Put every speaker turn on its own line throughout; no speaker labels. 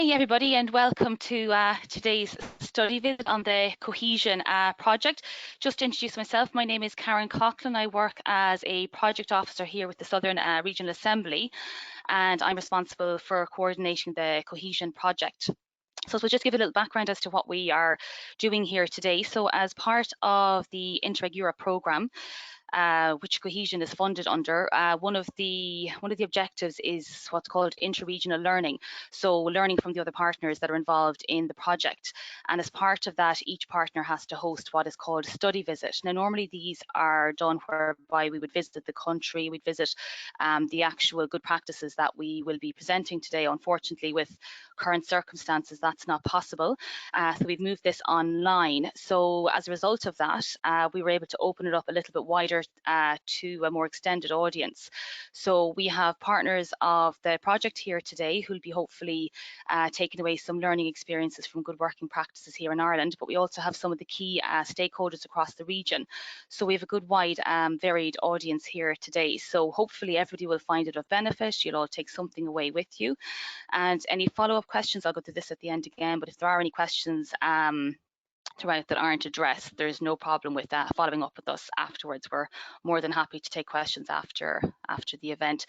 Hey everybody, and welcome to today's study visit on the Cohesion project. Just to introduce myself, my name is Karen Coughlin. I work as a project officer here with the Southern Regional Assembly, and I'm responsible for coordinating the Cohesion project. So we'll just give a little background as to what we are doing here today. So as part of the Interreg Europe programme, which Cohesion is funded under, one of the objectives is what's called inter-regional learning. So learning from the other partners that are involved in the project. And as part of that, each partner has to host what is called a study visit. Now, normally these are done whereby we would visit the country, we'd visit the actual good practices that we will be presenting today. Unfortunately, with current circumstances, that's not possible. So we've moved this online. So as a result of that, we were able to open it up a little bit wider to a more extended audience. So we have partners of the project here today who'll be hopefully taking away some learning experiences from good working practices here in Ireland, but we also have some of the key stakeholders across the region. So we have a good wide varied audience here today. So hopefully everybody will find it of benefit. You'll all take something away with you. And any follow-up questions, I'll go through this at the end again, but if there are any questions throughout that aren't addressed, there's no problem with that following up with us afterwards. We're more than happy to take questions after the event.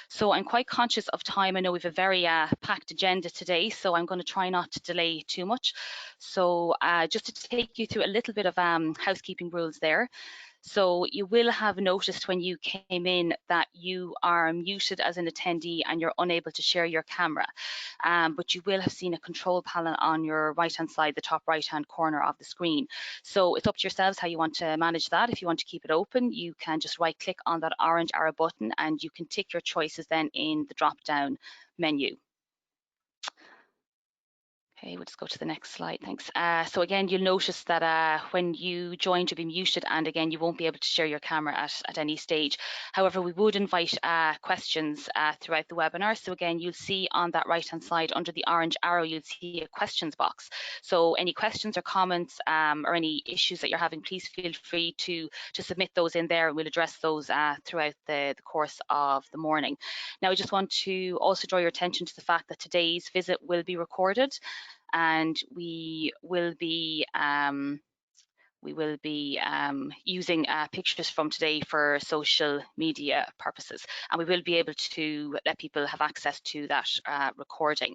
So I'm quite conscious of time. I know we have a very packed agenda today, so I'm going to try not to delay too much. So just to take you through a little bit of housekeeping rules there. So you will have noticed when you came in that you are muted as an attendee and you're unable to share your camera. But you will have seen a control panel on your right-hand side, the top right-hand corner of the screen. So it's up to yourselves how you want to manage that. If you want to keep it open, you can just right-click on that orange arrow button and you can tick your choices then in the drop-down menu. Okay, we'll just go to the next slide, thanks. So again, you'll notice that when you joined, you'll be muted, and again, you won't be able to share your camera at any stage. However, we would invite questions throughout the webinar. So again, you'll see on that right-hand side under the orange arrow, you'll see a questions box. So any questions or comments or any issues that you're having, please feel free to submit those in there, and we'll address those throughout the course of the morning. Now, I just want to also draw your attention to the fact that today's visit will be recorded, and we will be using pictures from today for social media purposes, and we will be able to let people have access to that recording.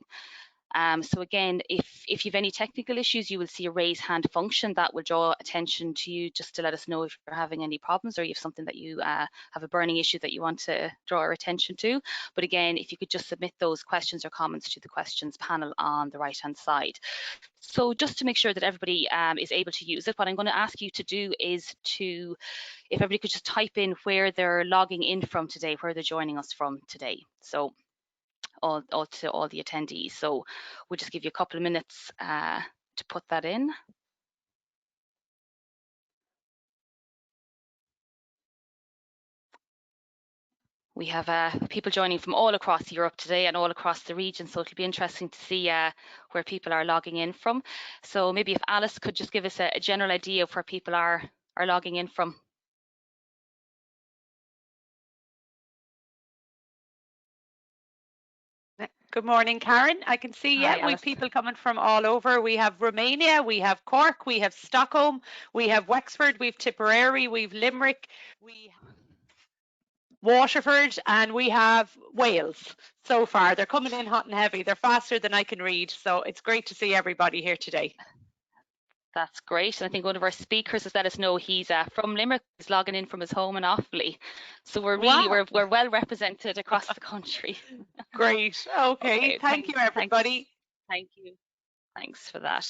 So again, if you have any technical issues, you will see a raise hand function that will draw attention to you just to let us know if you're having any problems or you have something that you have a burning issue that you want to draw our attention to. But again, if you could just submit those questions or comments to the questions panel on the right hand side. So just to make sure that everybody is able to use it, what I'm going to ask you to do is if everybody could just type in where they're logging in from today, where they're joining us from today. So all to all the attendees. So we'll just give you a couple of minutes to put that in. We have people joining from all across Europe today and all across the region, so it'll be interesting to see where people are logging in from. So maybe if Alice could just give us a general idea of where people are logging in from.
Good morning, Karen. I can see, yeah, we have people coming from all over. We have Romania, we have Cork, we have Stockholm, we have Wexford, we have Tipperary, we have Limerick, we have Waterford, and we have Wales so far. They're coming in hot and heavy. They're faster than I can read. So it's great to see everybody here today.
That's great. And I think one of our speakers has let us know he's from Limerick. He's logging in from his home in Offaly. So we're really, we're well represented across the country.
Great. Okay. Thank you, everybody.
Thank you. Thanks for that.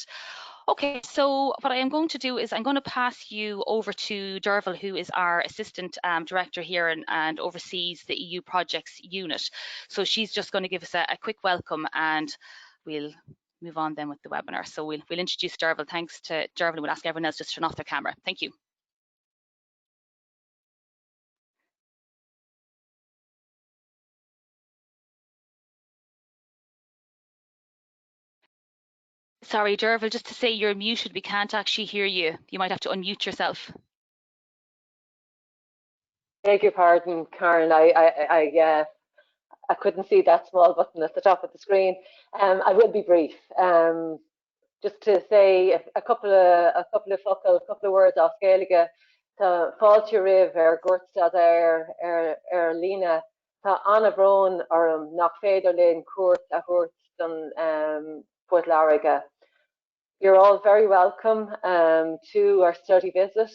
Okay, so what I am going to do is I'm going to pass you over to Derval, who is our Assistant Director here and oversees the EU Projects Unit. So she's just going to give us a quick welcome and we'll move on then with the webinar. So we'll introduce Derval. Thanks to Derval, and we'll ask everyone else just to turn off their camera. Thank you. Sorry, Derval, just to say you're muted. We can't actually hear you. You might have to unmute yourself.
Beg your pardon, Karen. I couldn't see that small button at the top of the screen. I will be brief. Just to say a couple of words off Gaeilge. Tá fáilte rih gurtstad lína tá anna bhrón nach féidir le cuairt a thuirt don Port Lárige. You're all very welcome to our study visit.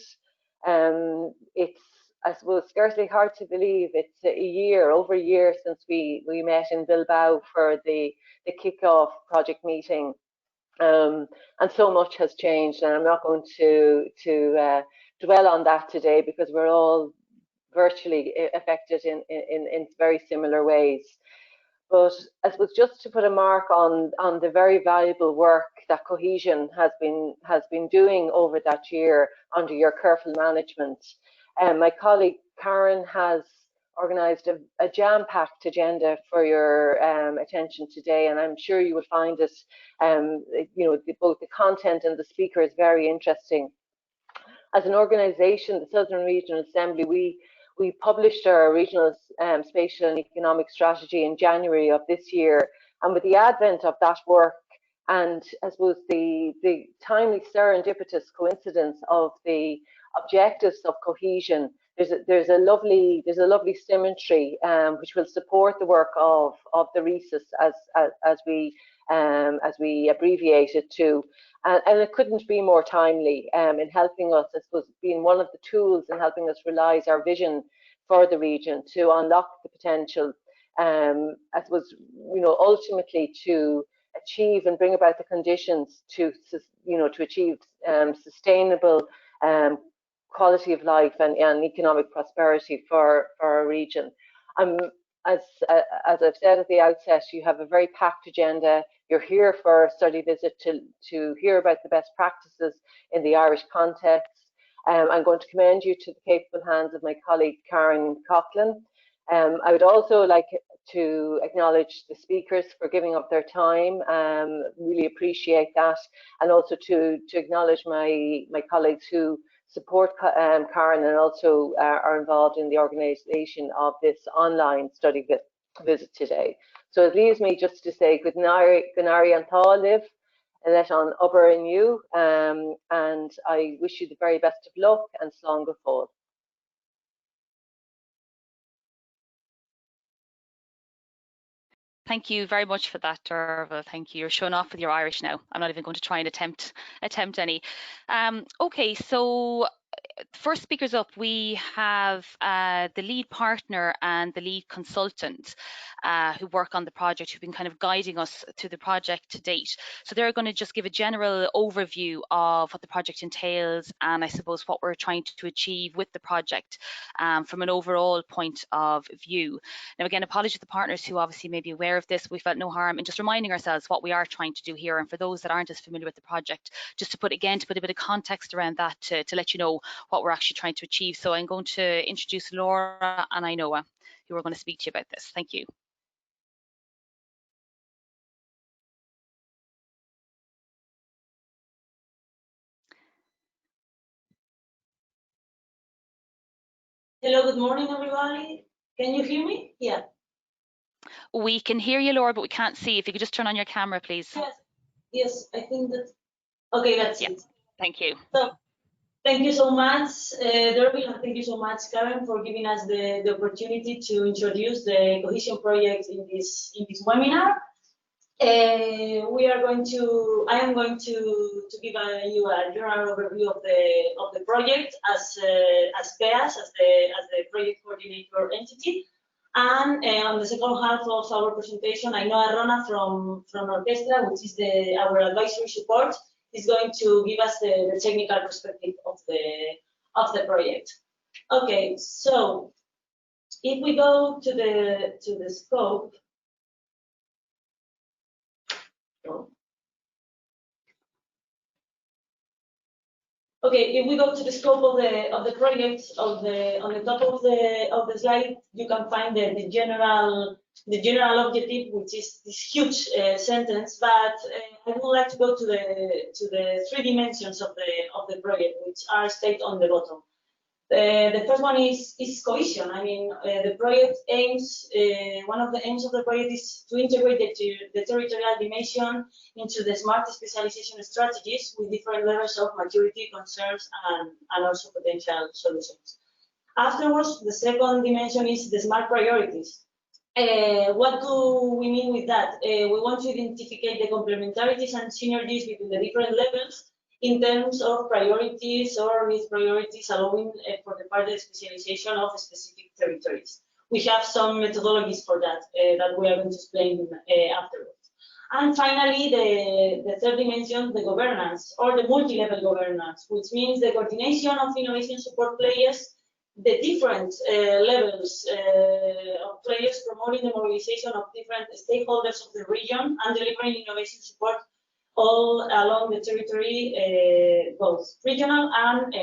It's, I suppose, scarcely hard to believe it's over a year since we met in Bilbao for the kick-off project meeting. And so much has changed, and I'm not going to dwell on that today because we're all virtually affected in very similar ways. But I suppose just to put a mark on the very valuable work that Cohesion has been doing over that year under your careful management. My colleague Karen has organised a jam-packed agenda for your attention today, and I'm sure you will find it, both the content and the speakers very interesting. As an organisation, the Southern Regional Assembly, we published our regional spatial and economic strategy in January of this year, and with the advent of that work and I suppose the timely serendipitous coincidence of the objectives of Cohesion, there's a lovely symmetry which will support the work of the RESIS as we abbreviate it to, and it couldn't be more timely in helping us, I suppose, being one of the tools in helping us realise our vision for the region to unlock the potential, I suppose, ultimately to achieve and bring about the conditions to achieve sustainable quality of life and economic prosperity for our region. As I've said at the outset, you have a very packed agenda. You're here for a study visit to hear about the best practices in the Irish context. I'm going to commend you to the capable hands of my colleague Karen Coughlin. I would also like to acknowledge the speakers for giving up their time. Really appreciate that, and also to acknowledge my colleagues who support Karen and also are involved in the organisation of this online study visit today. So it leaves me just to say good night and live let on ober in you, and I wish you the very best of luck and slán go fóill.
Thank you very much for that, Derva. Thank you. You're showing off with your Irish now. I'm not even going to try and attempt any. Okay, so first speakers up, we have the lead partner and the lead consultant who work on the project, who've been kind of guiding us through the project to date. So they're going to just give a general overview of what the project entails and I suppose what we're trying to achieve with the project from an overall point of view. Now again, apologies to the partners who obviously may be aware of this. We felt no harm in just reminding ourselves what we are trying to do here, and for those that aren't as familiar with the project, just to put a bit of context around that to let you know what we're actually trying to achieve. So I'm going to introduce Laura and Ainhoa, who are going to speak to you about this. Thank you.
Hello, good morning, everybody. Can you hear me? Yeah.
We can hear you, Laura, but we can't see. If you could just turn on your camera, please.
Yes, I think that. Okay, that's it.
Thank you.
So, thank you so much, Derby, and thank you so much, Karen, for giving us the opportunity to introduce the Cohesion project in this webinar. I am going to give you a general overview of the project as PEAS, as the project coordinator entity. And on the second half of our presentation, Ainhoa Arrona from Orchestra, which is our advisory support, is going to give us the technical perspective of the project. Okay, so if we go to the scope. Okay, if we go to the scope of the project, on the top of the slide, you can find the general objective, which is this huge sentence. But I would like to go to the 3 dimensions of the project, which are stated on the bottom. The first one is cohesion. I mean, the project aims, one of the aims of the project is to integrate the territorial dimension into the smart specialization strategies with different levels of maturity, concerns, and also potential solutions. Afterwards, the second dimension is the smart priorities. What do we mean with that? We want to identify the complementarities and synergies between the different levels in terms of priorities or with priorities allowing for the further specialization of specific territories. We have some methodologies for that that we are going to explain afterwards. And finally, the third dimension, the governance or the multi-level governance, which means the coordination of innovation support players, the different levels of players promoting the mobilization of different stakeholders of the region and delivering innovation support all along the territory, both regional and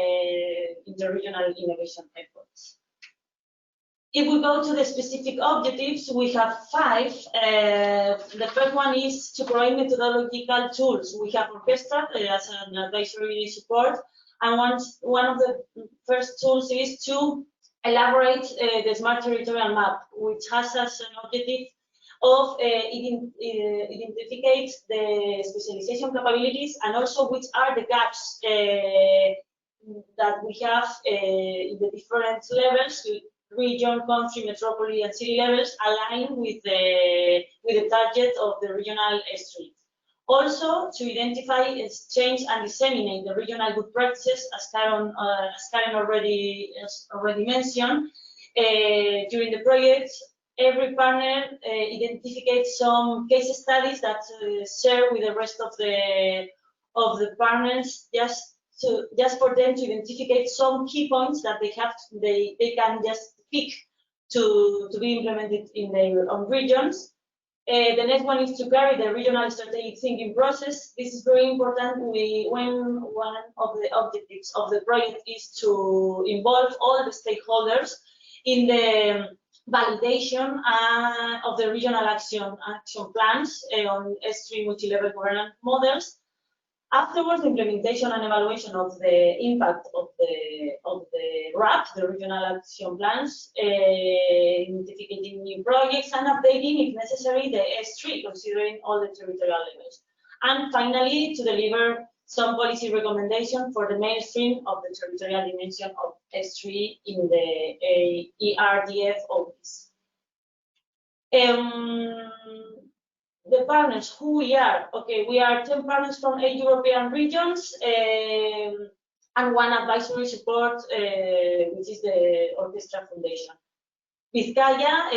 interregional innovation efforts. If we go to the specific objectives, we have 5. The first one is to provide methodological tools. We have Orchestra as an advisory support, and one of the first tools is to elaborate the smart territorial map, which has as an objective of identify the specialization capabilities and also which are the gaps that we have in the different levels, region, country, metropolis, and city levels, aligned with the target of the regional street. Also, to identify, exchange, and disseminate the regional good practices, as Karen already mentioned. During the project, every partner identifies some case studies that share with the rest of the partners, just for them to identify some key points that they can just pick to be implemented in their own regions. The next one is to carry the regional strategic thinking process. This is very important when one of the objectives of the project is to involve all the stakeholders in the validation of the regional action plans on S3 multi-level governance models. Afterwards, the implementation and evaluation of the impact of the RAP, the regional action plans, identifying new projects and updating, if necessary, the S3, considering all the territorial levels. And finally, to deliver some policy recommendation for the mainstream of the territorial dimension of S3 in the ERDF office. The partners, who we are? Okay, we are 10 partners from 8 European regions and 1 advisory support, which is the Orchestra Foundation. Vizcaya,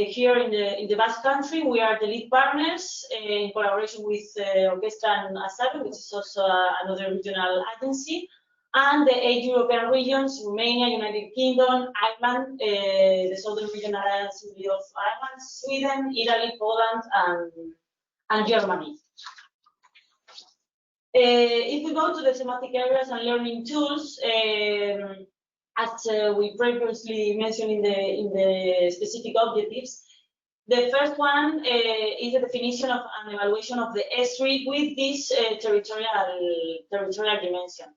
here in the Basque Country, we are the lead partners in collaboration with Orchestra and ASARO, which is also another regional agency, and the 8 European regions, Romania, United Kingdom, Ireland, the Southern Regional Assembly of Ireland, Sweden, Italy, Poland, and Germany. If we go to the thematic areas and learning tools, as we previously mentioned in the specific objectives, the first one is the definition of an evaluation of the S3 with this territorial dimension.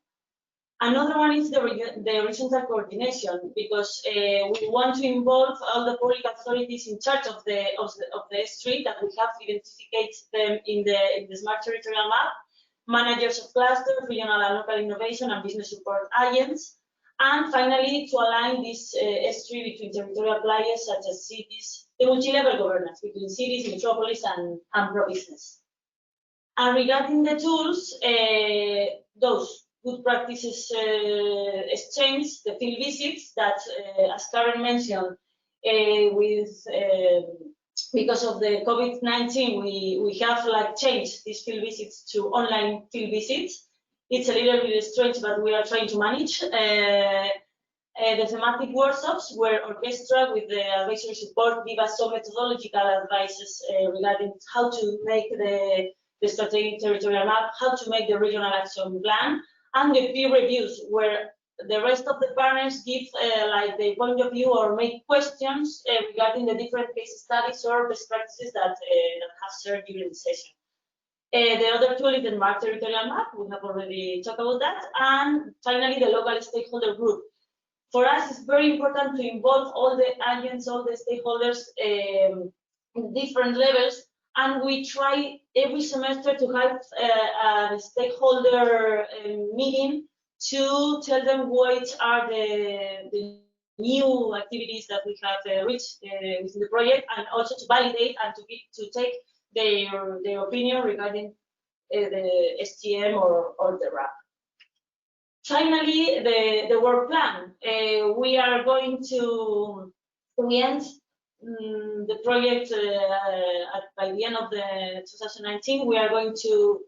Another one is the horizontal coordination, because we want to involve all the public authorities in charge of the S3 that we have identified them in the smart territorial map, managers of clusters, regional and local innovation, and business support agents. And finally, to align this S3 between territorial players such as cities, the multi-level governance between cities, metropolis, and pro-business. And regarding the tools, those good practices exchange, the field visits that, as Karen mentioned, because of the COVID-19, we have changed these field visits to online field visits. It's a little bit strange, but we are trying to manage. The thematic workshops where Orchestra with the advisory support give us some methodological advices regarding how to make the strategic territorial map, how to make the regional action plan, and the peer reviews where the rest of the partners give their point of view or make questions regarding the different case studies or best practices that have shared during the session. The other tool is the smart territorial map. We have already talked about that. And finally, the local stakeholder group. For us, it's very important to involve all the agents, all the stakeholders in different levels, and we try every semester to have a stakeholder meeting to tell them what are the new activities that we have reached within the project, and also to validate and to take their opinion regarding the STM or the RAP. Finally, the work plan. We are going to end the project by the end of the 2019. We are going to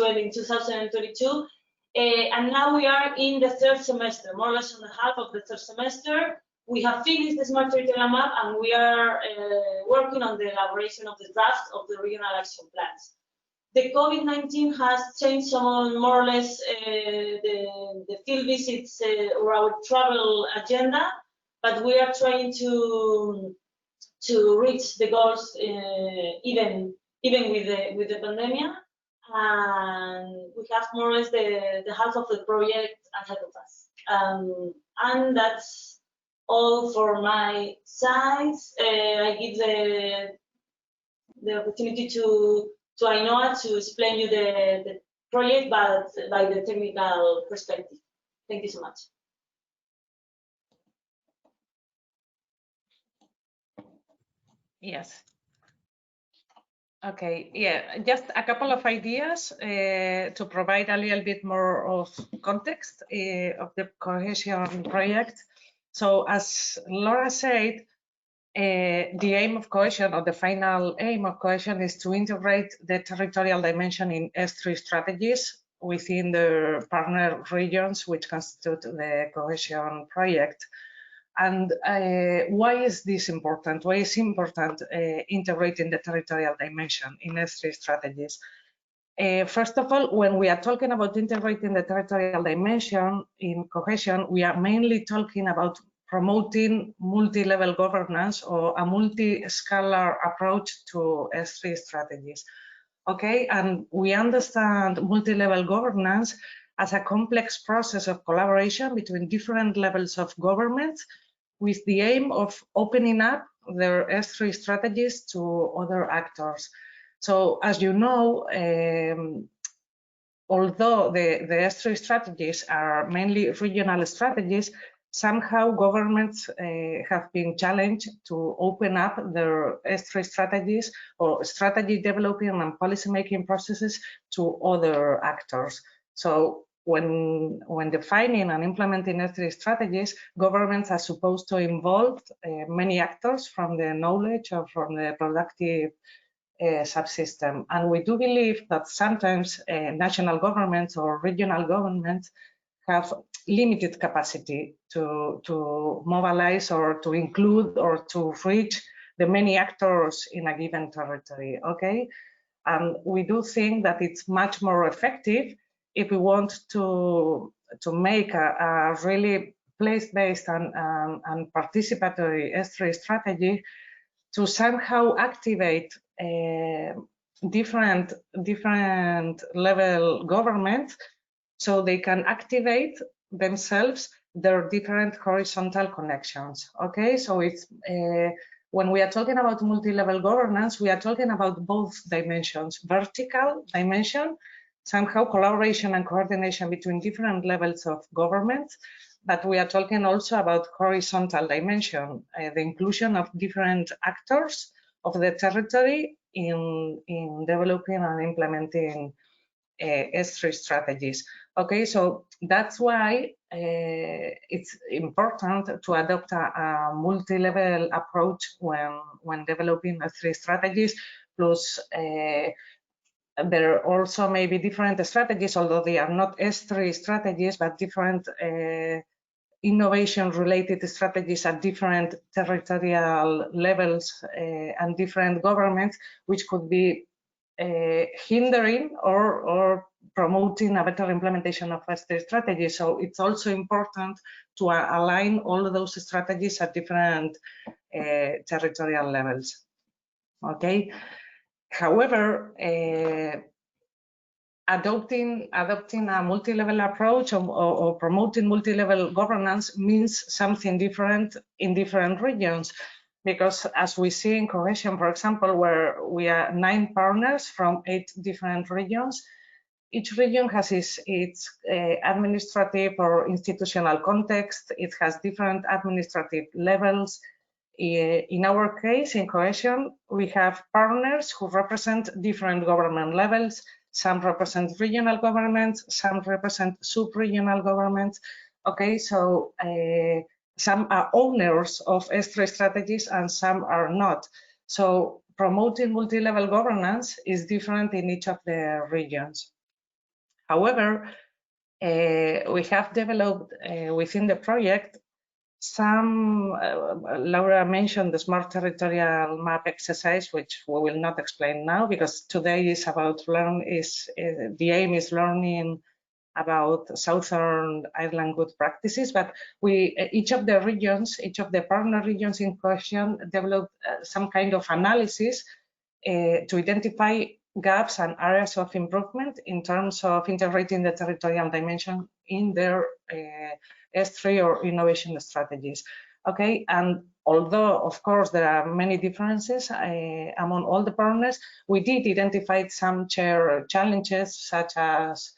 end in 2032. And now we are in the third semester, more or less on the half of the third semester. We have finished the Smart Territorial Map, and we are working on the elaboration of the draft of the regional action plans. The COVID-19 has changed some more or less the field visits or our travel agenda, but we are trying to reach the goals even with the pandemic. And we have more or less the half of the project ahead of us. And that's all for my side. I give the opportunity to Ainhoa to explain you the project, but by the technical perspective. Thank you so much.
Yes. Okay, yeah, just a couple of ideas to provide a little bit more of context of the cohesion project. So as Laura said, the aim of cohesion, or the final aim of cohesion, is to integrate the territorial dimension in S3 strategies within the partner regions which constitute the cohesion project. And why is this important? Why is important integrating the territorial dimension in S3 strategies? First of all, when we are talking about integrating the territorial dimension in cohesion, we are mainly talking about promoting multi-level governance or a multi-scalar approach to S3 strategies. Okay, and we understand multi-level governance as a complex process of collaboration between different levels of government with the aim of opening up their S3 strategies to other actors. So as you know, although the S3 strategies are mainly regional strategies, somehow governments have been challenged to open up their S3 strategies or strategy developing and policymaking processes to other actors. So when defining and implementing S3 strategies, governments are supposed to involve many actors from the knowledge or from the productive subsystem. And we do believe that sometimes national governments or regional governments have limited capacity to mobilize or to include or to reach the many actors in a given territory, okay? And we do think that it's much more effective if we want to make a really place-based and participatory S3 strategy to somehow activate different level governments so they can activate themselves their different horizontal connections. Okay, so it's when we are talking about multi-level governance, we are talking about both dimensions: vertical dimension, somehow collaboration and coordination between different levels of government, but we are talking also about horizontal dimension, the inclusion of different actors of the territory in developing and implementing S3 strategies. Okay, so that's why it's important to adopt a multi-level approach when developing S3 strategies. Plus, there also may be different strategies, although they are not S3 strategies, but different innovation-related strategies at different territorial levels and different governments, which could be hindering or promoting a better implementation of S3 strategies. So it's also important to align all of those strategies at different territorial levels. Okay. However, adopting a multi-level approach or promoting multi-level governance means something different in different regions. Because as we see in cohesion, for example, where we are 9 partners from 8 different regions, each region has its administrative or institutional context. It has different administrative levels. In our case, in cohesion, we have partners who represent different government levels. Some represent regional governments, some represent sub-regional governments. Okay, so some are owners of S3 strategies and some are not. So promoting multi-level governance is different in each of the regions. However, we have developed within the project some, Laura mentioned the smart territorial map exercise, which we will not explain now because today is about the aim is learning about Southern Ireland good practices, but each of the regions, each of the partner regions in cohesion developed some kind of analysis to identify gaps and areas of improvement in terms of integrating the territorial dimension in their S3 or innovation strategies. Okay, and although of course there are many differences among all the partners, we did identify some shared challenges such as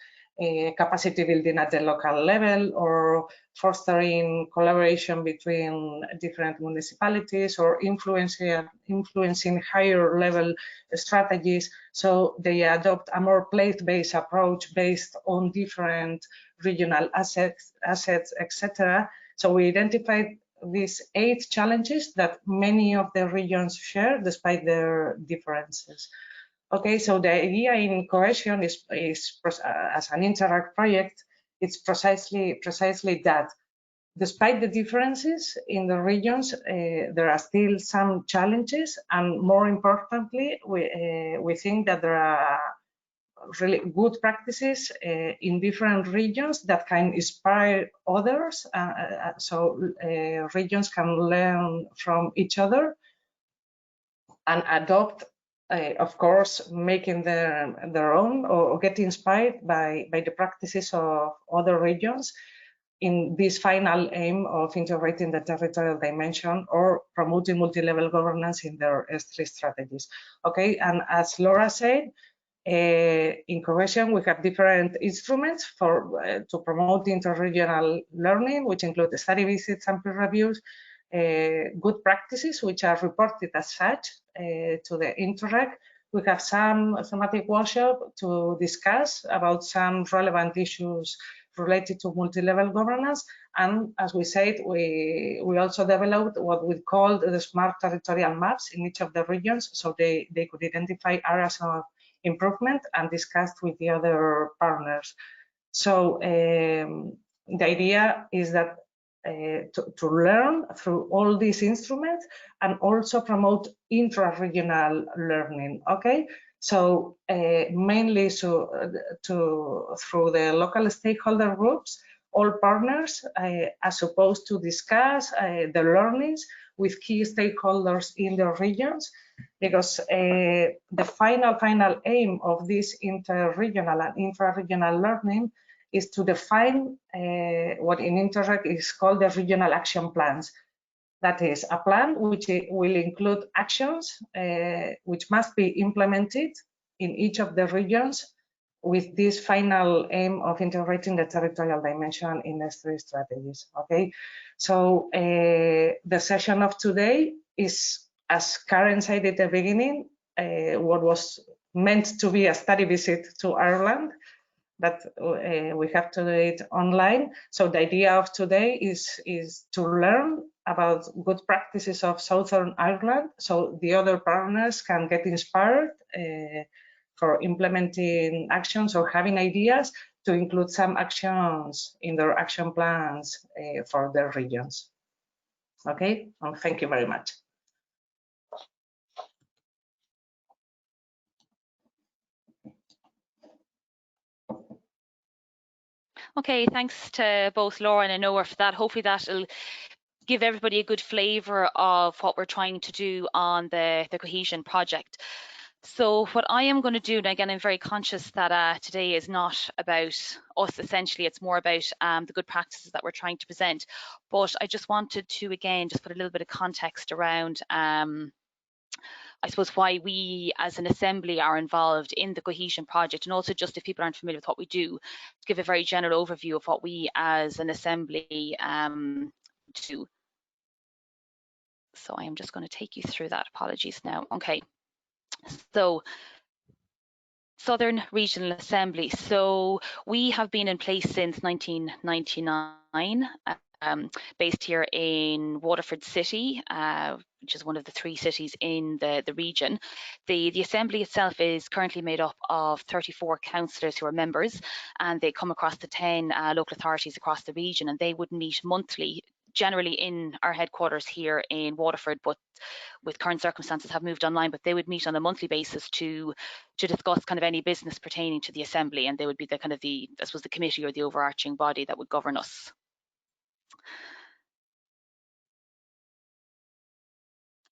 capacity building at the local level or fostering collaboration between different municipalities or influencing higher level strategies. So they adopt a more place-based approach based on different regional assets, etc. So we identified these 8 challenges that many of the regions share despite their differences. Okay, so the idea in cohesion is as an Interact project, it's precisely that. Despite the differences in the regions, there are still some challenges, and more importantly, we think that there are really good practices in different regions that can inspire others, so regions can learn from each other and adopt, of course, making their own or get inspired by the practices of other regions in this final aim of integrating the territorial dimension or promoting multi-level governance in their S3 strategies. Okay, and as Laura said, in cohesion, we have different instruments to promote interregional learning, which include study visits and peer reviews, good practices, which are reported as such to the Interact. We have some thematic workshop to discuss about some relevant issues related to multi-level governance. And as we said, we also developed what we call the smart territorial maps in each of the regions, so they could identify areas of improvement and discussed with the other partners. So the idea is that to learn through all these instruments and also promote intra-regional learning. Okay, so mainly through the local stakeholder groups, all partners are supposed to discuss the learnings with key stakeholders in the regions, because the final aim of this inter-regional and intra-regional learning is to define what in Interact is called the regional action plans. That is a plan which will include actions which must be implemented in each of the regions with this final aim of integrating the territorial dimension in S3 strategies. Okay, so the session of today is, as Karen said at the beginning, what was meant to be a study visit to Ireland, but we have to do it online. So the idea of today is to learn about good practices of Southern Ireland, so the other partners can get inspired for implementing actions or having ideas to include some actions in their action plans for their regions. Okay, and thank you very much.
Okay, thanks to both Laura and Noah for that. Hopefully that'll give everybody a good flavour of what we're trying to do on the cohesion project. So what I am going to do, and again, I'm very conscious that today is not about us, essentially, it's more about the good practices that we're trying to present. But I just wanted to, again, just put a little bit of context around, I suppose, why we as an assembly are involved in the cohesion project, and also just if people aren't familiar with what we do, to give a very general overview of what we as an assembly do. So I am just going to take you through that. Apologies now. Okay. So Southern Regional Assembly. So we have been in place since 1999, based here in Waterford City, which is one of the 3 cities in the region. The Assembly itself is currently made up of 34 councillors who are members, and they come across the 10 local authorities across the region, and they would meet monthly, generally in our headquarters here in Waterford, but with current circumstances have moved online, but they would meet on a monthly basis to discuss kind of any business pertaining to the Assembly, and they would be the kind of I suppose, the committee or the overarching body that would govern us.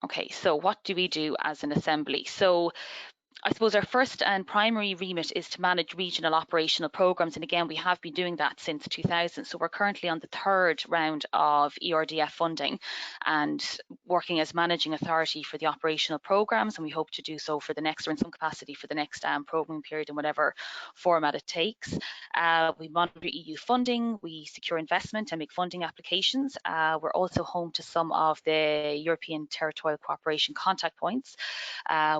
Okay, so what do we do as an Assembly? So I suppose our first and primary remit is to manage regional operational programmes, and again, we have been doing that since 2000. So we're currently on the 3rd round of ERDF funding and working as managing authority for the operational programmes, and we hope to do so for the next, or in some capacity for the next programming period in whatever format it takes. We monitor EU funding, we secure investment and make funding applications. We're also home to some of the European Territorial Cooperation contact points.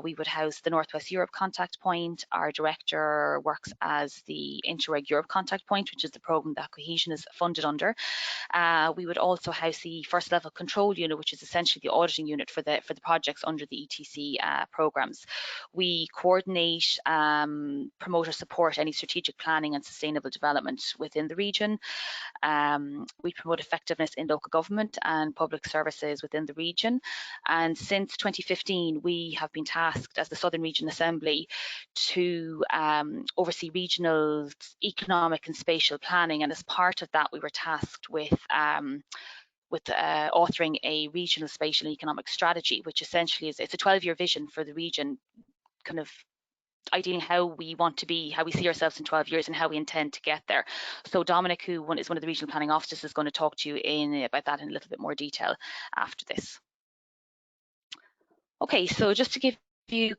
We would house the Northwest Europe contact point. Our director works as the Interreg Europe contact point, which is the programme that Cohesion is funded under. We would also house the first level control unit, which is essentially the auditing unit for the projects under the ETC programmes. We coordinate, promote or support any strategic planning and sustainable development within the region. We promote effectiveness in local government and public services within the region. And since 2015, we have been tasked as the Southern Region Assembly to oversee regional economic and spatial planning. And as part of that, we were tasked with authoring a regional spatial and economic strategy, which essentially it's a 12-year vision for the region, kind of ideally how we want to be, how we see ourselves in 12 years and how we intend to get there. So Dominic, who is one of the regional planning officers, is going to talk to you about that in a little bit more detail after this. Okay, so just to give you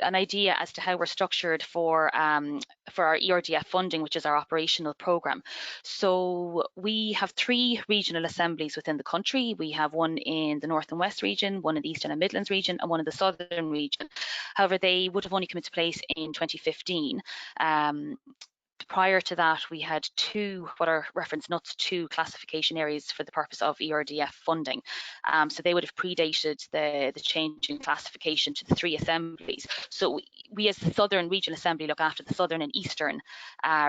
an idea as to how we're structured for our ERDF funding, which is our operational programme. So we have 3 regional assemblies within the country. We have one in the North and West region, one in the Eastern and Midlands region, and one in the Southern region. However, they would have only come into place in 2015. Prior to that, we had 2, what are referenced NUTS 2 classification areas for the purpose of ERDF funding. So they would have predated the change in classification to the 3 assemblies. So we as the Southern Regional Assembly look after the Southern and Eastern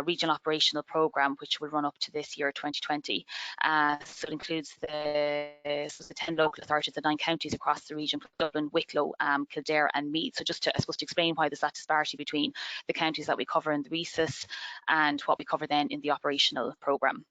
Regional Operational Programme, which will run up to this year, 2020. So it includes the 10 local authorities, the 9 counties across the region, Dublin, Wicklow, Kildare and Meath. So just to, I suppose, to explain why there's that disparity between the counties that we cover in the RESIS and what we cover then in the operational programme.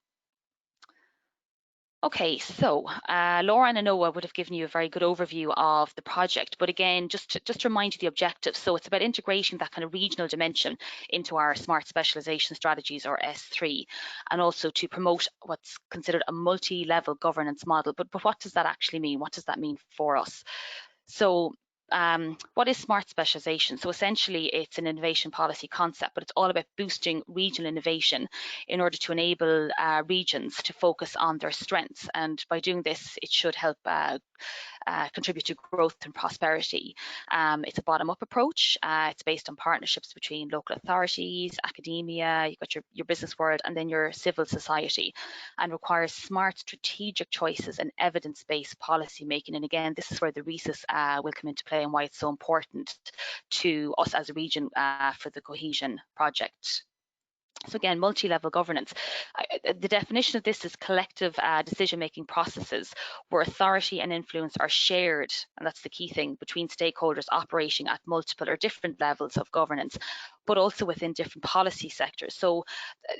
Okay, so Laura and Anoa would have given you a very good overview of the project, but again, just to remind you the objectives. So it's about integrating that kind of regional dimension into our smart specialisation strategies, or S3, and also to promote what's considered a multi-level governance model. But what does that actually mean? What does that mean for us? So what is smart specialisation? So essentially it's an innovation policy concept, but it's all about boosting regional innovation in order to enable regions to focus on their strengths. And by doing this, it should help contribute to growth and prosperity. It's a bottom-up approach. It's based on partnerships between local authorities, academia, you've got your business world, and then your civil society, and requires smart strategic choices and evidence-based policy making. And again, this is where the RESIS will come into play and why it's so important to us as a region for the cohesion project. So again, multi-level governance. The definition of this is collective decision-making processes where authority and influence are shared, and that's the key thing, between stakeholders operating at multiple or different levels of governance, but also within different policy sectors. So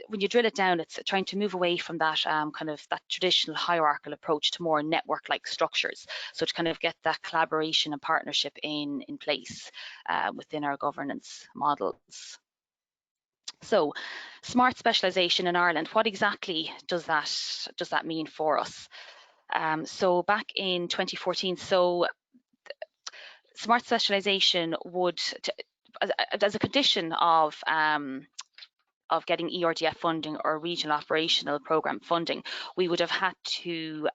when you drill it down, it's trying to move away from that kind of that traditional hierarchical approach to more network-like structures. So to kind of get that collaboration and partnership in place within our governance models. So smart specialisation in Ireland, what exactly does that mean for us? So back in 2014, so smart specialisation would, as a condition of getting ERDF funding or regional operational programme funding, we would have had to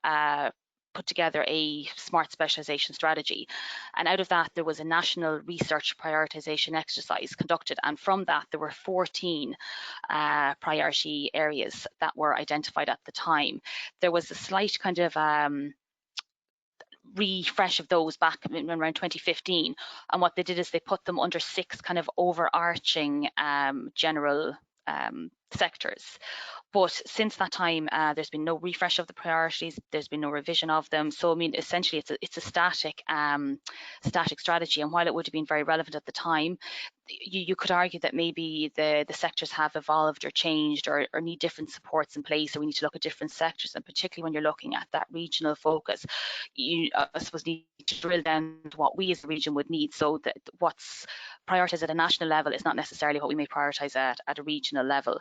put together a smart specialisation strategy. And out of that, there was a national research prioritisation exercise conducted. And from that, there were 14 priority areas that were identified at the time. There was a slight kind of refresh of those back in around 2015, and what they did is they put them under 6 kind of overarching general sectors. But since that time, there's been no refresh of the priorities. There's been no revision of them. So I mean, essentially, it's a static strategy. And while it would have been very relevant at the time, you could argue that maybe the sectors have evolved or changed or need different supports in place. So we need to look at different sectors, and particularly when you're looking at that regional focus, you I suppose need to drill down to what we as a region would need. So that what's prioritised at a national level is not necessarily what we may prioritise at a regional level.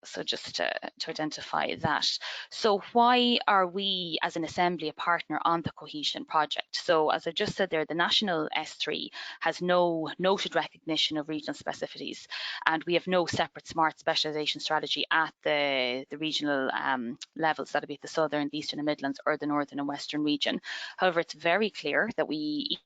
So just to identify that. So why are we as an Assembly a partner on the Cohesion project? So as I just said there, the national S3 has no noted recognition of regional specificities, and we have no separate smart specialisation strategy at the regional levels, that would be at the Southern, the Eastern and Midlands, or the Northern and Western region. However, it's very clear that we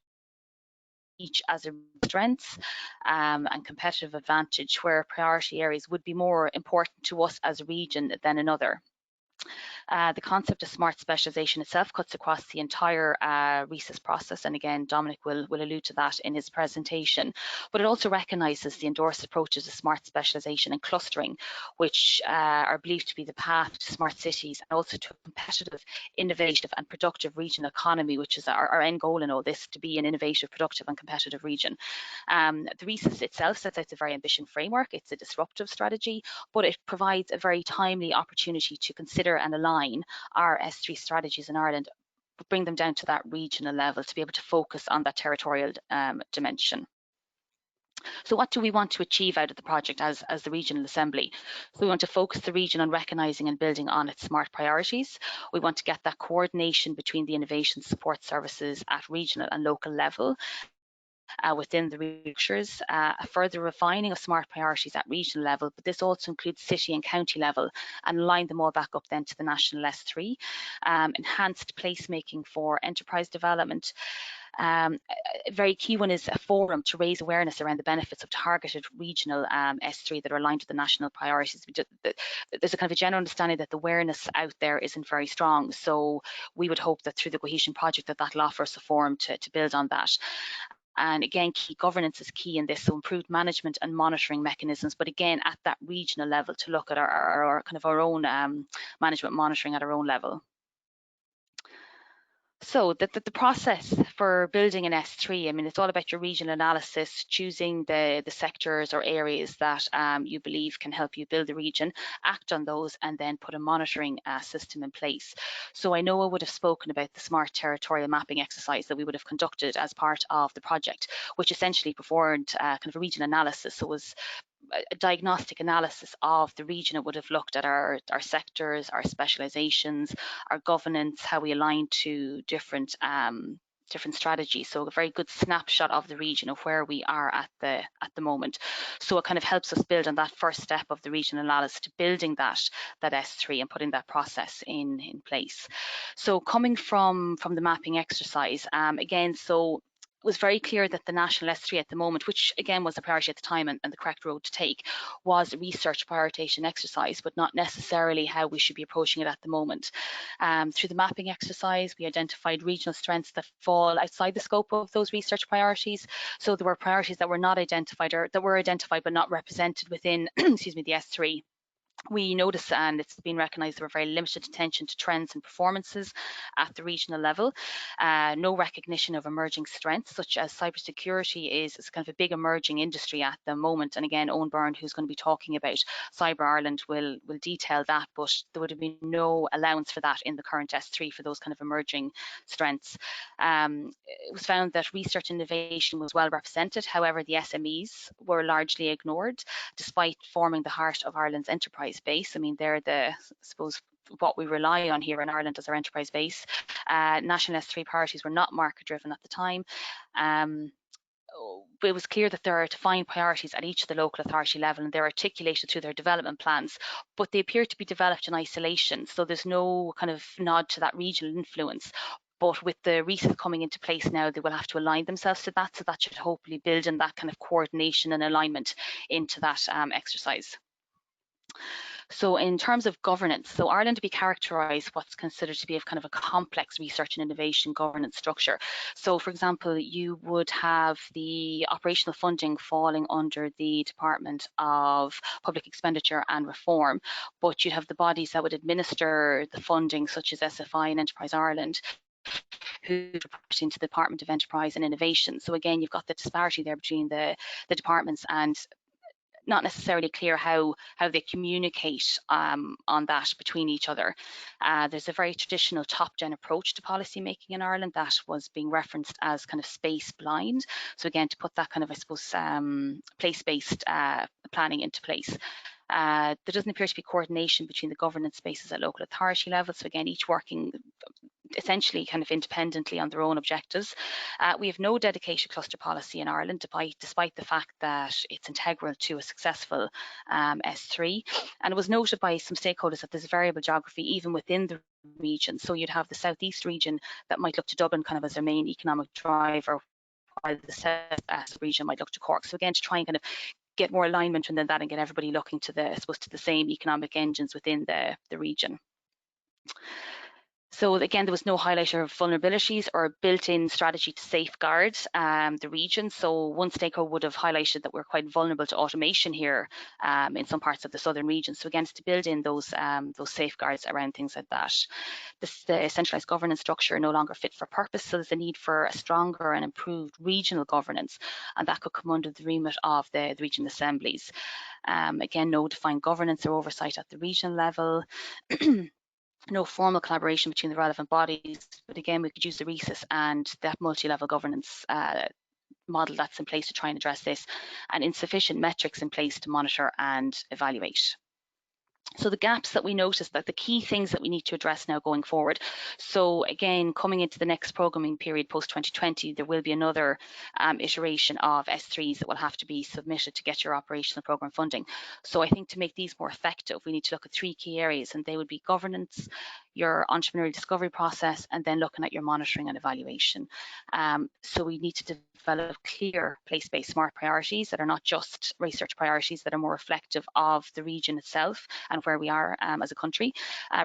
each as a strength and competitive advantage, where priority areas would be more important to us as a region than another. The concept of smart specialisation itself cuts across the entire RESIS process, and again, Dominic will allude to that in his presentation. But it also recognises the endorsed approaches of smart specialisation and clustering, which are believed to be the path to smart cities and also to a competitive, innovative and productive regional economy, which is our end goal in all this, to be an innovative, productive and competitive region. The RESIS itself sets out a very ambitious framework. It's a disruptive strategy, but it provides a very timely opportunity to consider and align our S3 strategies in Ireland, bring them down to that regional level to be able to focus on that territorial dimension. So what do we want to achieve out of the project as the Regional Assembly? So we want to focus the region on recognising and building on its smart priorities. We want to get that coordination between the innovation support services at regional and local level. Within the structures, a further refining of smart priorities at regional level, but this also includes city and county level, and line them all back up then to the national S3. Enhanced placemaking for enterprise development. A very key one is a forum to raise awareness around the benefits of targeted regional S3 that are aligned to the national priorities. There's a kind of a general understanding that the awareness out there isn't very strong, so we would hope that through the Cohesion project that'll offer us a forum to build on that. And again, key governance is key in this, so improved management and monitoring mechanisms, but again at that regional level to look at our kind of our own management monitoring at our own level. So the process for building an S3, I mean, it's all about your regional analysis, choosing the sectors or areas that you believe can help you build the region, act on those, and then put a monitoring system in place. So I know I would have spoken about the smart territorial mapping exercise that we would have conducted as part of the project, which essentially performed kind of a regional analysis. So it was a diagnostic analysis of the region. It would have looked at our sectors, our specializations, our governance, how we align to different strategies. So a very good snapshot of the region of where we are at the moment. So it kind of helps us build on that first step of the regional analysis to building that S3 and putting that process in place. So coming from the mapping exercise, again, so it was very clear that the national S3 at the moment, which again was a priority at the time and the correct road to take, was a research prioritization exercise, but not necessarily how we should be approaching it at the moment. Through the mapping exercise, we identified regional strengths that fall outside the scope of those research priorities. So there were priorities that were not identified, or that were identified but not represented within, excuse me, the S3. We notice, and it's been recognised, there were very limited attention to trends and performances at the regional level. No recognition of emerging strengths, such as cybersecurity is kind of a big emerging industry at the moment. And again, Owen Byrne, who's going to be talking about Cyber Ireland, will detail that, but there would have been no allowance for that in the current S3 for those kind of emerging strengths. It was found that research and innovation was well represented. However, the SMEs were largely ignored, despite forming the heart of Ireland's enterprise base. I mean, they're I suppose, what we rely on here in Ireland as our enterprise base. National S3 priorities were not market driven at the time. It was clear that there are defined priorities at each of the local authority level, and they're articulated through their development plans, but they appear to be developed in isolation. So there's no kind of nod to that regional influence. But with the RESET coming into place now, they will have to align themselves to that. So that should hopefully build in that kind of coordination and alignment into that exercise. So in terms of governance, so Ireland to be characterised what's considered to be a kind of a complex research and innovation governance structure. So for example, you would have the operational funding falling under the Department of Public Expenditure and Reform, but you'd have the bodies that would administer the funding, such as SFI and Enterprise Ireland, who report into the Department of Enterprise and Innovation. So again, you've got the disparity there between the departments, and not necessarily clear how they communicate on that between each other. There's a very traditional top-down approach to policy making in Ireland that was being referenced as kind of space blind. So again, to put that kind of, I suppose, place-based planning into place. There doesn't appear to be coordination between the governance spaces at local authority level. So again, each working essentially kind of independently on their own objectives. We have no dedicated cluster policy in Ireland, despite the fact that it's integral to a successful S3. And it was noted by some stakeholders that there's variable geography even within the region. So you'd have the southeast region that might look to Dublin kind of as their main economic driver, while the south region might look to Cork. So again, to try and kind of get more alignment within that and get everybody looking to the, I suppose, to the same economic engines within the region. So again, there was no highlight of vulnerabilities or a built-in strategy to safeguard the region. So one stakeholder would have highlighted that we're quite vulnerable to automation here in some parts of the southern region. So again, it's to build in those safeguards around things like that. The centralised governance structure no longer fit for purpose. So there's a need for a stronger and improved regional governance, and that could come under the remit of the regional assemblies. Again, no defined governance or oversight at the regional level. No formal collaboration between the relevant bodies, but again, we could use the RESET and that multi-level governance model that's in place to try and address this, and insufficient metrics in place to monitor and evaluate. So the gaps that we noticed, that the key things that we need to address now going forward. So again, coming into the next programming period post 2020, there will be another iteration of S3s that will have to be submitted to get your operational program funding. So I think to make these more effective, we need to look at 3 key areas, and they would be governance, your entrepreneurial discovery process, and then looking at your monitoring and evaluation. So we need to develop clear place-based smart priorities that are not just research priorities, that are more reflective of the region itself and where we are as a country.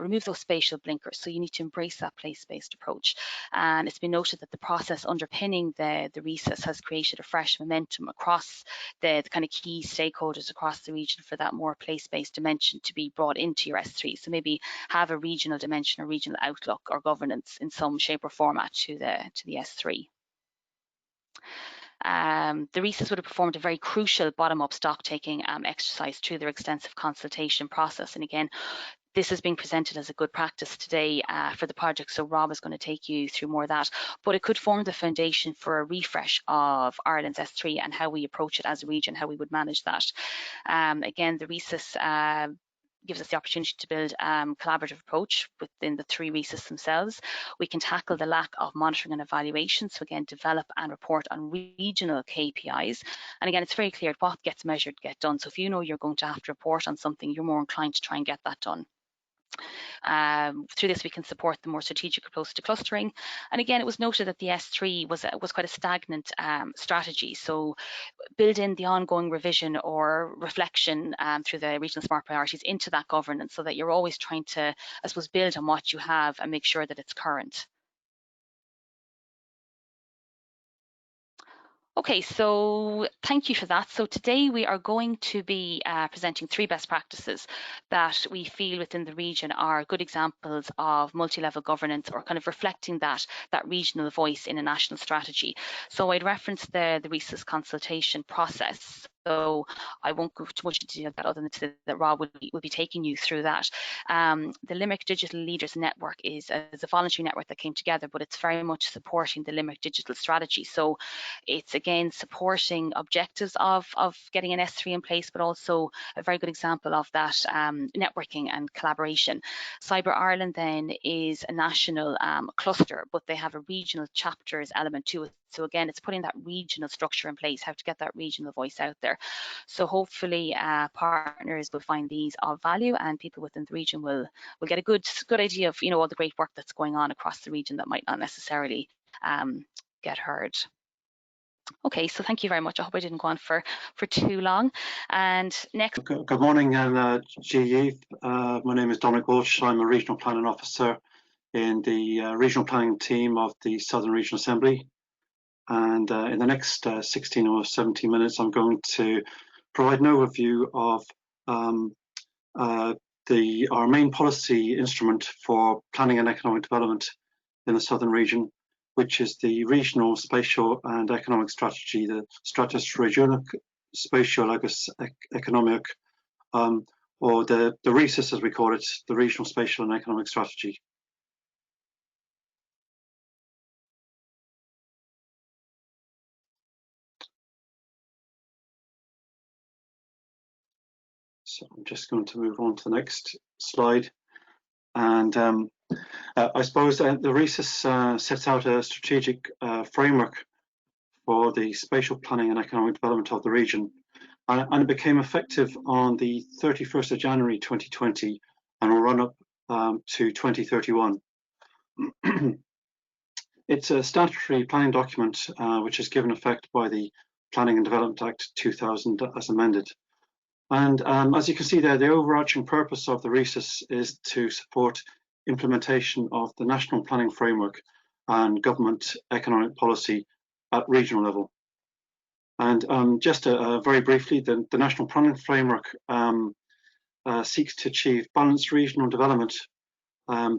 Remove those spatial blinkers. So you need to embrace that place-based approach. And it's been noted that the process underpinning the RESET has created a fresh momentum across the kind of key stakeholders across the region for that more place-based dimension to be brought into your S3. So maybe have a regional dimension or regional outlook or governance in some shape or format to the S3. The RESET would have performed a very crucial bottom-up stock-taking exercise through their extensive consultation process. And again, this is being presented as a good practice today for the project, so Rob is going to take you through more of that. But it could form the foundation for a refresh of Ireland's S3 and how we approach it as a region, how we would manage that. Again, the RESET gives us the opportunity to build a collaborative approach within the 3 RESETs themselves. We can tackle the lack of monitoring and evaluation. So again, develop and report on regional KPIs. And again, it's very clear what gets measured, get done. So if you know you're going to have to report on something, you're more inclined to try and get that done. Through this, we can support the more strategic approach to clustering. And again, it was noted that the S3 was quite a stagnant strategy. So build in the ongoing revision or reflection through the regional smart priorities into that governance, so that you're always trying to, I suppose, build on what you have and make sure that it's current. Okay, so thank you for that. So today we are going to be presenting 3 best practices that we feel within the region are good examples of multi-level governance, or kind of reflecting that regional voice in a national strategy. So I'd reference the RESUS consultation process. So I won't go too much into that, other than to say that Rob will be taking you through that. The Limerick Digital Leaders Network is a voluntary network that came together, but it's very much supporting the Limerick digital strategy. So it's again supporting objectives of getting an S3 in place, but also a very good example of that networking and collaboration. Cyber Ireland then is a national cluster, but they have a regional chapters element to it. So again, it's putting that regional structure in place, how to get that regional voice out there. So hopefully partners will find these of value, and people within the region will get a good idea of, you know, all the great work that's going on across the region that might not necessarily get heard. Okay, so thank you very much. I hope I didn't go on for too long. And next.
Good morning, and GE. My name is Dominic Walsh. I'm a Regional Planning Officer in the Regional Planning team of the Southern Regional Assembly. And in the next 16 or 17 minutes, I'm going to provide an overview of our main policy instrument for planning and economic development in the Southern region, which is the Regional Spatial and Economic Strategy, the Strategia Regional Spatial agus Economic, or the RESUS as we call it, the Regional Spatial and Economic Strategy. So I'm just going to move on to the next slide. And I suppose the RESUS sets out a strategic framework for the spatial planning and economic development of the region. And it became effective on the 31st of January 2020 and will run up to 2031. It's a statutory planning document which is given effect by the Planning and Development Act 2000 as amended. And as you can see there, the overarching purpose of the RESUS is to support implementation of the national planning framework and government economic policy at regional level. And just very briefly, the national planning framework seeks to achieve balanced regional development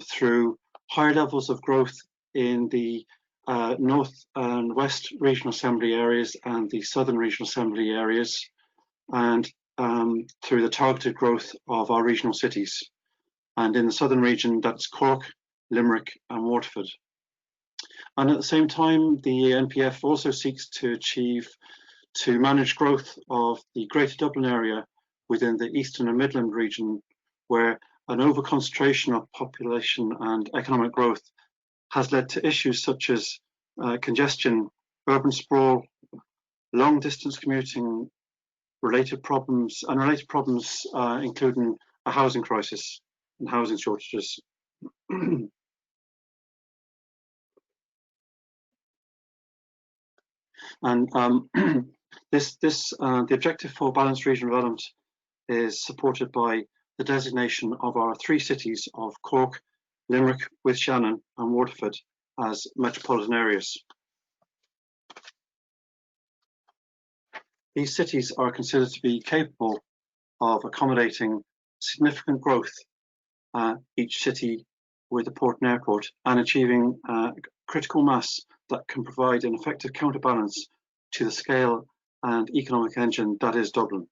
through higher levels of growth in the North and West Regional Assembly areas and the Southern Regional Assembly areas, and through the targeted growth of our regional cities. And in the Southern region, that's Cork, Limerick and Waterford. And at the same time, the NPF also seeks to manage growth of the Greater Dublin area within the Eastern and Midland region, where an over-concentration of population and economic growth has led to issues such as congestion, urban sprawl, long-distance commuting, related problems including a housing crisis and housing shortages. And the objective for balanced regional development is supported by the designation of our 3 cities of Cork, Limerick with Shannon and Waterford as metropolitan areas. These cities are considered to be capable of accommodating significant growth, each city with a port and airport, and achieving critical mass that can provide an effective counterbalance to the scale and economic engine that is Dublin.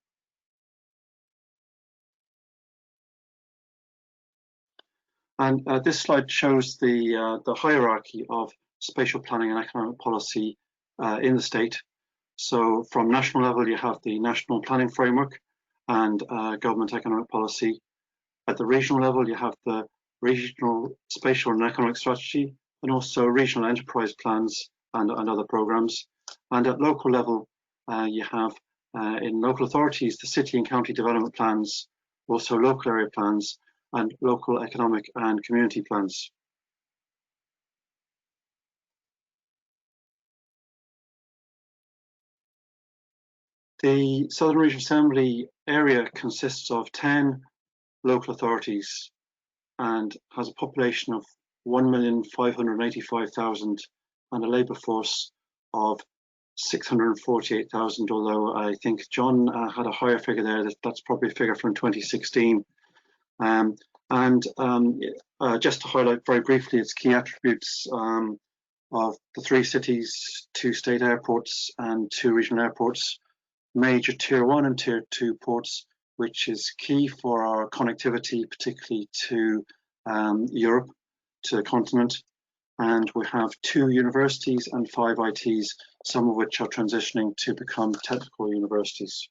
And this slide shows the hierarchy of spatial planning and economic policy in the state. So from national level, you have the National Planning Framework and government economic policy. At the regional level, you have the Regional Spatial and Economic Strategy, and also regional enterprise plans and other programs. And at local level, you have in local authorities, the city and county development plans, also local area plans, and local economic and community plans. The Southern Regional Assembly area consists of 10 local authorities and has a population of 1,585,000 and a labour force of 648,000, although I think John had a higher figure there. That's probably a figure from 2016. Just to highlight very briefly its key attributes of the 3 cities, 2 state airports and 2 regional airports, major tier 1 and tier 2 ports, which is key for our connectivity, particularly to Europe, to the continent. And we have 2 universities and 5 ITs, some of which are transitioning to become technical universities.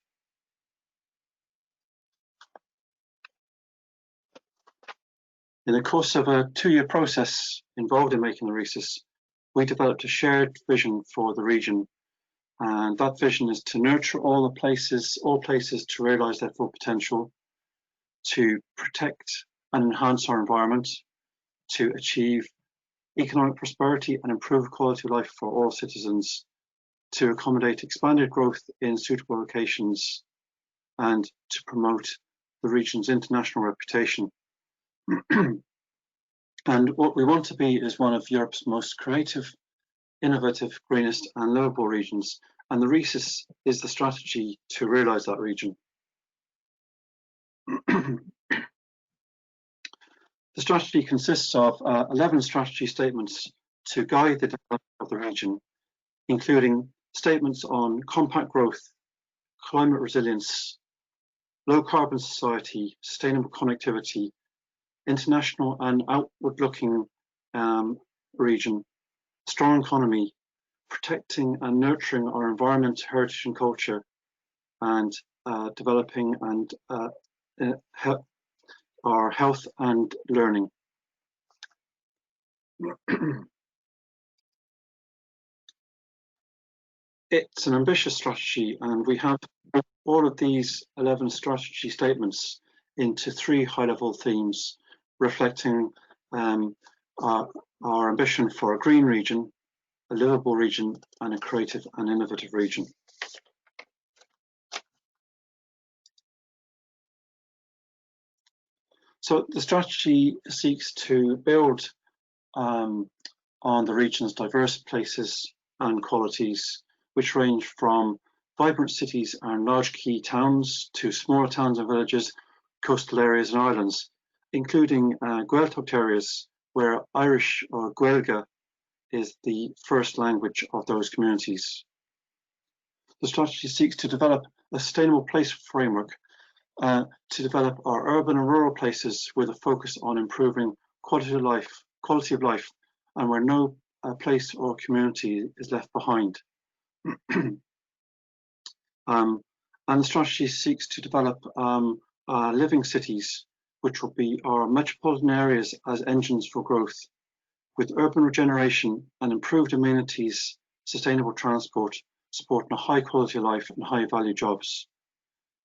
In the course of a 2-year process involved in making the RESIS, we developed a shared vision for the region. And that vision is to nurture all places to realise their full potential, to protect and enhance our environment, to achieve economic prosperity and improve quality of life for all citizens, to accommodate expanded growth in suitable locations, and to promote the region's international reputation. And what we want to be is one of Europe's most creative, innovative, greenest and livable regions, and the RESIS is the strategy to realise that region. The strategy consists of 11 strategy statements to guide the development of the region, including statements on compact growth, climate resilience, low carbon society, sustainable connectivity, international and outward-looking region, strong economy, protecting and nurturing our environment, heritage and culture, and developing and our health and learning. It's an ambitious strategy, and we have all of these 11 strategy statements into 3 high-level themes, reflecting our ambition for a green region, a livable region, and a creative and innovative region. So the strategy seeks to build on the region's diverse places and qualities, which range from vibrant cities and large key towns to smaller towns and villages, coastal areas and islands, including Gaeltacht areas where Irish or Gaeilge is the first language of those communities. The strategy seeks to develop a sustainable place framework to develop our urban and rural places with a focus on improving quality of life, and where no place or community is left behind. And the strategy seeks to develop living cities, which will be our metropolitan areas as engines for growth, with urban regeneration and improved amenities, sustainable transport, supporting a high quality of life and high value jobs,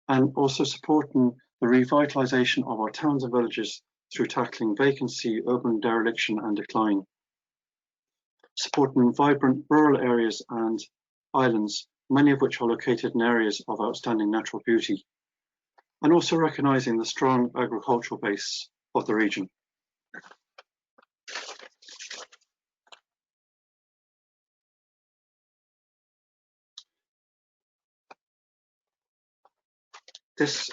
and also supporting the revitalisation of our towns and villages through tackling vacancy, urban dereliction and decline, supporting vibrant rural areas and islands, many of which are located in areas of outstanding natural beauty, and also recognising the strong agricultural base of the region. This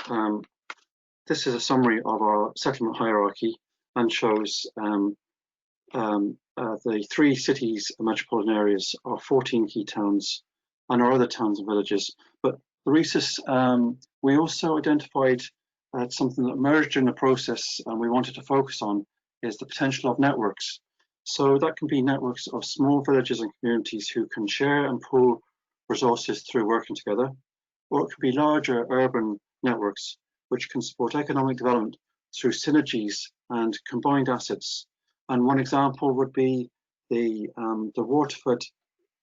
is a summary of our settlement hierarchy and shows the 3 cities and metropolitan areas, our 14 key towns, and our other towns and villages. But the RESIS, we also identified something that emerged in the process and we wanted to focus on is the potential of networks. So that can be networks of small villages and communities who can share and pool resources through working together, or it could be larger urban networks which can support economic development through synergies and combined assets. And one example would be the Waterford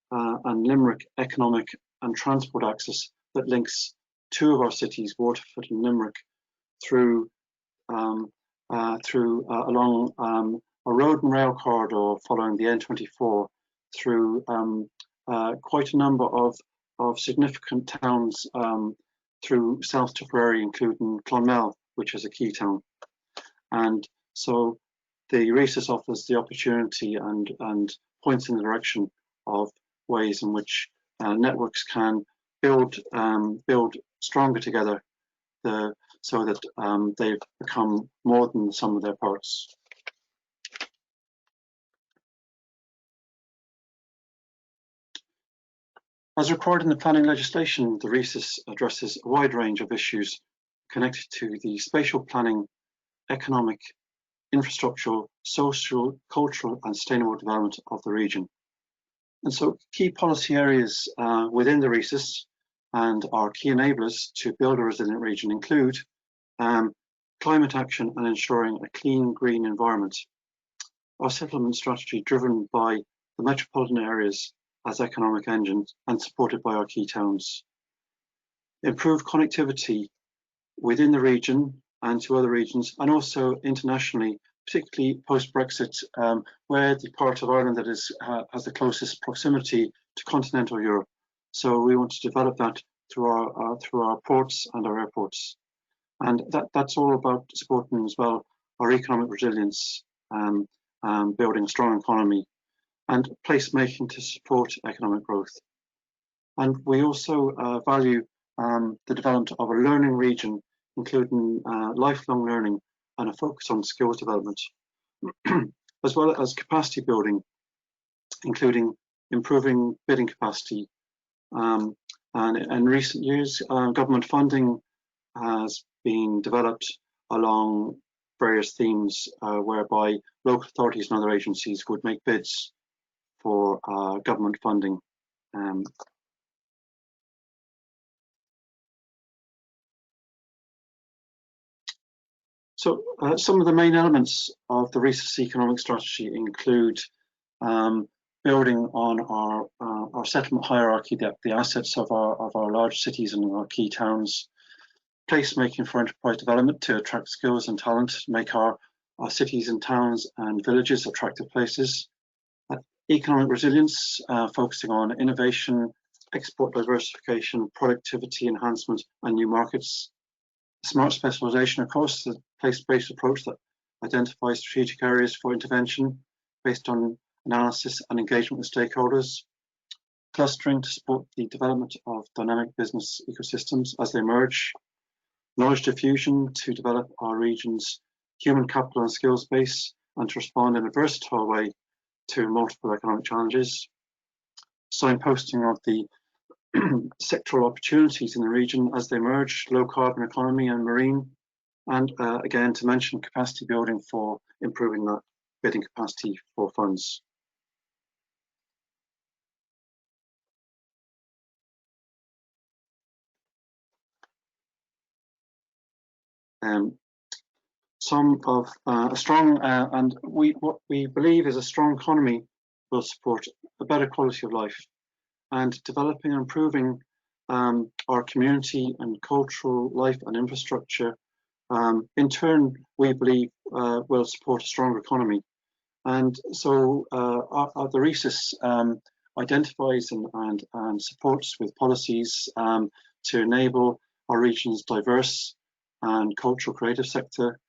and Limerick economic and transport access that links 2 of our cities, Waterford and Limerick, through along a road and rail corridor following the N24 through quite a number of significant towns through South Tipperary, including Clonmel, which is a key town. And so the RESIS offers the opportunity and points in the direction of ways in which networks can build stronger together, so that they've become more than the sum of their parts. As required in the planning legislation, the RESIS addresses a wide range of issues connected to the spatial planning, economic, infrastructural, social, cultural and sustainable development of the region. And so key policy areas within the RESIS and our key enablers to build a resilient region include climate action and ensuring a clean, green environment. Our settlement strategy driven by the metropolitan areas as economic engines and supported by our key towns. Improve connectivity within the region and to other regions, and also internationally, particularly post-Brexit, where the part of Ireland that has the closest proximity to continental Europe. So we want to develop that through our ports and our airports. And that's all about supporting as well our economic resilience, building a strong economy, and placemaking to support economic growth. And we also value the development of a learning region, including lifelong learning and a focus on skills development, as well as capacity building, including improving bidding capacity. And in recent years, government funding has been developed along various themes whereby local authorities and other agencies would make bids for government funding. So some of the main elements of the RESIS economic strategy include building on our settlement hierarchy, the assets of our large cities and our key towns, placemaking for enterprise development to attract skills and talent, make our cities and towns and villages attractive places, economic resilience, focusing on innovation, export diversification, productivity enhancement and new markets, smart specialization, of course, the place-based approach that identifies strategic areas for intervention based on analysis and engagement with stakeholders, clustering to support the development of dynamic business ecosystems as they emerge, knowledge diffusion to develop our region's human capital and skills base and to respond in a versatile way to multiple economic challenges, signposting of the sectoral opportunities in the region as they emerge, low carbon economy and marine, and again to mention capacity building for improving that bidding capacity for funds. Some of a strong and what we believe is a strong economy will support a better quality of life, and developing and improving our community and cultural life and infrastructure in turn we believe will support a stronger economy. And so the RESIS identifies and supports with policies to enable our region's diverse and cultural creative sector,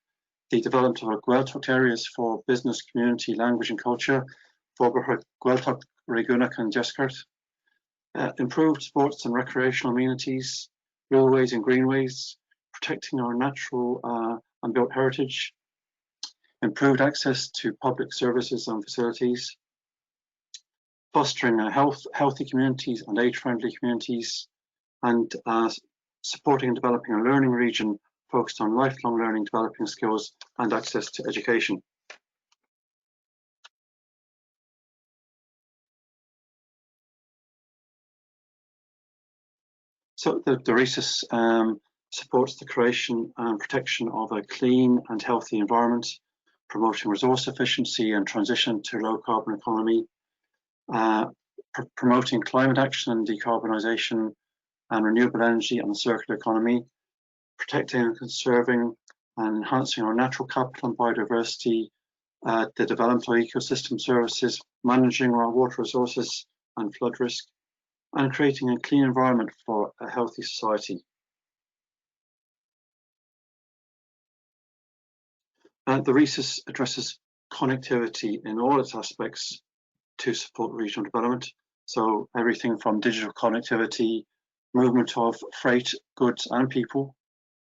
the development of Gaeltacht areas for business, community, language and culture, for Gaeltacht, Ragunac and Jescart, improved sports and recreational amenities, railways and greenways, protecting our natural and built heritage, improved access to public services and facilities, fostering healthy communities and age-friendly communities, and supporting and developing a learning region focused on lifelong learning, developing skills and access to education. So the RESIS supports the creation and protection of a clean and healthy environment, promoting resource efficiency and transition to low carbon economy, promoting climate action and decarbonisation and renewable energy and the circular economy, protecting and conserving and enhancing our natural capital and biodiversity, the development of ecosystem services, managing our water resources and flood risk, and creating a clean environment for a healthy society. The RESIS addresses connectivity in all its aspects to support regional development. So everything from digital connectivity, movement of freight, goods and people,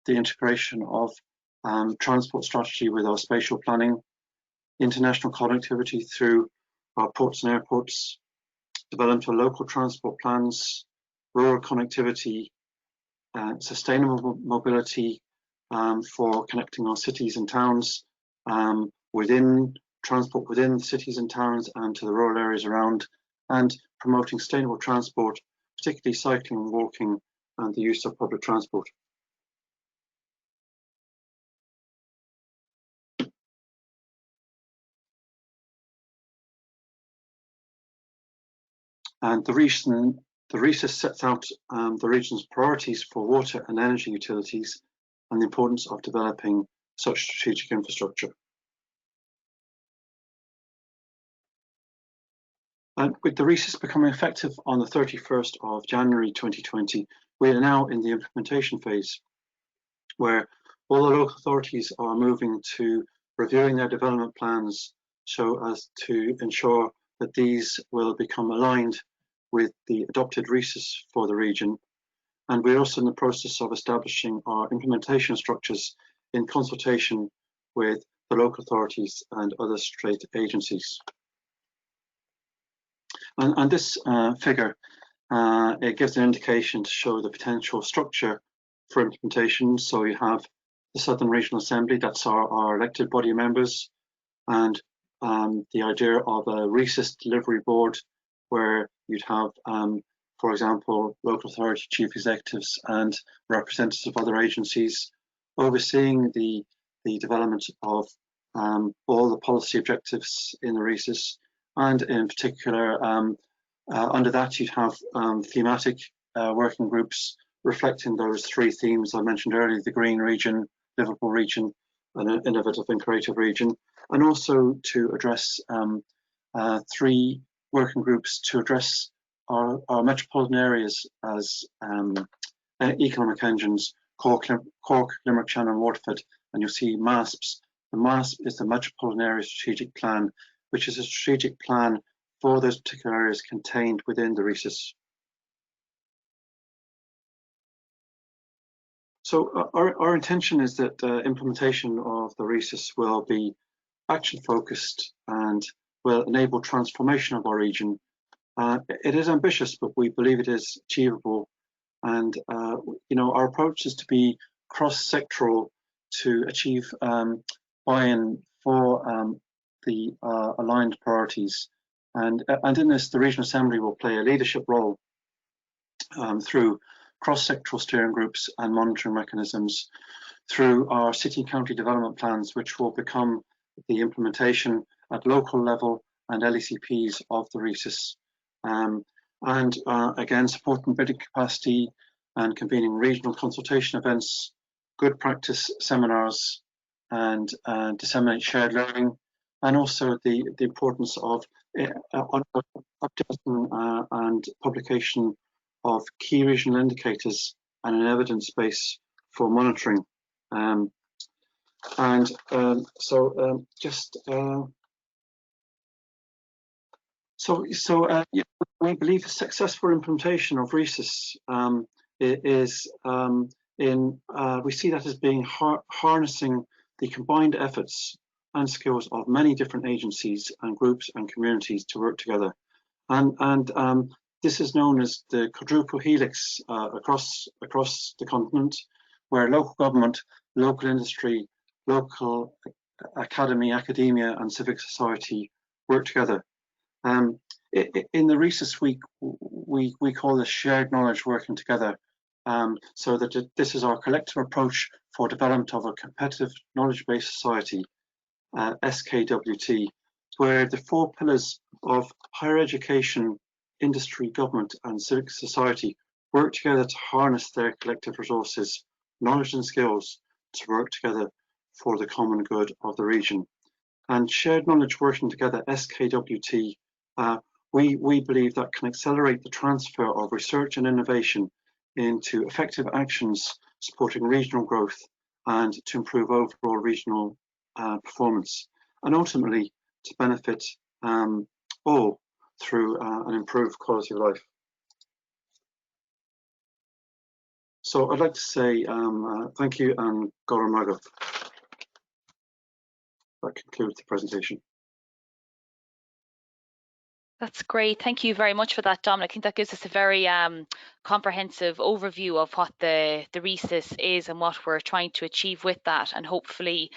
the integration of transport strategy with our spatial planning, international connectivity through our ports and airports, development of local transport plans, rural connectivity, sustainable mobility for connecting our cities and towns, within transport within cities and towns and to the rural areas around, and promoting sustainable transport, particularly cycling, walking, and the use of public transport. And the RESIS sets out the region's priorities for water and energy utilities and the importance of developing such strategic infrastructure. And with the RESIS becoming effective on the 31st of January 2020, we are now in the implementation phase, where all the local authorities are moving to reviewing their development plans so as to ensure that these will become aligned with the adopted RESIS for the region. And we're also in the process of establishing our implementation structures in consultation with the local authorities and other state agencies. And this figure, it gives an indication to show the potential structure for implementation. So you have the Southern Regional Assembly, that's our elected body members, and the idea of a RESIS delivery board where you'd have, for example, local authority chief executives and representatives of other agencies overseeing the development of all the policy objectives in the RESIS. And in particular, under that, you'd have thematic working groups reflecting those three themes I mentioned earlier: the green region, livable region, and an innovative and creative region. And also to address three working groups to address our metropolitan areas as economic engines: Cork, Limerick, Shannon, Waterford. And you'll see MASPs. The MASP is the Metropolitan Area Strategic Plan, which is a strategic plan for those particular areas contained within the RESIS. So our intention is that implementation of the RESIS will be action focused and will enable transformation of our region. It is ambitious, but we believe it is achievable. And our approach is to be cross-sectoral to achieve buy-in for the aligned priorities. And in this, the Regional Assembly will play a leadership role through cross-sectoral steering groups and monitoring mechanisms, through our city and county development plans, which will become the implementation at local level and LECPs of the RESIS. Again, supporting bidding capacity and convening regional consultation events, good practice seminars, and disseminate shared learning, and also the importance of updating and publication of key regional indicators and an evidence base for monitoring. We believe the successful implementation of RESIS is we see that as being harnessing the combined efforts and skills of many different agencies and groups and communities to work together. And this is known as the quadruple helix across the continent, where local government, local industry, local academy, academia, and civic society work together. In the RESIS week, we call this shared knowledge working together, so that this is our collective approach for development of a competitive knowledge-based society, SKWT, where the four pillars of higher education, industry, government, and civic society work together to harness their collective resources, knowledge and skills to work together for the common good of the region. And shared knowledge working together, SKWT, we believe that can accelerate the transfer of research and innovation into effective actions supporting regional growth and to improve overall regional performance, and ultimately to benefit all through an improved quality of life. So I'd like to say thank you and Goran Magov. That concludes the presentation.
That's great. Thank you very much for that, Dominic. I think that gives us a very comprehensive overview of what the RESIS is and what we're trying to achieve with that, and hopefully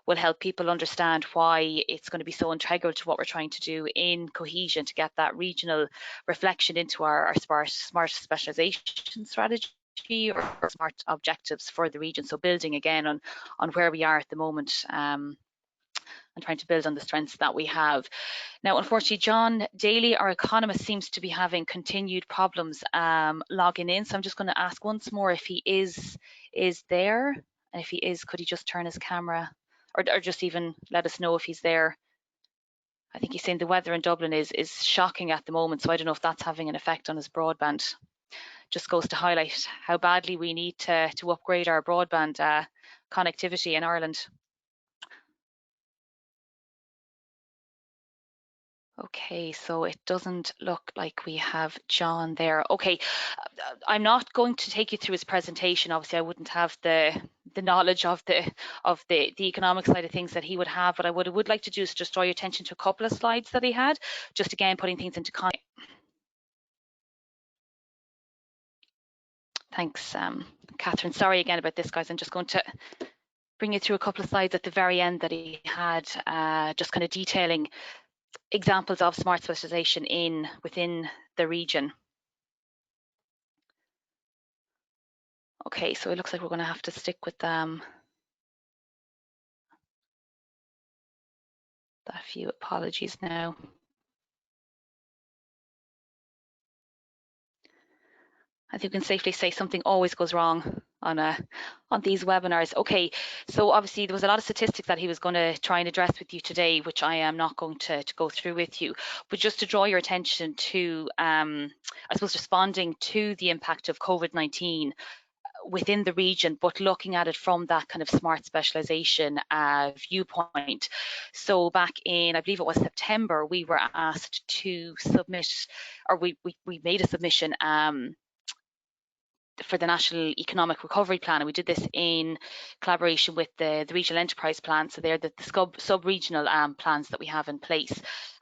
will help people understand why it's going to be so integral to what we're trying to do in cohesion to get that regional reflection into our smart specialisation strategy or smart objectives for the region. So building again on where we are at the moment, and trying to build on the strengths that we have. Now, unfortunately, John Daly, our economist, seems to be having continued problems logging in. So I'm just going to ask once more if he is there. And if he is, could he just turn his camera or just even let us know if he's there? I think he's saying the weather in Dublin is shocking at the moment. So I don't know if that's having an effect on his broadband. Just goes to highlight how badly we need to upgrade our broadband connectivity in Ireland. Okay, so it doesn't look like we have John there. Okay, I'm not going to take you through his presentation. Obviously, I wouldn't have the knowledge of the economic side of things that he would have, but I would like to do is just draw your attention to a couple of slides that he had, just again putting things into context. Thanks, Catherine. Sorry again about this, guys. I'm just going to bring you through a couple of slides at the very end that he had, just kind of detailing examples of smart specialisation within the region. Okay, so it looks like we're going to have to stick with that few. Apologies now. I think we can safely say something always goes wrong on these webinars. Okay, so obviously there was a lot of statistics that he was going to try and address with you today, which I am not going to go through with you, but just to draw your attention to, I suppose, responding to the impact of COVID-19 within the region, but looking at it from that kind of smart specialisation viewpoint. So back in, I believe it was September, we were asked to submit, or we made a submission for the National Economic Recovery Plan, and we did this in collaboration with the Regional Enterprise Plan. So they're the sub-regional plans that we have in place,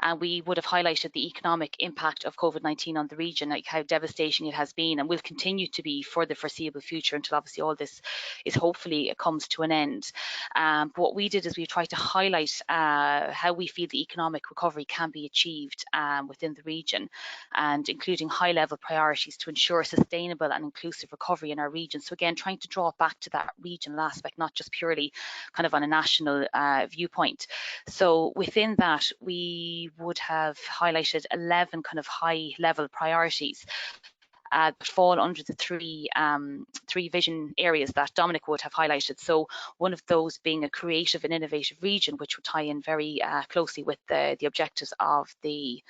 and we would have highlighted the economic impact of COVID-19 on the region, like how devastating it has been and will continue to be for the foreseeable future until obviously all this is hopefully comes to an end. But what we did is we tried to highlight how we feel the economic recovery can be achieved within the region, and including high-level priorities to ensure sustainable and inclusive recovery in our region. So again, trying to draw it back to that regional aspect, not just purely kind of on a national viewpoint. So within that, we would have highlighted 11 kind of high-level priorities fall under the three vision areas that Dominic would have highlighted. So one of those being a creative and innovative region, which would tie in very closely with the objectives of the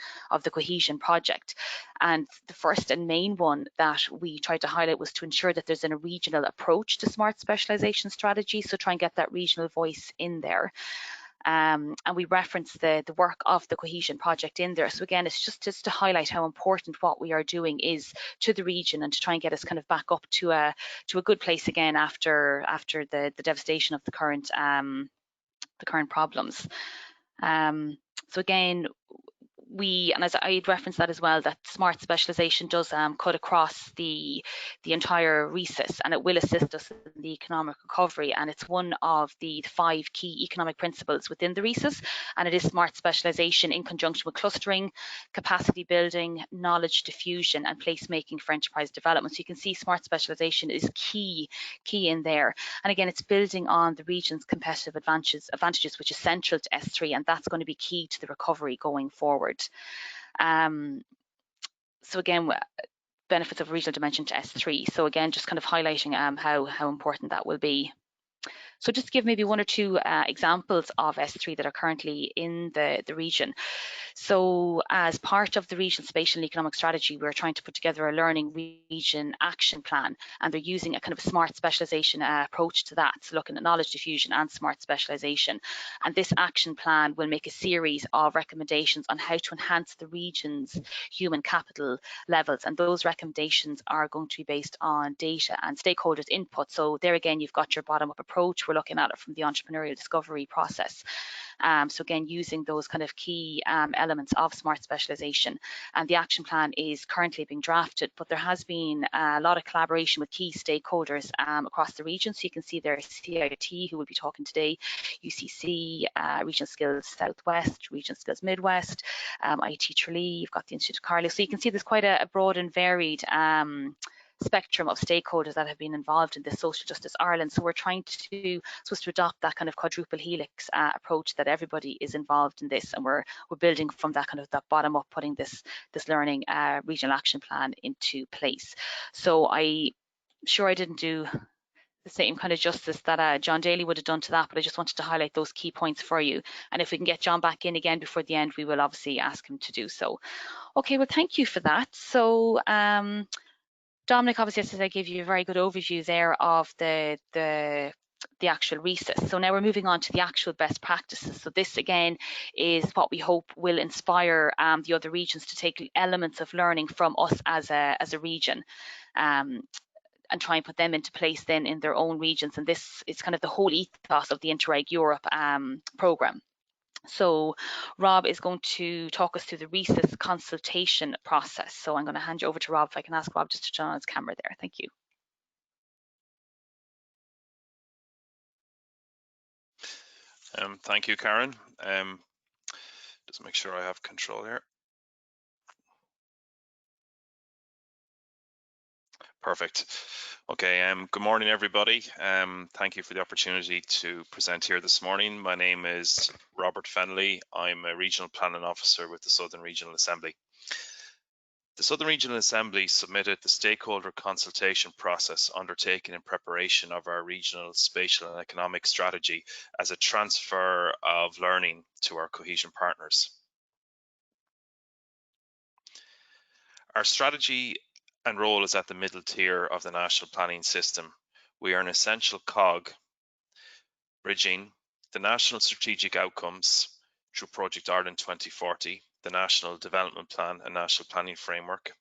cohesion project. And the first and main one that we tried to highlight was to ensure that there's a regional approach to smart specialisation strategy. So try and get that regional voice in there. And we reference the work of the cohesion project in there. So again, it's just to highlight how important what we are doing is to the region, and to try and get us kind of back up to a good place again after the devastation of the current problems. So again, and as I'd referenced that as well, that smart specialisation does cut across the entire RESIS, and it will assist us in the economic recovery. And it's one of the 5 key economic principles within the RESIS, and it is smart specialisation in conjunction with clustering, capacity building, knowledge diffusion, and placemaking for enterprise development. So you can see smart specialisation is key in there. And again, it's building on the region's competitive advantages, which is central to S3, and that's going to be key to the recovery going forward. So again, benefits of regional dimension to S3. So again, just kind of highlighting how important that will be. So just to give maybe one or two examples of S3 that are currently in the region. So as part of the regional spatial and economic strategy, we're trying to put together a learning region action plan, and they're using a kind of smart specialization approach to that. So looking at knowledge diffusion and smart specialization. And this action plan will make a series of recommendations on how to enhance the region's human capital levels. And those recommendations are going to be based on data and stakeholders' input. So there again, you've got your bottom-up approach. We're looking at it from the entrepreneurial discovery process. So again, using those kind of key elements of smart specialization. And the action plan is currently being drafted, but there has been a lot of collaboration with key stakeholders across the region. So you can see there CIT, who will be talking today, UCC, Regional Skills Southwest, Regional Skills Midwest, IT Tralee, you've got the Institute of Carlow. So you can see there's quite a broad and varied spectrum of stakeholders that have been involved in this Social Justice Ireland. So we're trying to adopt that kind of quadruple helix approach, that everybody is involved in this, and we're building from that kind of that bottom up, putting this learning regional action plan into place. So I'm sure I didn't do the same kind of justice that John Daly would have done to that, but I just wanted to highlight those key points for you. And if we can get John back in again before the end, we will obviously ask him to do so. Okay, well, thank you for that. So Dominic, obviously, as I gave you a very good overview there of the actual RESIS. So now we're moving on to the actual best practices. So this again is what we hope will inspire the other regions to take elements of learning from us as a region. And try and put them into place then in their own regions. And this is kind of the whole ethos of the Interreg Europe programme. So Rob is going to talk us through the RESIS consultation process. So I'm going to hand you over to Rob. If I can ask Rob just to turn on his camera there. Thank you.
Thank you, Karen. Just make sure I have control here. Perfect. Okay, good morning, everybody. Thank you for the opportunity to present here this morning. My name is Robert Fennelly. I'm a Regional Planning Officer with the Southern Regional Assembly. The Southern Regional Assembly submitted the stakeholder consultation process undertaken in preparation of our regional spatial and economic strategy as a transfer of learning to our cohesion partners. Our strategy and role is at the middle tier of the national planning system. We are an essential cog, bridging the national strategic outcomes through Project Ireland 2040, the National Development Plan and National Planning Framework,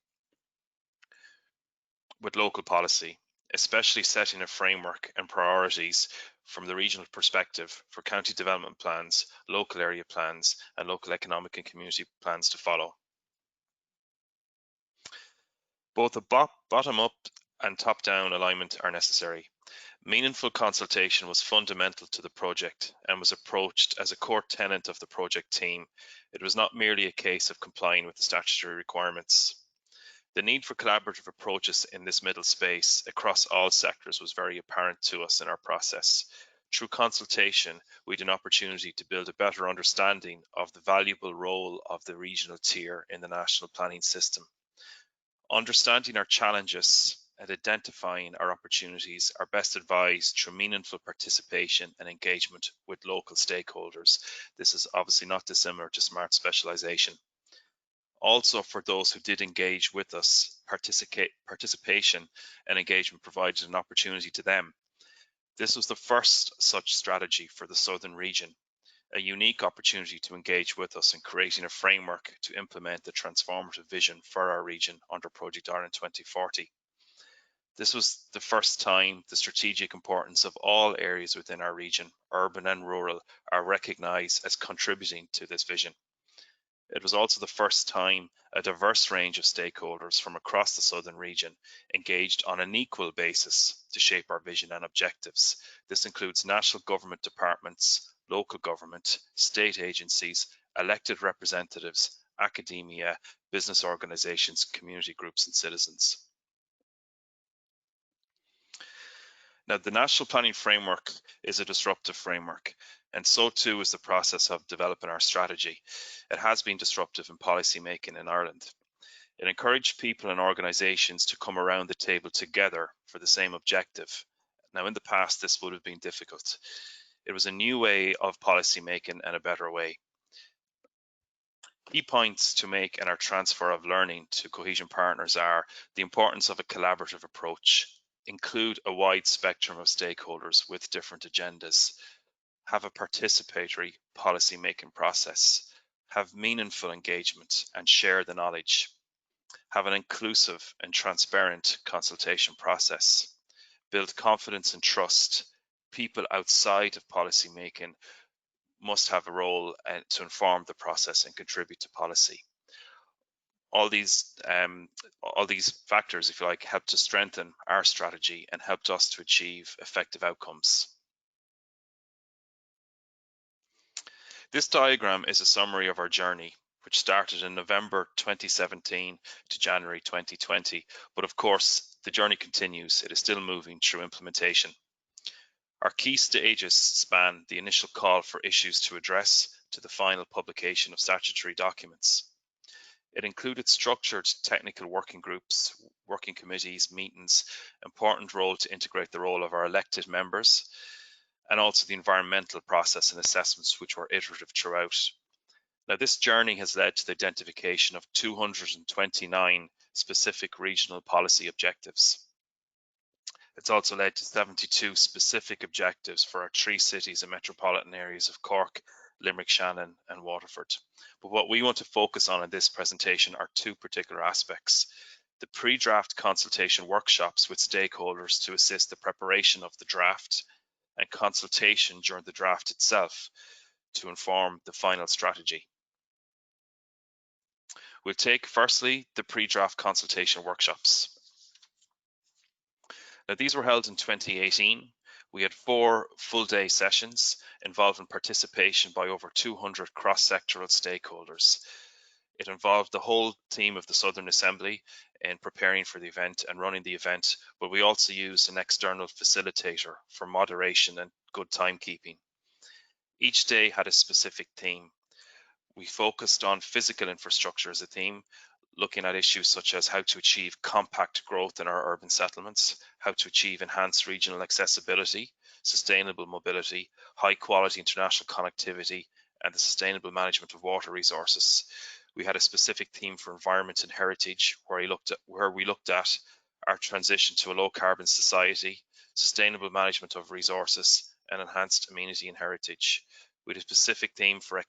with local policy, especially setting a framework and priorities from the regional perspective for county development plans, local area plans, and local economic and community plans to follow. Both a bottom-up and top-down alignment are necessary. Meaningful consultation was fundamental to the project and was approached as a core tenet of the project team. It was not merely a case of complying with the statutory requirements. The need for collaborative approaches in this middle space across all sectors was very apparent to us in our process. Through consultation, we had an opportunity to build a better understanding of the valuable role of the regional tier in the national planning system. Understanding our challenges and identifying our opportunities are best advised through meaningful participation and engagement with local stakeholders. This is obviously not dissimilar to smart specialization. Also, for those who did engage with us, participation and engagement provided an opportunity to them. This was the first such strategy for the Southern region, a unique opportunity to engage with us in creating a framework to implement the transformative vision for our region under Project Ireland 2040. This was the first time the strategic importance of all areas within our region, urban and rural, are recognised as contributing to this vision. It was also the first time a diverse range of stakeholders from across the Southern region engaged on an equal basis to shape our vision and objectives. This includes national government departments, local government, state agencies, elected representatives, academia, business organisations, community groups and citizens. Now, the National Planning Framework is a disruptive framework, and so too is the process of developing our strategy. It has been disruptive in policy making in Ireland. It encouraged people and organisations to come around the table together for the same objective. Now, in the past, this would have been difficult. It was a new way of policy making and a better way. Key points to make in our transfer of learning to cohesion partners are the importance of a collaborative approach, include a wide spectrum of stakeholders with different agendas, have a participatory policy making process, have meaningful engagement and share the knowledge, have an inclusive and transparent consultation process, build confidence and trust. People outside of policy making must have a role to inform the process and contribute to policy. All these factors, if you like, help to strengthen our strategy and helped us to achieve effective outcomes. This diagram is a summary of our journey, which started in November 2017 to January 2020. But of course, the journey continues. It is still moving through implementation. Our key stages span the initial call for issues to address to the final publication of statutory documents. It included structured technical working groups, working committees, meetings, important role to integrate the role of our elected members, and also the environmental process and assessments, which were iterative throughout. Now, this journey has led to the identification of 229 specific regional policy objectives. It's also led to 72 specific objectives for our 3 cities and metropolitan areas of Cork, Limerick, Shannon and Waterford. But what we want to focus on in this presentation are 2 particular aspects. The pre-draft consultation workshops with stakeholders to assist the preparation of the draft, and consultation during the draft itself to inform the final strategy. We'll take firstly the pre-draft consultation workshops. Now, these were held in 2018. We had 4 full-day sessions involving participation by over 200 cross-sectoral stakeholders. It involved the whole team of the Southern Assembly in preparing for the event and running the event, but we also used an external facilitator for moderation and good timekeeping. Each day had a specific theme. We focused on physical infrastructure as a theme, looking at issues such as how to achieve compact growth in our urban settlements, how to achieve enhanced regional accessibility, sustainable mobility, high quality international connectivity, and the sustainable management of water resources. We had a specific theme for environment and heritage, where we looked at our transition to a low carbon society, sustainable management of resources, and enhanced amenity and heritage. We had a specific theme for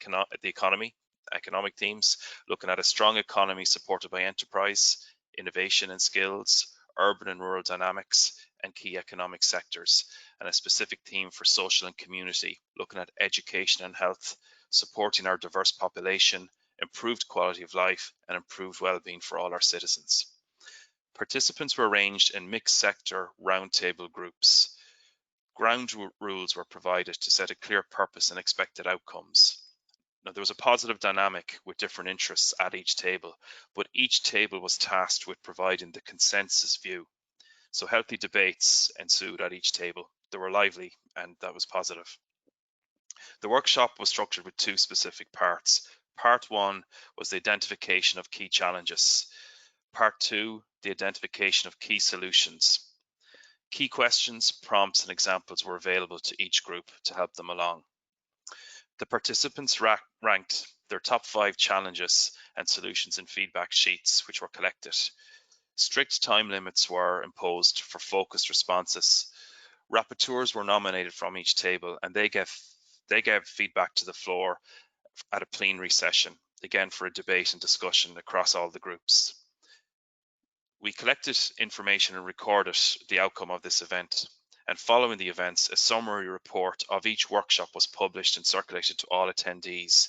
the economy, economic themes, looking at a strong economy supported by enterprise, innovation and skills, urban and rural dynamics, and key economic sectors, and a specific theme for social and community, looking at education and health, supporting our diverse population, improved quality of life, and improved well-being for all our citizens. Participants were arranged in mixed sector roundtable groups. Ground rules were provided to set a clear purpose and expected outcomes. Now, there was a positive dynamic with different interests at each table, but each table was tasked with providing the consensus view. So healthy debates ensued at each table. They were lively, and that was positive. The workshop was structured with 2 specific parts. Part 1 was the identification of key challenges. Part 2, the identification of key solutions. Key questions, prompts, and examples were available to each group to help them along. The participants ranked their top 5 challenges and solutions in feedback sheets, which were collected. Strict time limits were imposed for focused responses. Rapporteurs were nominated from each table, and they gave feedback to the floor at a plenary session, again for a debate and discussion across all the groups. We collected information and recorded the outcome of this event. And following the events, a summary report of each workshop was published and circulated to all attendees.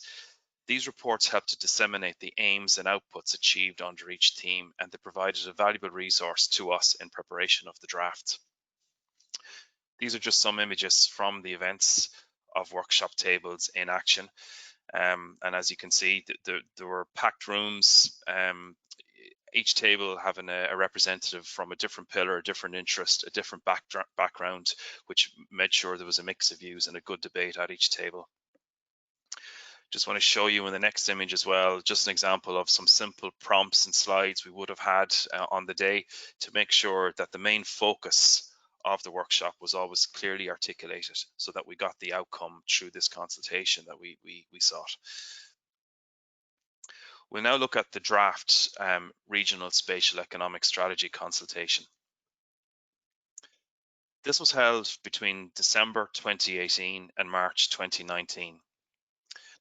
These reports helped to disseminate the aims and outputs achieved under each theme, and they provided a valuable resource to us in preparation of the draft. These are just some images from the events of workshop tables in action. And as you can see, there were packed rooms, each table having a representative from a different pillar, a different interest, a different background, which made sure there was a mix of views and a good debate at each table. Just want to show you in the next image as well, just an example of some simple prompts and slides we would have had on the day to make sure that the main focus of the workshop was always clearly articulated so that we got the outcome through this consultation that we sought. We'll now look at the draft Regional Spatial Economic Strategy consultation. This was held between December 2018 and March 2019.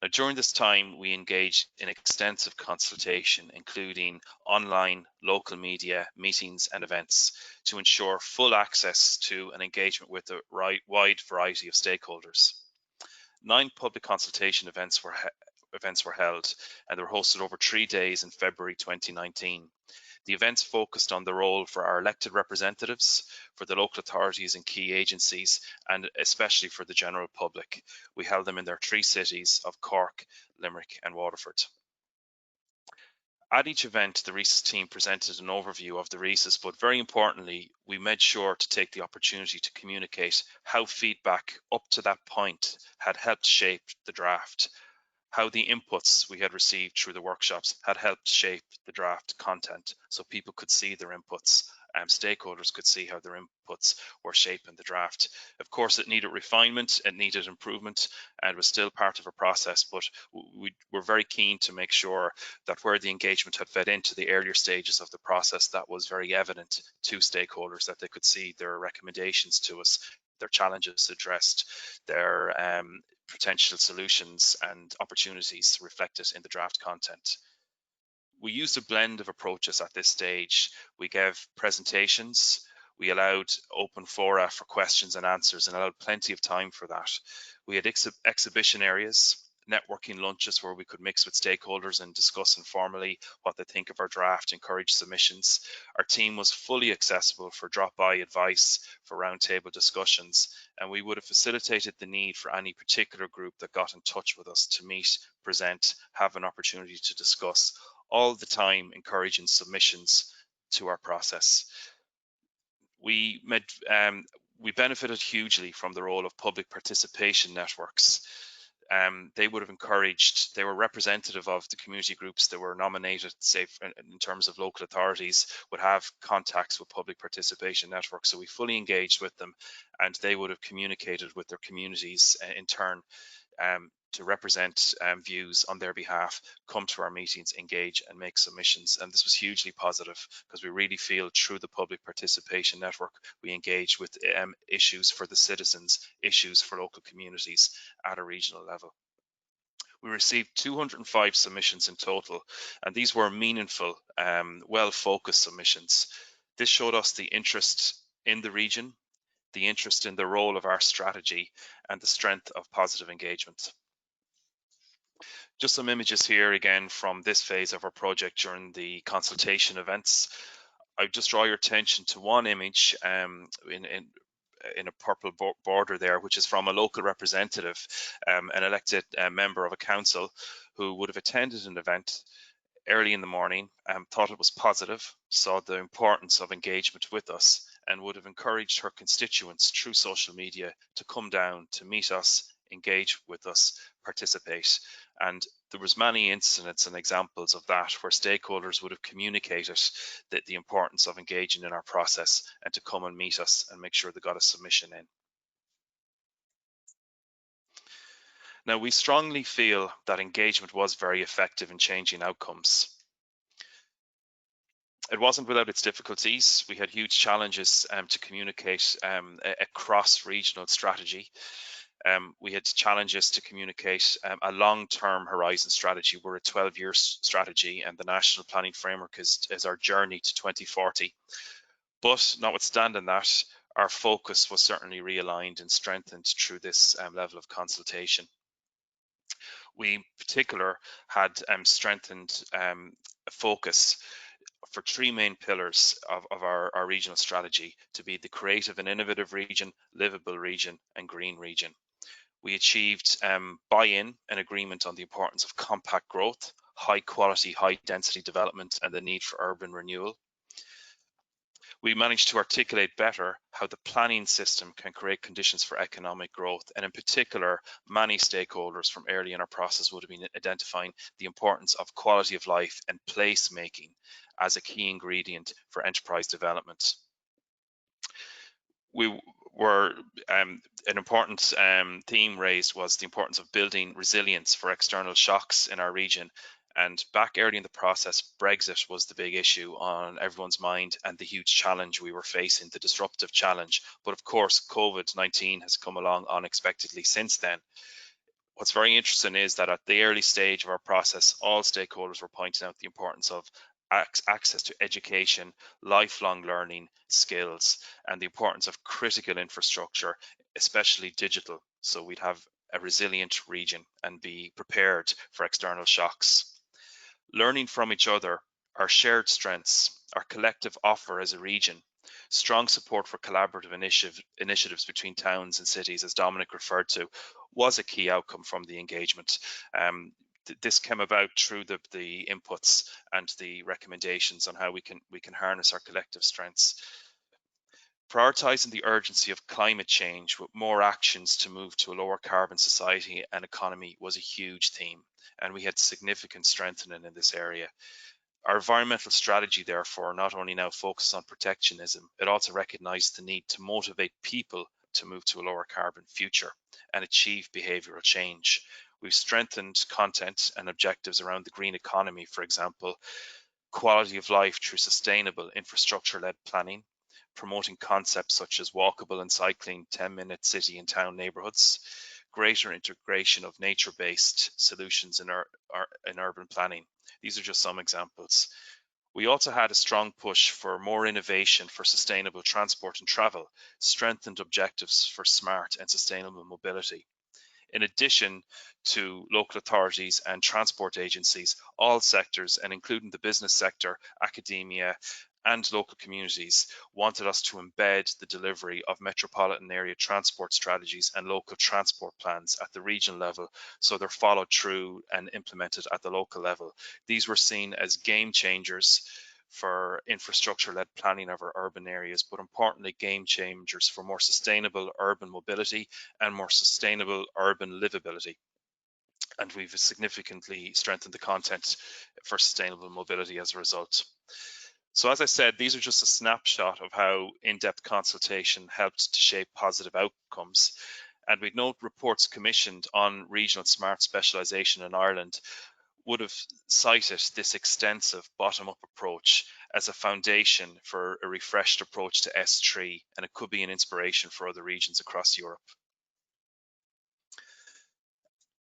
Now, during this time, we engaged in extensive consultation, including online, local media, meetings and events to ensure full access to and engagement with a wide variety of stakeholders. 9 public consultation events were held, and they were hosted over 3 days in February 2019. The events focused on the role for our elected representatives, for the local authorities and key agencies, and especially for the general public. We held them in their 3 cities of Cork, Limerick and Waterford. At each event, the RESIS team presented an overview of the RESIS, but very importantly, we made sure to take the opportunity to communicate how feedback up to that point had helped shape the draft, how the inputs we had received through the workshops had helped shape the draft content, so people could see their inputs, stakeholders could see how their inputs were shaping the draft. Of course, it needed refinement, it needed improvement, and was still part of a process, but we were very keen to make sure that where the engagement had fed into the earlier stages of the process, that was very evident to stakeholders, that they could see their recommendations to us, their challenges addressed, their potential solutions and opportunities reflected in the draft content. We used a blend of approaches at this stage. We gave presentations, we allowed open fora for questions and answers and allowed plenty of time for that. We had exhibition areas, networking lunches where we could mix with stakeholders and discuss informally what they think of our draft, encourage submissions. Our team was fully accessible for drop-by advice, for roundtable discussions, and we would have facilitated the need for any particular group that got in touch with us to meet, present, have an opportunity to discuss, all the time encouraging submissions to our process. We benefited hugely from the role of public participation networks. They would have encouraged, they were representative of the community groups that were nominated, say in terms of local authorities, would have contacts with public participation networks. So we fully engaged with them, and they would have communicated with their communities in turn to represent views on their behalf, come to our meetings, engage and make submissions. And this was hugely positive because we really feel through the public participation network, we engage with issues for the citizens, issues for local communities at a regional level. We received 205 submissions in total, and these were meaningful, well-focused submissions. This showed us the interest in the region, the interest in the role of our strategy, and the strength of positive engagement. Just some images here again from this phase of our project during the consultation events. I would just draw your attention to one image in a purple border there, which is from a local representative, an elected member of a council who would have attended an event early in the morning, thought it was positive, saw the importance of engagement with us, and would have encouraged her constituents through social media to come down to meet us, engage with us, participate. And there was many incidents and examples of that where stakeholders would have communicated the importance of engaging in our process and to come and meet us and make sure they got a submission in. Now, we strongly feel that engagement was very effective in changing outcomes. It wasn't without its difficulties. We had huge challenges to communicate a cross-regional strategy. We had challenges to communicate a long-term horizon strategy. We're a 12-year strategy, and the National Planning Framework is our journey to 2040. But notwithstanding that, our focus was certainly realigned and strengthened through this level of consultation. We in particular had strengthened a focus for 3 main pillars of our regional strategy to be the creative and innovative region, livable region, and green region. We achieved buy-in and agreement on the importance of compact growth, high quality, high density development, and the need for urban renewal. We managed to articulate better how the planning system can create conditions for economic growth, and in particular, many stakeholders from early in our process would have been identifying the importance of quality of life and place making as a key ingredient for enterprise development. We were an important theme raised was the importance of building resilience for external shocks in our region, And back early in the process, Brexit was the big issue on everyone's mind and the huge challenge we were facing, the disruptive challenge. But of course, COVID-19 has come along unexpectedly since then. What's very interesting is that at the early stage of our process, all stakeholders were pointing out the importance of access to education, lifelong learning skills, and the importance of critical infrastructure, especially digital, so we'd have a resilient region and be prepared for external shocks. Learning from each other, our shared strengths, our collective offer as a region, strong support for collaborative initiatives between towns and cities, as Dominic referred to, was a key outcome from the engagement. This came about through the inputs and the recommendations on how we can harness our collective strengths. Prioritising the urgency of climate change with more actions to move to a lower carbon society and economy was a huge theme, and we had significant strengthening in this area. Our environmental strategy, therefore, not only now focuses on protectionism, it also recognised the need to motivate people to move to a lower carbon future and achieve behavioural change. We've strengthened content and objectives around the green economy, for example, quality of life through sustainable infrastructure-led planning, promoting concepts such as walkable and cycling 10-minute city and town neighbourhoods, greater integration of nature-based solutions in urban planning. These are just some examples. We also had a strong push for more innovation for sustainable transport and travel, strengthened objectives for smart and sustainable mobility. In addition to local authorities and transport agencies, all sectors, and including the business sector, academia, and local communities, wanted us to embed the delivery of metropolitan area transport strategies and local transport plans at the regional level, so they're followed through and implemented at the local level. These were seen as game changers for infrastructure-led planning of our urban areas, but importantly, game changers for more sustainable urban mobility and more sustainable urban livability. And we've significantly strengthened the content for sustainable mobility as a result. So as I said, these are just a snapshot of how in-depth consultation helped to shape positive outcomes. And we'd note reports commissioned on regional smart specialisation in Ireland would have cited this extensive bottom-up approach as a foundation for a refreshed approach to S3, and it could be an inspiration for other regions across Europe.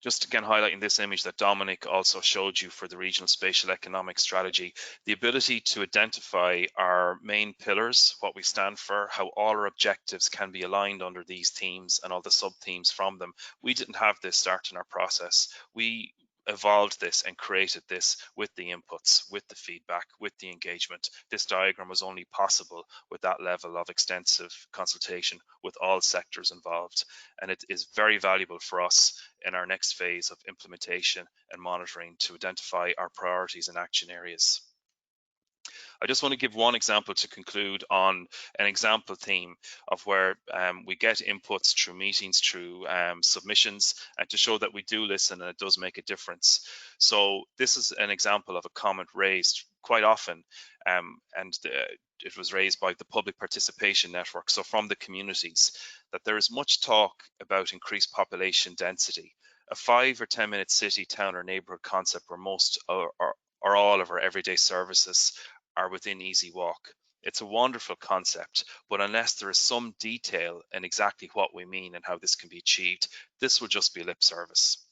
Just again highlighting this image that Dominic also showed you for the regional spatial economic strategy, the ability to identify our main pillars, what we stand for, how all our objectives can be aligned under these themes and all the sub-themes from them. We didn't have this start in our process. We evolved this and created this with the inputs, with the feedback, with the engagement. This diagram was only possible with that level of extensive consultation with all sectors involved, and it is very valuable for us in our next phase of implementation and monitoring to identify our priorities and action areas. I just want to give one example to conclude on an example theme of where we get inputs through meetings, through submissions, and to show that we do listen and it does make a difference. So this is an example of a comment raised quite often, and it was raised by the Public Participation Network, so from the communities, that there is much talk about increased population density. A 5 or 10 minute city, town or neighbourhood concept where most or all of our everyday services are within easy walk. It's a wonderful concept, but unless there is some detail in exactly what we mean and how this can be achieved, this will just be lip service.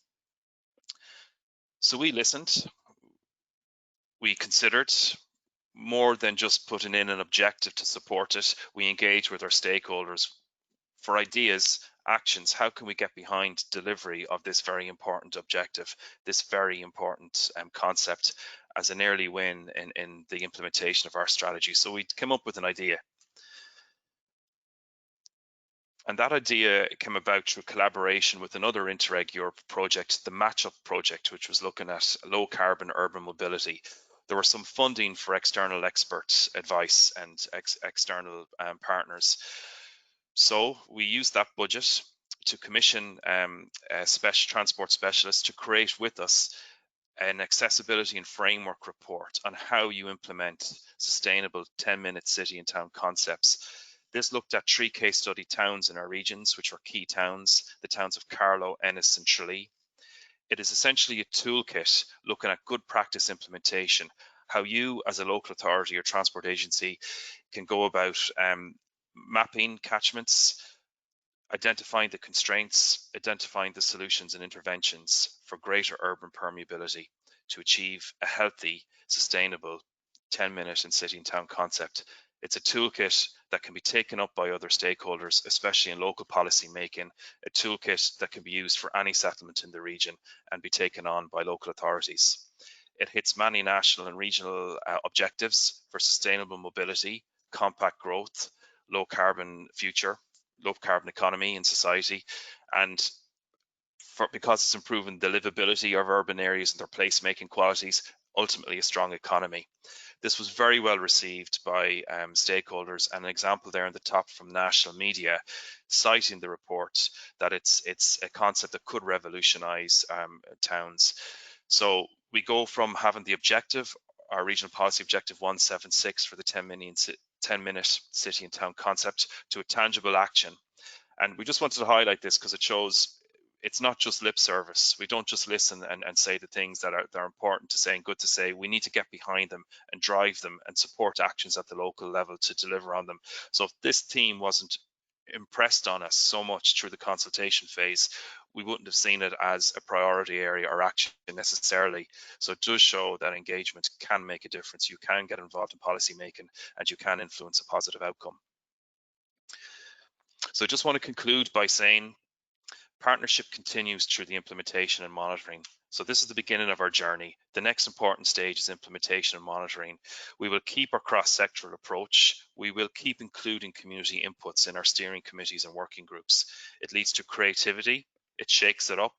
So we listened, we considered more than just putting in an objective to support it. We engaged with our stakeholders for ideas, actions. How can we get behind delivery of this very important objective, this very important concept as an early win in the implementation of our strategy? So we came up with an idea. And that idea came about through collaboration with another Interreg Europe project, the Match Up project, which was looking at low carbon urban mobility. There was some funding for external expert advice and external partners. So we used that budget to commission a transport specialist to create with us an accessibility and framework report on how you implement sustainable 10-minute city and town concepts. This looked at 3 case study towns in our regions, which were key towns, the towns of Carlow, Ennis and Tralee. It is essentially a toolkit looking at good practice implementation, how you as a local authority or transport agency can go about mapping catchments, identifying the constraints, identifying the solutions and interventions for greater urban permeability to achieve a healthy, sustainable 10-minute and city and town concept. It's a toolkit that can be taken up by other stakeholders, especially in local policy making, a toolkit that can be used for any settlement in the region and be taken on by local authorities. It hits many national and regional objectives for sustainable mobility, compact growth, low carbon future, low carbon economy in society, and because it's improving the livability of urban areas and their place-making qualities, ultimately a strong economy. This was very well received by stakeholders, and an example there in the top from national media citing the report that it's a concept that could revolutionize towns. So we go from having the objective, our regional policy objective 176 for the 10-minute city and town concept, to a tangible action. And we just wanted to highlight this because it shows it's not just lip service. We don't just listen and say the things that are important to say and good to say. We need to get behind them and drive them and support actions at the local level to deliver on them. So if this theme wasn't impressed on us so much through the consultation phase, we wouldn't have seen it as a priority area or action necessarily. So it does show that engagement can make a difference. You can get involved in policy making and you can influence a positive outcome. So I just want to conclude by saying partnership continues through the implementation and monitoring. So this is the beginning of our journey. The next important stage is implementation and monitoring. We will keep our cross-sectoral approach. We will keep including community inputs in our steering committees and working groups. It leads to creativity, it shakes it up,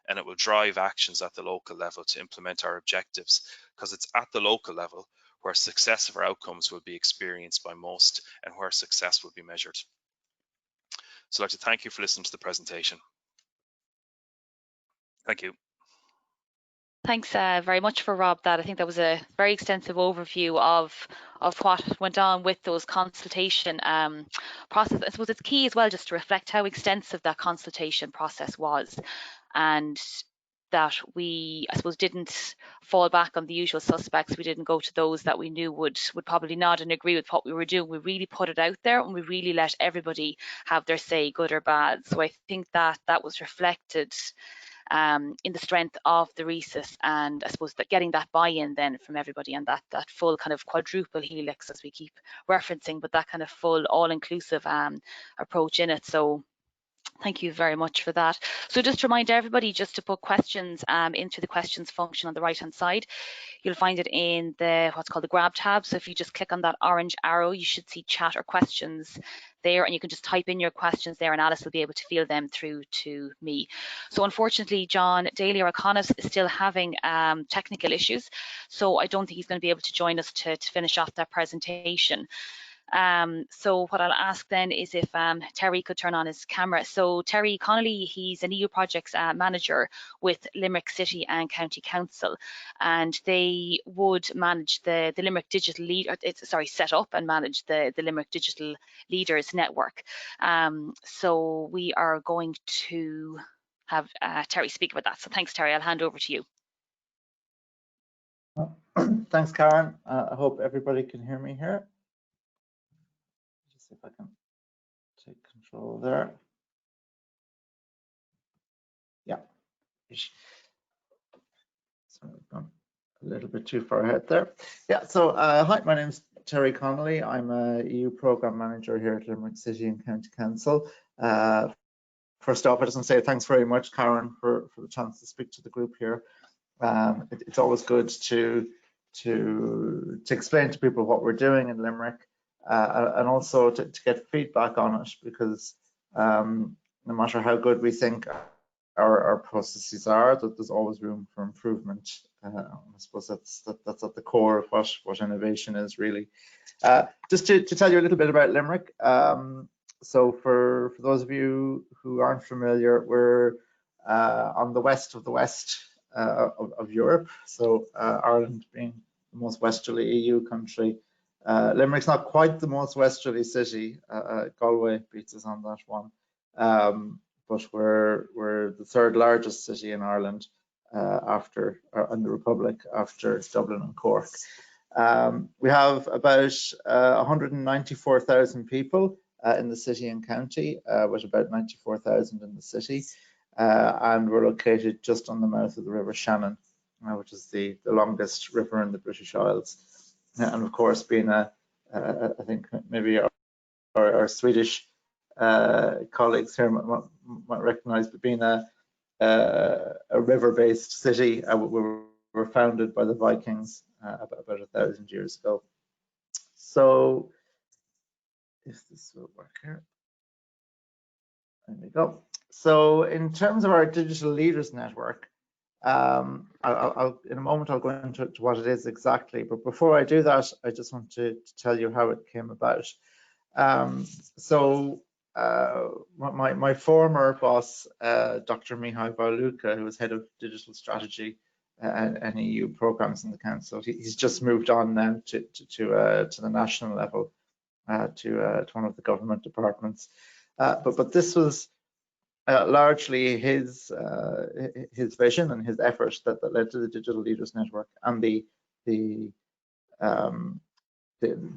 and it will drive actions at the local level to implement our objectives, because it's at the local level where success of our outcomes will be experienced by most and where success will be measured. So I'd like to thank you for listening to the presentation. Thank you.
Thanks very much for Rob. I think that was a very extensive overview of what went on with those consultation process. I suppose it's key as well just to reflect how extensive that consultation process was, and that we, I suppose, didn't fall back on the usual suspects. We didn't go to those that we knew would probably nod and agree with what we were doing. We really put it out there and we really let everybody have their say, good or bad. So I think that was reflected in the strength of the RESIS, and I suppose that getting that buy-in then from everybody, and that full kind of quadruple helix, as we keep referencing, but that kind of full all-inclusive approach in it. So thank you very much for that. So just to remind everybody just to put questions into the questions function on the right hand side. You'll find it in the what's called the grab tab. So if you just click on that orange arrow, you should see chat or questions there, and you can just type in your questions there and Alice will be able to field them through to me. So unfortunately, John Daly or O'Connor is still having technical issues, so I don't think he's going to be able to join us to finish off that presentation. So what I'll ask then is if Terry could turn on his camera. So Terry Connolly, he's an EU projects manager with Limerick City and County Council, and they would manage the Limerick Digital Leader, set up and manage the Limerick Digital Leaders Network. So we are going to have Terry speak about that. So thanks, Terry. I'll hand over to you.
Thanks, Karen. I hope everybody can hear me here. If I can take control there. Yeah. Sorry, I've gone a little bit too far ahead there. Yeah, so hi, my name's Terry Connolly. I'm a EU program manager here at Limerick City and County Council. First off, I just want to say thanks very much, Karen, for the chance to speak to the group here. It's always good to explain to people what we're doing in Limerick. And also to get feedback on it, because no matter how good we think our processes are, that there's always room for improvement. I suppose that's at the core of what innovation is, really. Just to tell you a little bit about Limerick. So for those of you who aren't familiar, we're on the west of the west of Europe. So Ireland being the most westerly EU country. Limerick's not quite the most westerly city. Galway beats us on that one, but we're the third largest city in Ireland, and the Republic after Dublin and Cork. We have about 194,000 people in the city and county, with about 94,000 in the city, and we're located just on the mouth of the River Shannon, which is the longest river in the British Isles. And of course, being I think maybe our Swedish colleagues here might recognise, but being a river-based city, we were founded by the Vikings about 1,000 years ago. So, if this will work here, there we go. So, in terms of our Digital Leaders Network, in a moment I'll go into what it is exactly, but before I do that, I just want to tell you how it came about. My former boss, Dr. Mihai Varluca, who was head of digital strategy and EU programs in the council, he's just moved on now to the national level, to one of the government departments. But this was largely his vision and his efforts that led to the Digital Leaders Network and the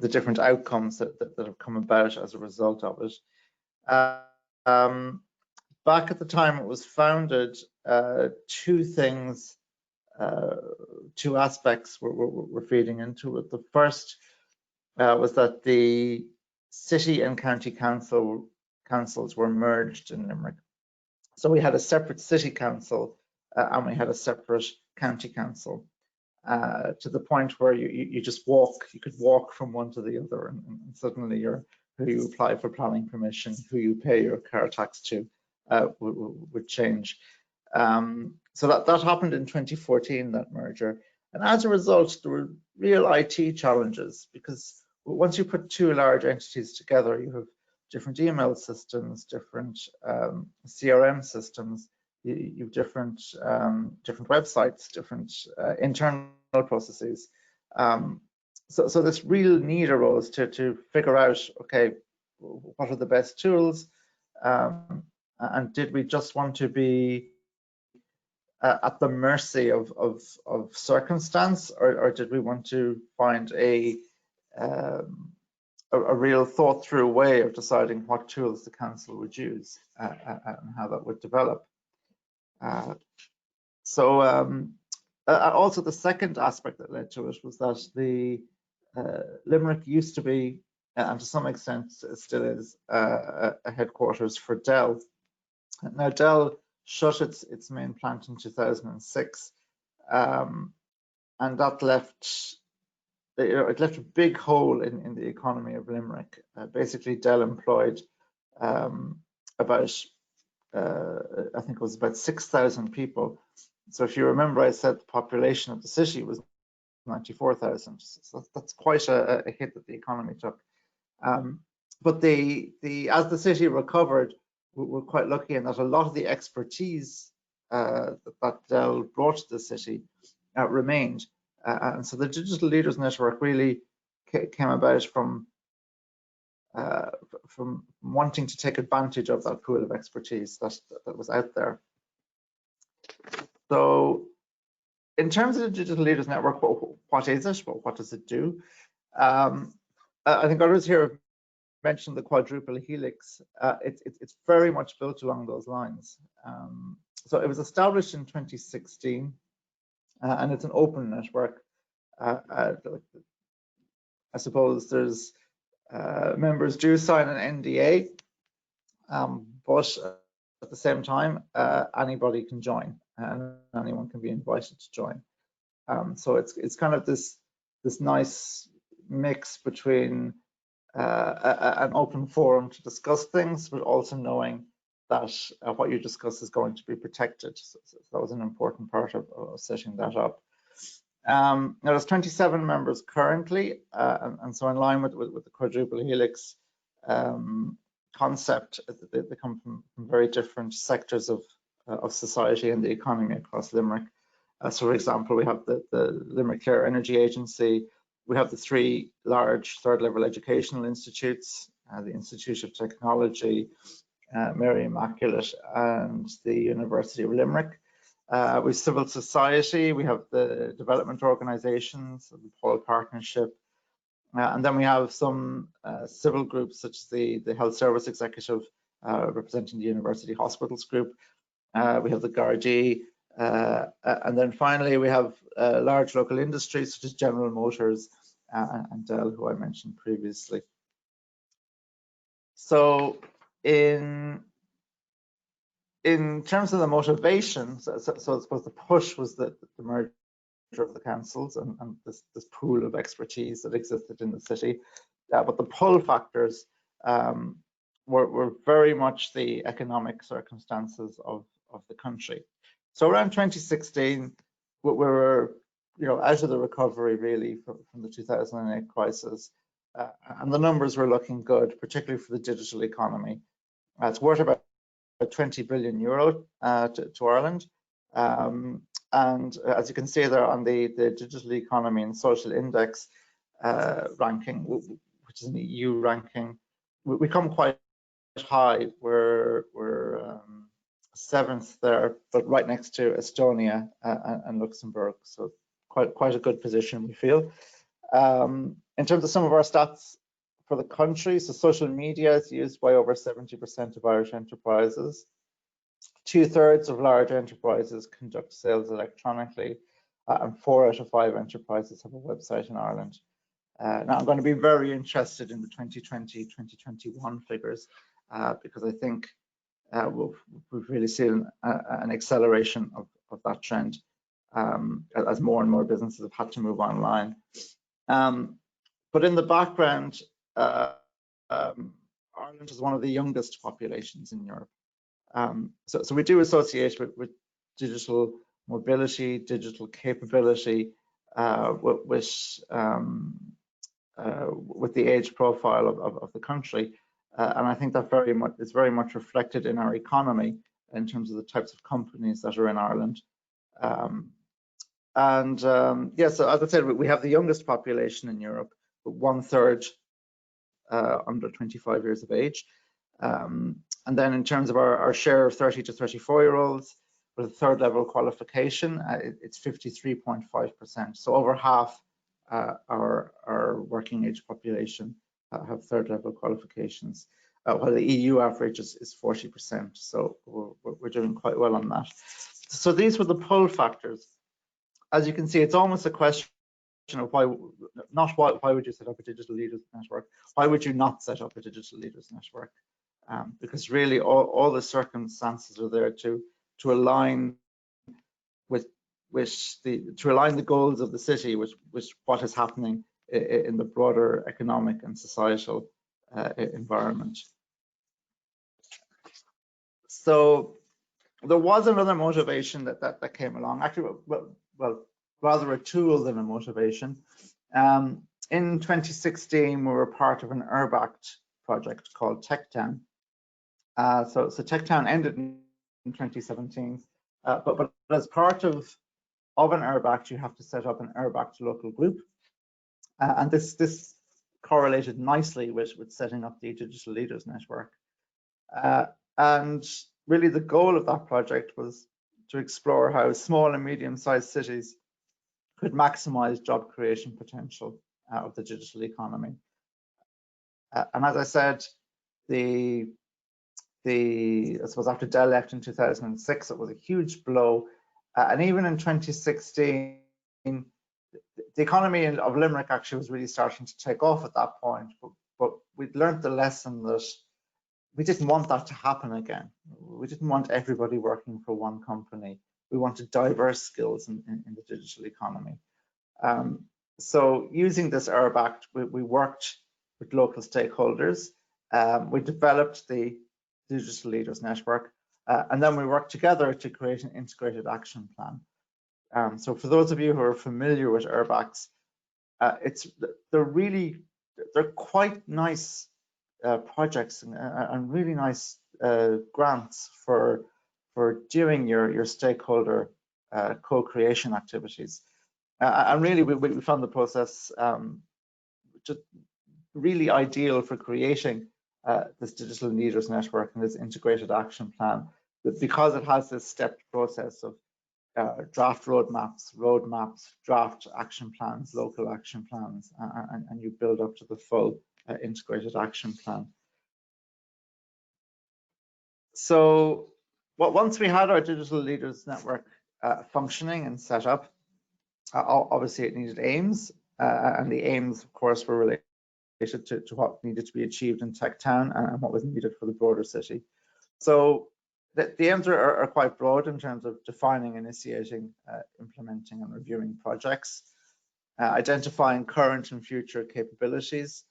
different outcomes that have come about as a result of it. Back at the time it was founded, two aspects were feeding into it. The first was that the city and county councils were merged in Limerick. So we had a separate city council and we had a separate county council, to the point where you could walk from one to the other, and suddenly who you apply for planning permission, who you pay your car tax to, would change. So that happened in 2014, that merger. And as a result, there were real IT challenges, because once you put two large entities together, you have different email systems, different CRM systems, you have different websites, different internal processes. So this real need arose to figure out, okay, what are the best tools, and did we just want to be at the mercy of circumstance, or did we want to find a real thought through way of deciding what tools the council would use and how that would develop? Also the second aspect that led to it was that the Limerick used to be, and to some extent still is, a headquarters for Dell. Now Dell shut its main plant in 2006, and that left a big hole in the economy of Limerick. Basically, Dell employed about I think it was about 6,000 people. So if you remember, I said the population of the city was 94,000. So that's quite a hit that the economy took. But as the city recovered, we're quite lucky in that a lot of the expertise that Dell brought to the city remained. And so the Digital Leaders Network really came about from wanting to take advantage of that pool of expertise that was out there. So in terms of the Digital Leaders Network, what is it? What does it do? I think others here have mentioned the quadruple helix. It's very much built along those lines. So it was established in 2016, and it's an open network. I suppose there's members do sign an NDA, but at the same time, anybody can join, and anyone can be invited to join. So it's kind of this nice mix between an open forum to discuss things, but also knowing that what you discuss is going to be protected. So that was an important part of setting that up. Now there's 27 members currently, and so in line with the quadruple helix concept, they come from very different sectors of society and the economy across Limerick. So for example, we have the Limerick Clear Energy Agency, we have the three large third-level educational institutes, the Institute of Technology, Mary Immaculate, and the University of Limerick. With civil society, we have the development organizations, the Pole Partnership, and then we have some civil groups such as the Health Service Executive representing the University Hospitals Group. We have the Gardaí, and then finally we have large local industries such as General Motors and Dell, who I mentioned previously. So in terms of the motivation, so I suppose the push was the merger of the councils and this pool of expertise that existed in the city, but the pull factors were very much the economic circumstances of the country. So around 2016, we were out of the recovery really from the 2008 crisis, and the numbers were looking good, particularly for the digital economy. It's worth about 20 billion euro to Ireland. And as you can see there on the Digital Economy and Social Index ranking, which is an EU ranking, we come quite high. We're 7th there, but right next to Estonia and Luxembourg. So quite a good position, we feel. In terms of some of our stats for the country, so social media is used by over 70% of Irish enterprises. 2/3 of large enterprises conduct sales electronically, and 4 out of 5 enterprises have a website in Ireland. Now, I'm going to be very interested in the 2020-2021 figures because I think we've really seen an acceleration of that trend as more and more businesses have had to move online. But in the background, Ireland is one of the youngest populations in Europe. So we do associate with digital mobility, digital capability, with the age profile of the country, and I think that is very much reflected in our economy in terms of the types of companies that are in Ireland. Yeah, so as I said, we have the youngest population in Europe, but 1/3 under 25 years of age. And then in terms of our share of 30 to 34-year-olds with a 3rd level qualification, it's 53.5%. So over half our working age population have 3rd level qualifications, while the EU average is 40%. So we're doing quite well on that. So these were the pull factors. As you can see, it's almost a question of why would you set up a digital leaders network? Why would you not set up a digital leaders network? Because really all the circumstances are there to align to align the goals of the city with what is happening in the broader economic and societal environment. So there was another motivation that came along. Actually, well, rather a tool than a motivation. In 2016, we were part of an URBACT project called TechTown. So TechTown ended in 2017, but as part of an URBACT, you have to set up an URBACT local group, and this correlated nicely with setting up the Digital Leaders Network. And really, the goal of that project was to explore how small and medium-sized cities could maximize job creation potential of the digital economy. And as I said, I suppose after Dell left in 2006, it was a huge blow. And even in 2016, the economy of Limerick actually was really starting to take off at that point. But we'd learned the lesson that we didn't want that to happen again. We didn't want everybody working for one company. We wanted diverse skills in the digital economy. So using this URBACT, we worked with local stakeholders. We developed the Digital Leaders Network, and then we worked together to create an integrated action plan. So for those of you who are familiar with URBACTs, they're quite nice projects and really nice grants for doing your stakeholder co-creation activities. And really, we found the process just really ideal for creating this Digital Leaders Network and this integrated action plan, because it has this stepped process of draft roadmaps, draft action plans, local action plans, and you build up to the full integrated action plan. So once we had our digital leaders network functioning and set up, obviously it needed aims, and the aims, of course, were related to what needed to be achieved in Tech Town and what was needed for the broader city. So the aims are quite broad in terms of defining, initiating, implementing and reviewing projects, identifying current and future capabilities,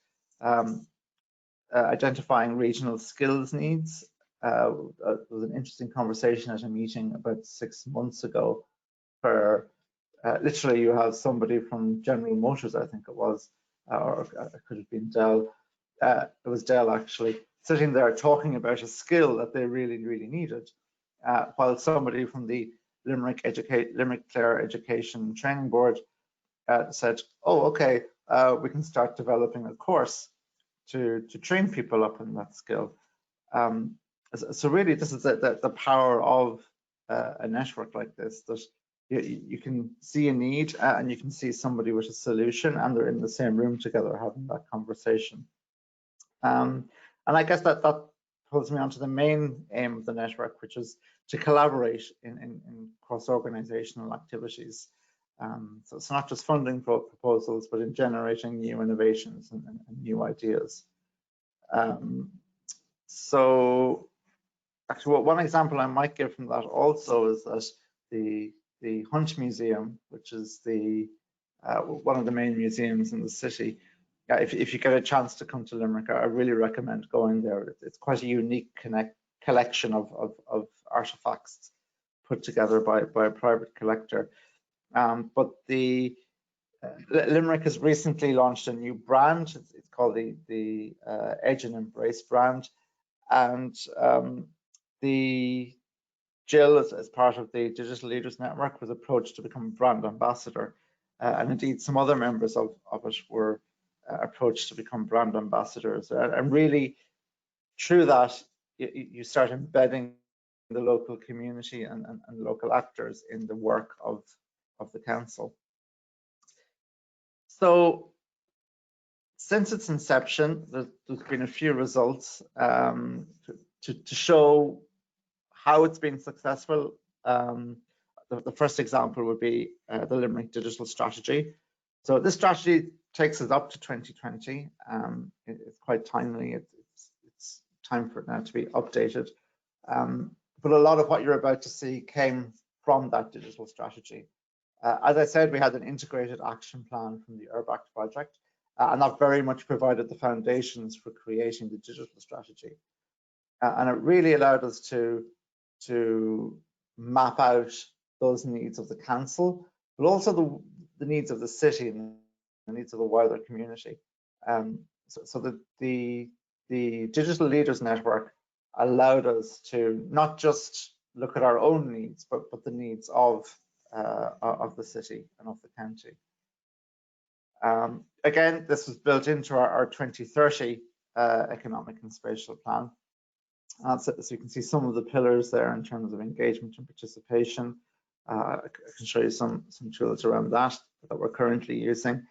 identifying regional skills needs. There was an interesting conversation at a meeting about 6 months ago where literally you have somebody from General Motors, I think it was, or it could have been Dell. It was Dell actually, sitting there talking about a skill that they really needed, while somebody from the Limerick Clare Education Training Board said, oh, okay, we can start developing a course to train people up in that skill. So really, this is the power of a network like this, that you can see a need and you can see somebody with a solution, and they're in the same room together having that conversation. And I guess that pulls me onto the main aim of the network, which is to collaborate in cross-organizational activities. So it's not just funding proposals, but in generating new innovations and new ideas. So actually, one example I might give from that also is that the Hunt Museum, which is one of the main museums in the city, if you get a chance to come to Limerick, I really recommend going there. It's quite a unique collection of artifacts put together by a private collector. But Limerick has recently launched a new brand. It's called the Edge and Embrace brand, and Jill, as part of the Digital Leaders Network, was approached to become a brand ambassador, and indeed some other members of it were approached to become brand ambassadors. And really, through that, you start embedding the local community and local actors in the work of the council. So since its inception, there's been a few results to show how it's been successful. The first example would be the Limerick Digital Strategy. So this strategy takes us up to 2020. It's quite timely. It's time for it now to be updated. But a lot of what you're about to see came from that digital strategy. As I said, we had an integrated action plan from the URBACT project, and that very much provided the foundations for creating the digital strategy. And it really allowed us to map out those needs of the council, but also the needs of the city and the needs of the wider community. So that the Digital Leaders Network allowed us to not just look at our own needs, but the needs of the city and of the county. Again, this was built into our 2030 economic and spatial plan. So you can see some of the pillars there in terms of engagement and participation. I can show you some tools around that we're currently using.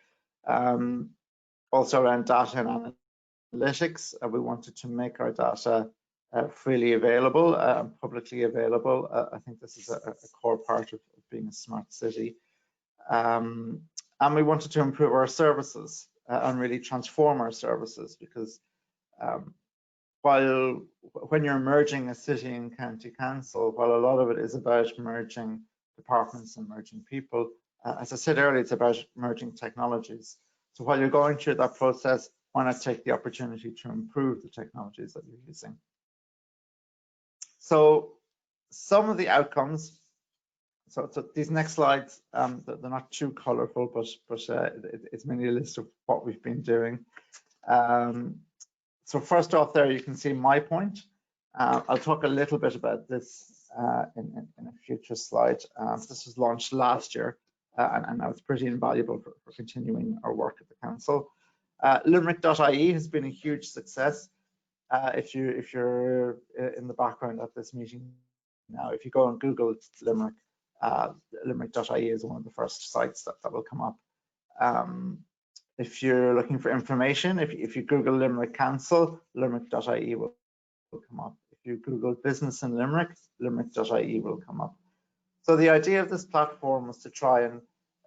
Also around data and analytics, we wanted to make our data freely available and publicly available. I think this is a core part of being a smart city. And we wanted to improve our services and really transform our services, because when you're merging a city and county council, while a lot of it is about merging departments and merging people, as I said earlier, it's about merging technologies. So while you're going through that process, why not take the opportunity to improve the technologies that you're using? So some of the outcomes, so these next slides, they're not too colorful, but it's mainly a list of what we've been doing. So first off there, you can see MyPoint. I'll talk a little bit about this in a future slide. This was launched last year, and now it's pretty invaluable for continuing our work at the council. Limerick.ie has been a huge success. If you're in the background at this meeting now, if you go and Google Limerick, Limerick.ie is one of the first sites that will come up. If you're looking for information, if you Google Limerick Council, Limerick.ie will come up. If you Google business in Limerick, Limerick.ie will come up. So the idea of this platform was to try and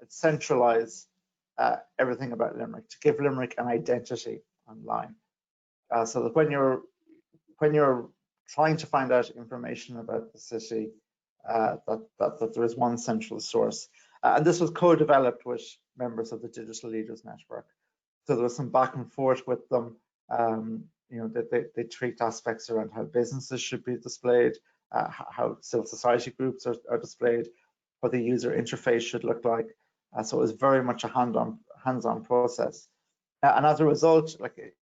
centralize everything about Limerick, to give Limerick an identity online. So that when you're trying to find out information about the city, that there is one central source. And this was co-developed with members of the Digital Leaders Network. So there was some back and forth with them. You know, they treat aspects around how businesses should be displayed, how civil society groups are displayed, what the user interface should look like. So it was very much a hands-on process. And as a result, like it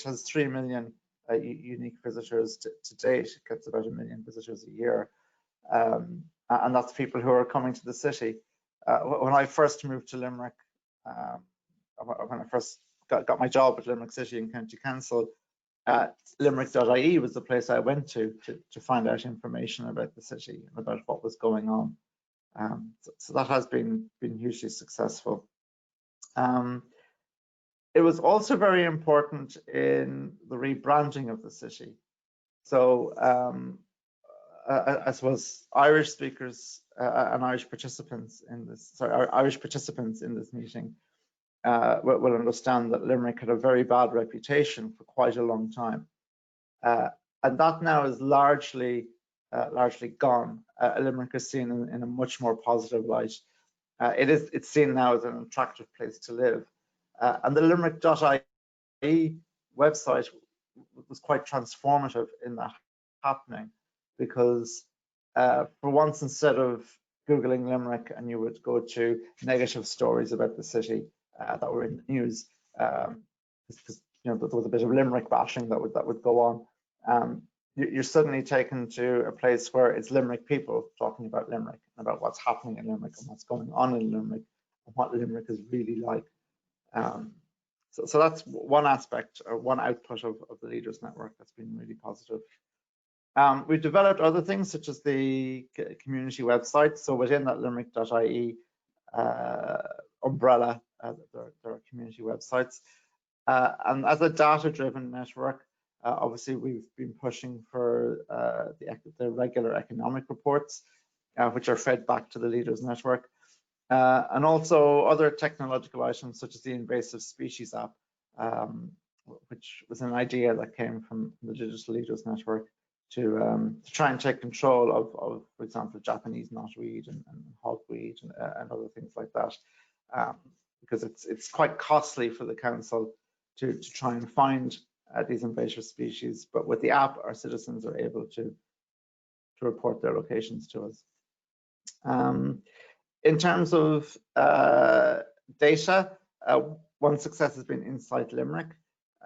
has 3 million unique visitors to date. It gets about 1 million visitors a year. And that's people who are coming to the city. When I first moved to Limerick, when I first got my job at Limerick City and County Council, Limerick.ie was the place I went to find out information about the city and about what was going on. So that has been hugely successful. It was also very important in the rebranding of the city. So I suppose Irish speakers and Irish participants in this meeting will understand that Limerick had a very bad reputation for quite a long time, and that now is largely gone. Limerick is seen in a much more positive light. It's seen now as an attractive place to live, and the Limerick.ie website was quite transformative in that happening, because for once, instead of Googling Limerick and you would go to negative stories about the city that were in the news, because you know there was a bit of Limerick bashing that would go on. You're suddenly taken to a place where it's Limerick people talking about Limerick and about what's happening in Limerick and what's going on in Limerick and what Limerick is really like. So that's one aspect or one output of the Leaders Network that's been really positive. We've developed other things such as the community website. So within that Limerick.ie umbrella, there are community websites. And as a data-driven network, obviously we've been pushing for the regular economic reports, which are fed back to the Leaders Network. And also other technological items such as the invasive species app, which was an idea that came from the Digital Leaders Network to try and take control of, for example, Japanese knotweed and hogweed and other things like that, because it's quite costly for the council to try and find these invasive species. But with the app, our citizens are able to report their locations to us. In terms of data, one success has been Insight Limerick.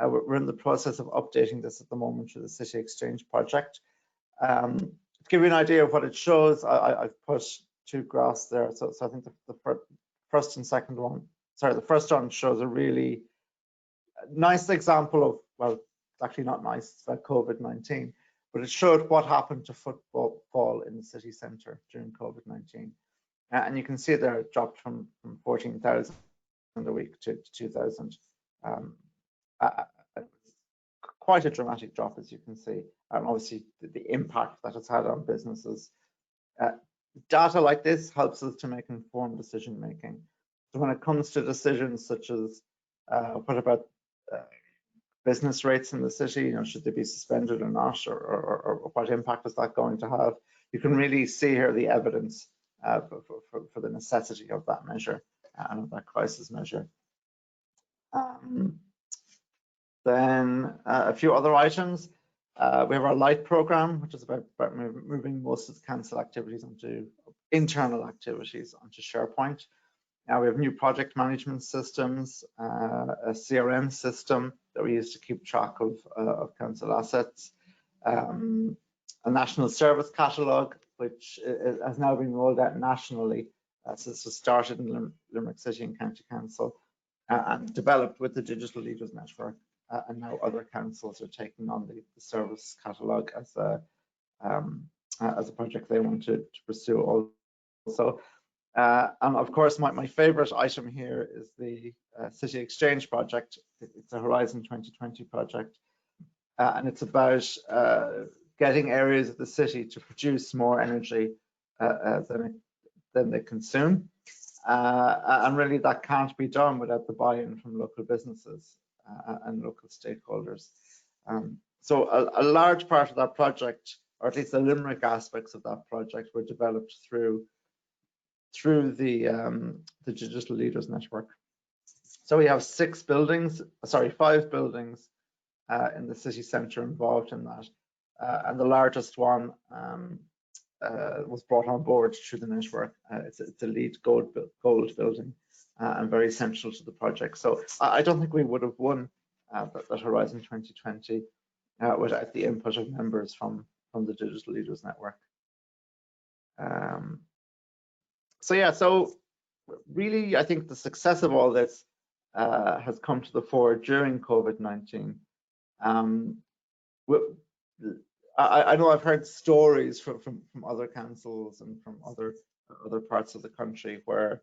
We're in the process of updating this at the moment through the City Exchange project. To give you an idea of what it shows, I've put 2 graphs there. So I think the first and second one, the first one shows a really nice example of, well, it's actually not nice, it's about COVID-19, but it showed what happened to footfall in the city centre during COVID-19. And you can see there it dropped from 14,000 a week to 2,000. Quite a dramatic drop, as you can see. Obviously, the impact that it's had on businesses. Data like this helps us to make informed decision making. So when it comes to decisions such as what about business rates in the city, you know, should they be suspended or not, or what impact is that going to have? You can really see here the evidence for the necessity of that measure and of that crisis measure. Then a few other items. We have our LIGHT program, which is about moving most of the council activities onto internal activities onto SharePoint. Now we have new project management systems, a CRM system that we use to keep track of council assets, a national service catalogue, which has now been rolled out nationally. So this was started in Limerick City and County Council and developed with the Digital Leaders Network. And now other councils are taking on the service catalogue as a project they want to pursue So, and of course, my favorite item here is the City Exchange project. It's a Horizon 2020 project, and it's about getting areas of the city to produce more energy than they consume. And really that can't be done without the buy-in from local businesses and local stakeholders. So a large part of that project, or at least the Limerick aspects of that project, were developed through the Digital Leaders Network. So we have 5 buildings in the city centre involved in that, and the largest one was brought on board through the network. It's a LEED gold building and very central to the project. So I don't think we would have won that Horizon 2020 without the input of members from the Digital Leaders Network. So yeah, so really I think the success of all this has come to the fore during COVID-19. I know I've heard stories from other councils and from other parts of the country where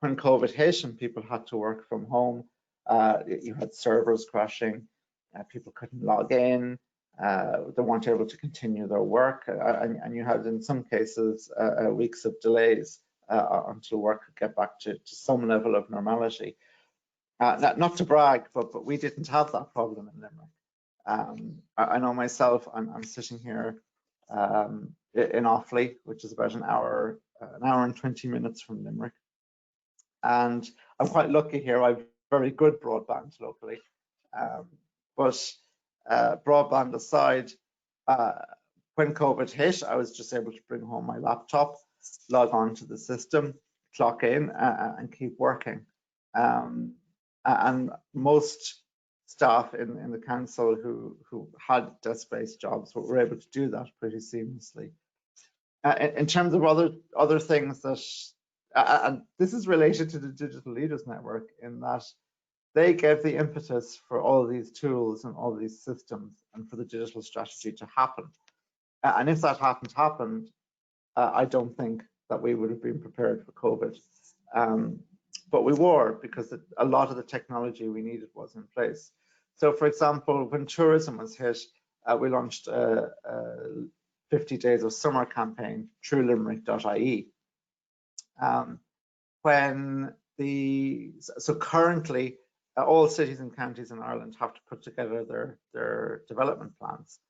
when COVID hit and people had to work from home, you had servers crashing, people couldn't log in, they weren't able to continue their work, and you had in some cases weeks of delays until work could get back to some level of normality. Not to brag, but we didn't have that problem in Limerick. I know myself, I'm sitting here in Offaly, which is about an hour and 20 minutes from Limerick. And I'm quite lucky here, I have very good broadband locally. But broadband aside, when COVID hit, I was just able to bring home my laptop, log on to the system, clock in and keep working. And most staff in the council who had desk-based jobs were able to do that pretty seamlessly. In terms of other things that, and this is related to the Digital Leaders Network, in that they gave the impetus for all these tools and all these systems and for the digital strategy to happen. And if that hadn't happened, I don't think that we would have been prepared for COVID. But we were, because a lot of the technology we needed was in place. So for example, when tourism was hit, we launched a 50 Days of Summer campaign through limerick.ie. So currently, all cities and counties in Ireland have to put together their development plans.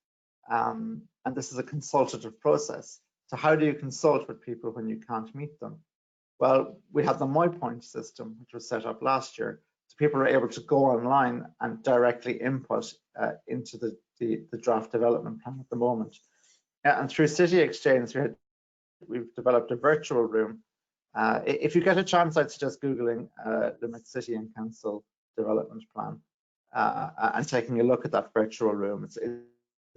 And this is a consultative process. So how do you consult with people when you can't meet them? Well, we have the MyPoint system, which was set up last year. So people are able to go online and directly input into the draft development plan at the moment. And through City Exchange, we've developed a virtual room. If you get a chance, I'd suggest Googling Limerick City and Council development plan and taking a look at that virtual room. It's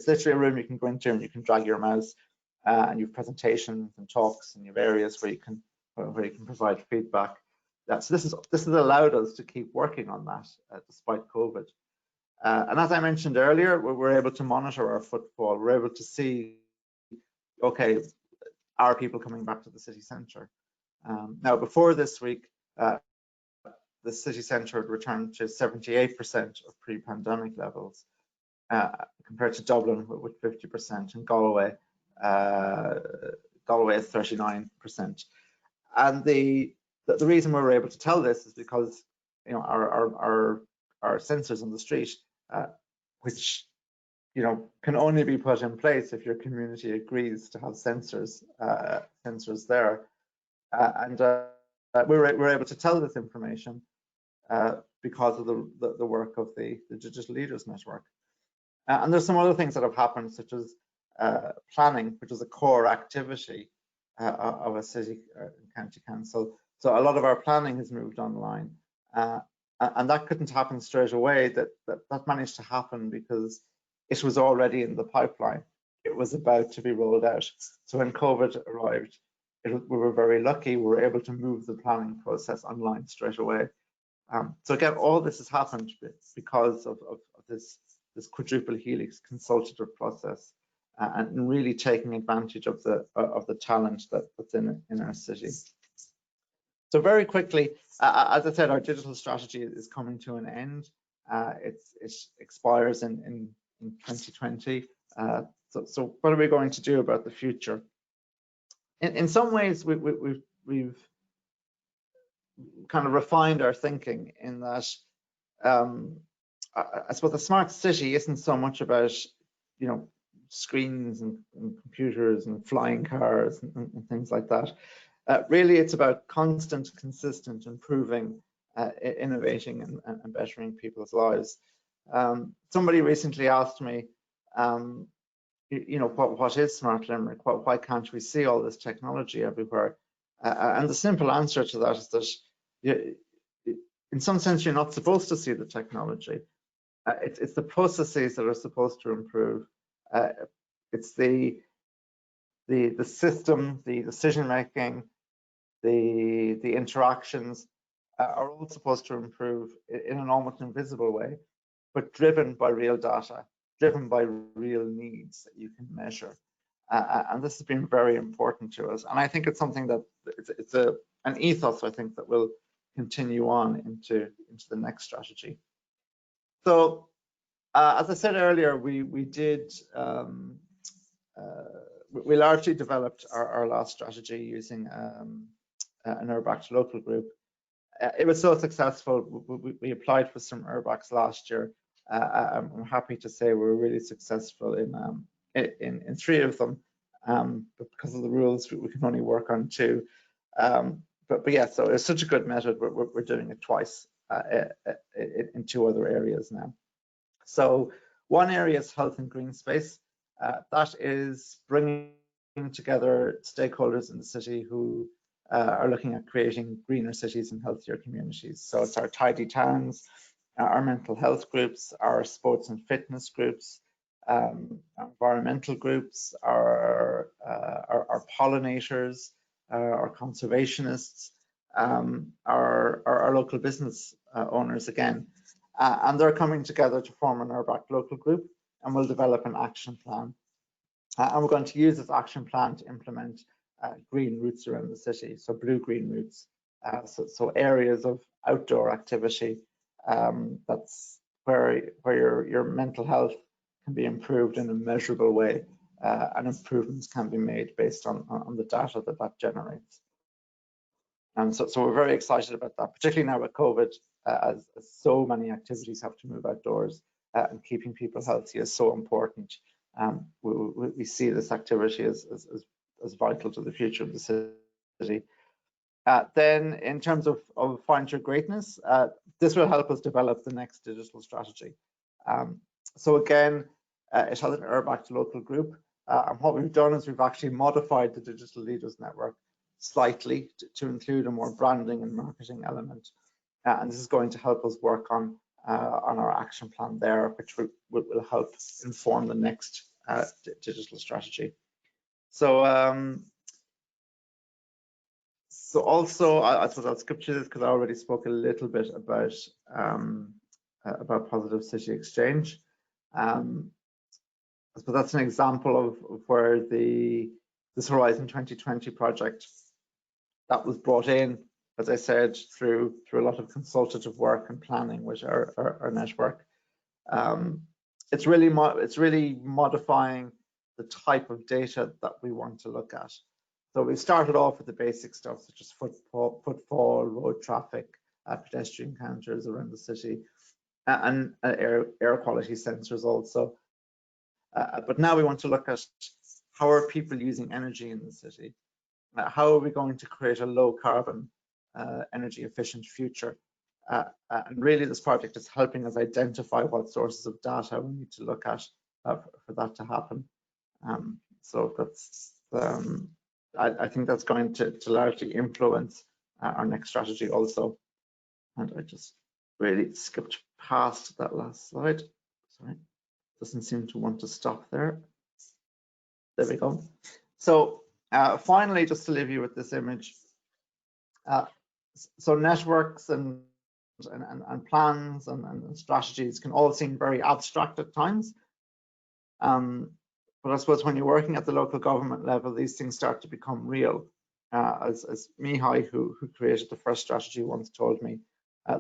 literally a room you can go into and you can drag your mouse, and you have presentations and talks, and you have areas where you can provide feedback. So this has allowed us to keep working on that despite COVID. And as I mentioned earlier, we're able to monitor our footfall. We're able to see, okay, are people coming back to the city centre? Now, before this week, the city centre had returned to 78% of pre-pandemic levels, compared to Dublin with 50% and Galway is 39%. And the reason we were able to tell this is because, you know, our sensors on the street, which, you know, can only be put in place if your community agrees to have sensors there, and we're able to tell this information because of the work of the Digital Leaders Network. And there's some other things that have happened, such as planning, which is a core activity of a city and county council. So a lot of our planning has moved online, and that couldn't happen straight away. That managed to happen because it was already in the pipeline. It was about to be rolled out. So when COVID arrived, we were very lucky. We were able to move the planning process online straight away. So again, all this has happened because of this quadruple helix consultative process and really taking advantage of the talent that's in our city. So very quickly, as I said, our digital strategy is coming to an end. It expires in 2020. So what are we going to do about the future? In some ways, we've kind of refined our thinking in that I suppose the smart city isn't so much about, you know, screens and computers and flying cars and things like that. Really, it's about constant, consistent improving, innovating and bettering people's lives. Somebody recently asked me, you know, what is Smart Limerick? Why can't we see all this technology everywhere? And the simple answer to that is that in some sense, you're not supposed to see the technology. It's the processes that are supposed to improve. It's the system, the decision making, the interactions are all supposed to improve in an almost invisible way, but driven by real data, driven by real needs that you can measure. And this has been very important to us. And I think it's something that it's an ethos, I think, that will continue on into the next strategy. So as I said earlier, we largely developed our last strategy using an URBACT local group. It was so successful, we applied for some URBACTs last year. I'm happy to say we were really successful in 3 of them, but because of the rules, we can only work on 2. But yeah, so it's such a good method. We're doing it twice in 2 other areas now. So one area is health and green space. That is bringing together stakeholders in the city who are looking at creating greener cities and healthier communities. So it's our tidy towns, our mental health groups, our sports and fitness groups, our environmental groups, our pollinators, our conservationists, our local business owners again. And they're coming together to form an URBACT local group, and we'll develop an action plan. And we're going to use this action plan to implement green routes around the city, so blue-green routes, so areas of outdoor activity. That's where your mental health can be improved in a measurable way, and improvements can be made based on the data that generates. And so we're very excited about that, particularly now with COVID, as so many activities have to move outdoors, and keeping people healthy is so important. We see this activity as vital to the future of the city. Then in terms of Find Your Greatness, this will help us develop the next digital strategy. So again, it has an URBACT local group. And what we've done is we've actually modified the Digital Leaders Network slightly to include a more branding and marketing element. And this is going to help us work on our action plan there, which will help inform the next digital strategy. So also, I suppose I'll skip to this because I already spoke a little bit about Positive City Exchange. I suppose that's an example of where this Horizon 2020 project that was brought in, as I said, through a lot of consultative work and planning with our network. It's really modifying the type of data that we want to look at. So we started off with the basic stuff such as footfall, road traffic, pedestrian counters around the city, and air quality sensors also. But now we want to look at how are people using energy in the city? How are we going to create a low carbon, energy efficient future? And really this project is helping us identify what sources of data we need to look at for that to happen. So that's, I think that's going to largely influence our next strategy also. And I just really skipped past that last slide. Sorry, doesn't seem to want to stop there. There we go. So finally, just to leave you with this image. So networks and plans and strategies can all seem very abstract at times. But But I suppose when you're working at the local government level, these things start to become real. As Mihai, who created the first strategy, once told me,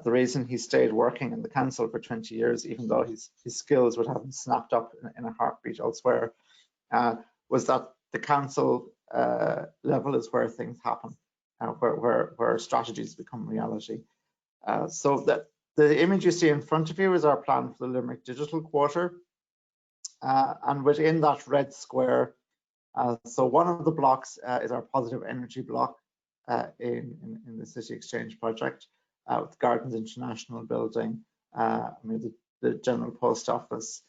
the reason he stayed working in the council for 20 years, even though his skills would have been snapped up in a heartbeat elsewhere, was that the council level is where things happen, where strategies become reality. So that the image you see in front of you is our plan for the Limerick Digital Quarter. And within that red square, so one of the blocks is our positive energy block in the City Exchange project, with Gardens International building, the General Post Office,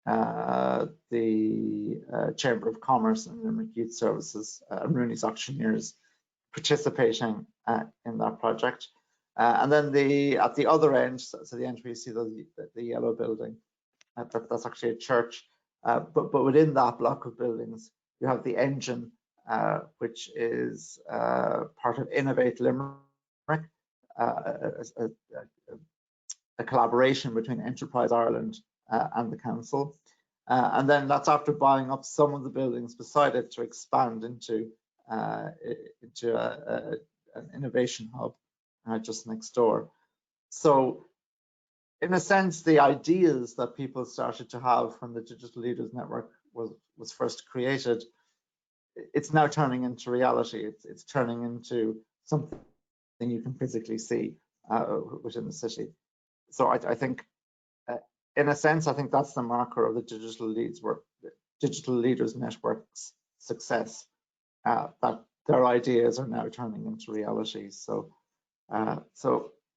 the Chamber of Commerce and Limerick Youth Services, and Rooney's Auctioneers participating in that project. And then at the other end, so the end where you see the yellow building, that's actually a church. But within that block of buildings, you have the Engine, which is part of Innovate Limerick, a collaboration between Enterprise Ireland and the council. And then that's after buying up some of the buildings beside it to expand into an innovation hub just next door. So in a sense, the ideas that people started to have when the Digital Leaders Network was first created, it's now turning into reality. It's turning into something you can physically see within the city. So I think, in a sense, I think that's the marker of the Digital Leaders Network's success, that their ideas are now turning into reality. So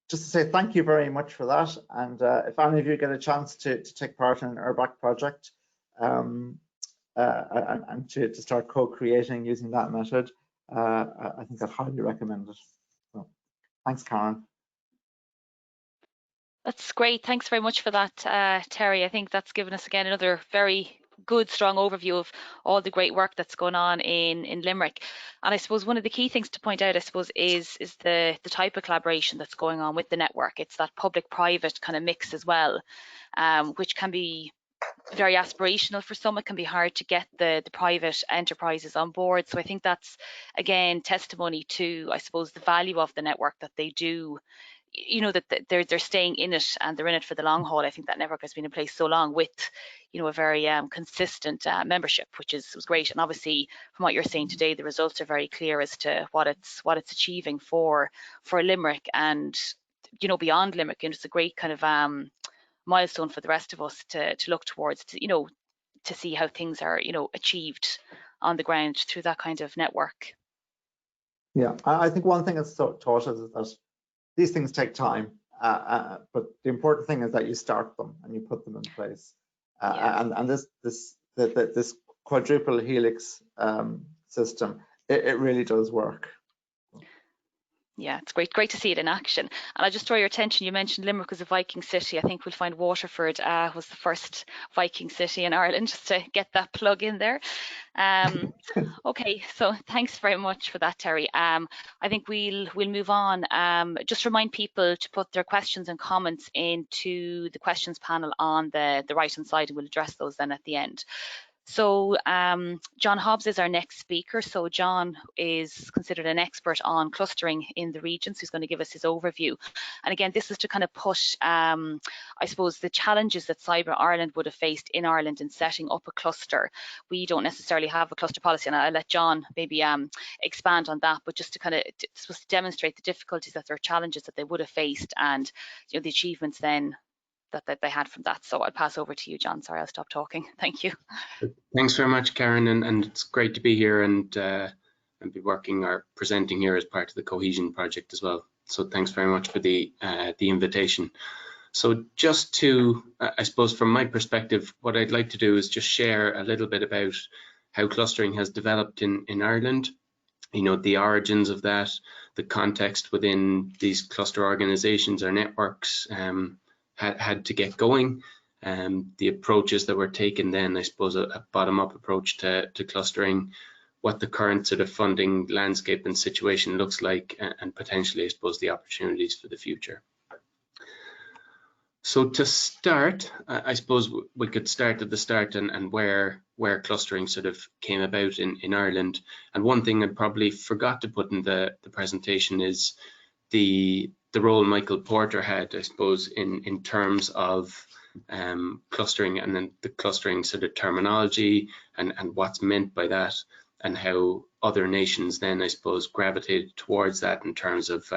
just to say thank you very much for that. And if any of you get a chance to take part in an URBAC project and to start co-creating using that method, I think I'd highly recommend it. So, thanks, Karen.
That's great. Thanks very much for that, Terry. I think that's given us again another very good, strong overview of all the great work that's going on in Limerick. And I suppose one of the key things to point out, I suppose, is the type of collaboration that's going on with the network. It's that public-private kind of mix as well, which can be very aspirational for some. It can be hard to get the private enterprises on board. So I think that's, again, testimony to, I suppose, the value of the network, that they do, you know, that they're staying in it and they're in it for the long haul. I think that network has been in place so long with, you know, a very consistent membership, which was great. And obviously, from what you're saying today, the results are very clear as to what it's achieving for Limerick and, you know, beyond Limerick. And it's a great kind of milestone for the rest of us to look towards, you know, to see how things are, you know, achieved on the ground through that kind of network.
Yeah, I think one thing it's taught us is that these things take time, but the important thing is that you start them and you put them in place. And this quadruple helix system, it really does work.
Yeah, it's great to see it in action. And I just draw your attention, you mentioned Limerick was a Viking city. I think we'll find Waterford was the first Viking city in Ireland, just to get that plug in there. Okay, so thanks very much for that, Terry. I think we'll move on. Just remind people to put their questions and comments into the questions panel on the right-hand side, and we'll address those then at the end. So John Hobbs is our next speaker. So John is considered an expert on clustering in the region, so he's going to give us his overview. And again, this is to kind of push, I suppose, the challenges that Cyber Ireland would have faced in Ireland in setting up a cluster. We don't necessarily have a cluster policy, and I'll let John maybe expand on that, but just to kind of demonstrate the difficulties, that there are challenges that they would have faced, and, you know, the achievements then that they had from that. So I'll pass over to you, John. Sorry, I'll stop talking. Thank you.
Thanks very much, Karen, and it's great to be here and be working or presenting here as part of the Cohesion project as well. So thanks very much for the invitation. So just to, I suppose, from my perspective, what I'd like to do is just share a little bit about how clustering has developed in Ireland. You know, the origins of that, the context within these cluster organizations or networks had to get going, the approaches that were taken then, I suppose, a bottom-up approach to clustering, what the current sort of funding landscape and situation looks like, and potentially, I suppose, the opportunities for the future. So to start, I suppose we could start at the start and where clustering sort of came about in Ireland. And one thing I probably forgot to put in the presentation is the role Michael Porter had, I suppose, in terms of clustering, and then the clustering sort of terminology and what's meant by that, and how other nations then, I suppose, gravitated towards that in terms of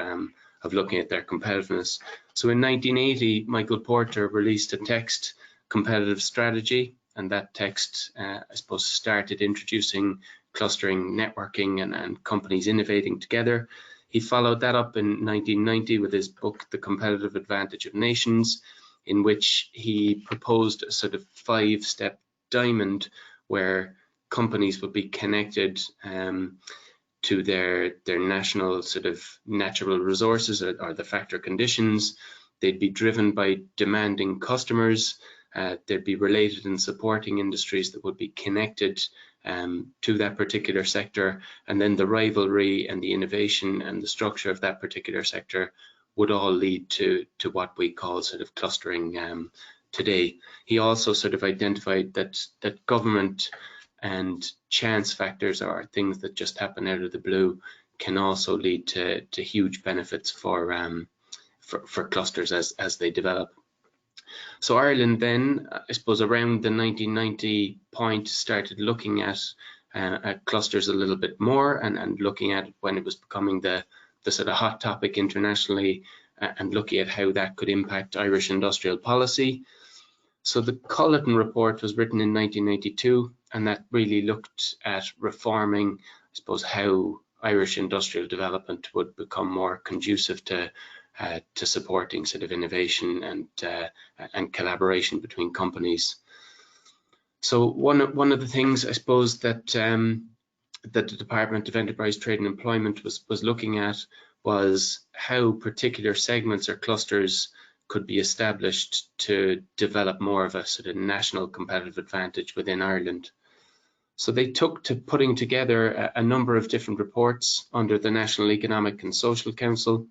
looking at their competitiveness. So in 1980, Michael Porter released a text, Competitive Strategy, and that text, I suppose, started introducing clustering, networking, and companies innovating together. He followed that up in 1990 with his book, The Competitive Advantage of Nations, in which he proposed a sort of 5-step diamond where companies would be connected to their national sort of natural resources or the factor conditions. They'd be driven by demanding customers. They'd be related and supporting industries that would be connected to that particular sector, and then the rivalry and the innovation and the structure of that particular sector would all lead to what we call sort of clustering today. He also sort of identified that government and chance factors, or things that just happen out of the blue, can also lead to huge benefits for clusters as they develop. So Ireland then, I suppose around the 1990 point, started looking at clusters a little bit more and looking at when it was becoming the sort of hot topic internationally, and looking at how that could impact Irish industrial policy. So the Culleton report was written in 1992, and that really looked at reforming, I suppose, how Irish industrial development would become more conducive to supporting sort of innovation and collaboration between companies. So one of the things, I suppose, that the Department of Enterprise, Trade and Employment was looking at was how particular segments or clusters could be established to develop more of a sort of national competitive advantage within Ireland. So they took to putting together a number of different reports under the National Economic and Social Council,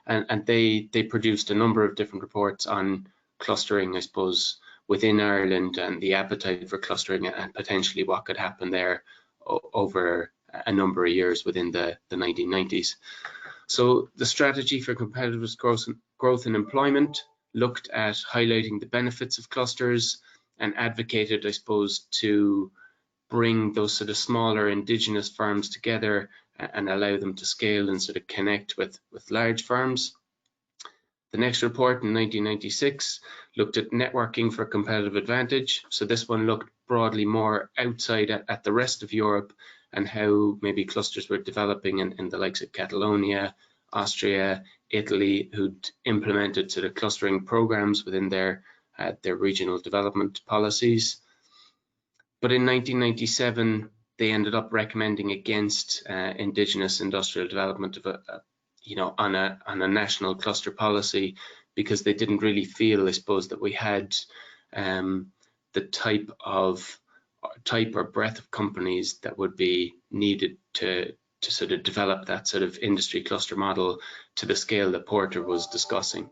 and they produced a number of different reports on clustering, I suppose, within Ireland, and the appetite for clustering and potentially what could happen there over a number of years within the 1990s. So the strategy for competitive growth and employment looked at highlighting the benefits of clusters and advocated, I suppose, to bring those sort of smaller indigenous firms together and allow them to scale and sort of connect with large firms. The next report in 1996 looked at networking for competitive advantage. So this one looked broadly more outside at the rest of Europe, and how maybe clusters were developing in the likes of Catalonia, Austria, Italy, who'd implemented sort of clustering programs within their regional development policies. But in 1997, they ended up recommending against indigenous industrial development of on a national cluster policy, because they didn't really feel, I suppose, that we had the type or breadth of companies that would be needed to sort of develop that sort of industry cluster model to the scale that Porter was discussing.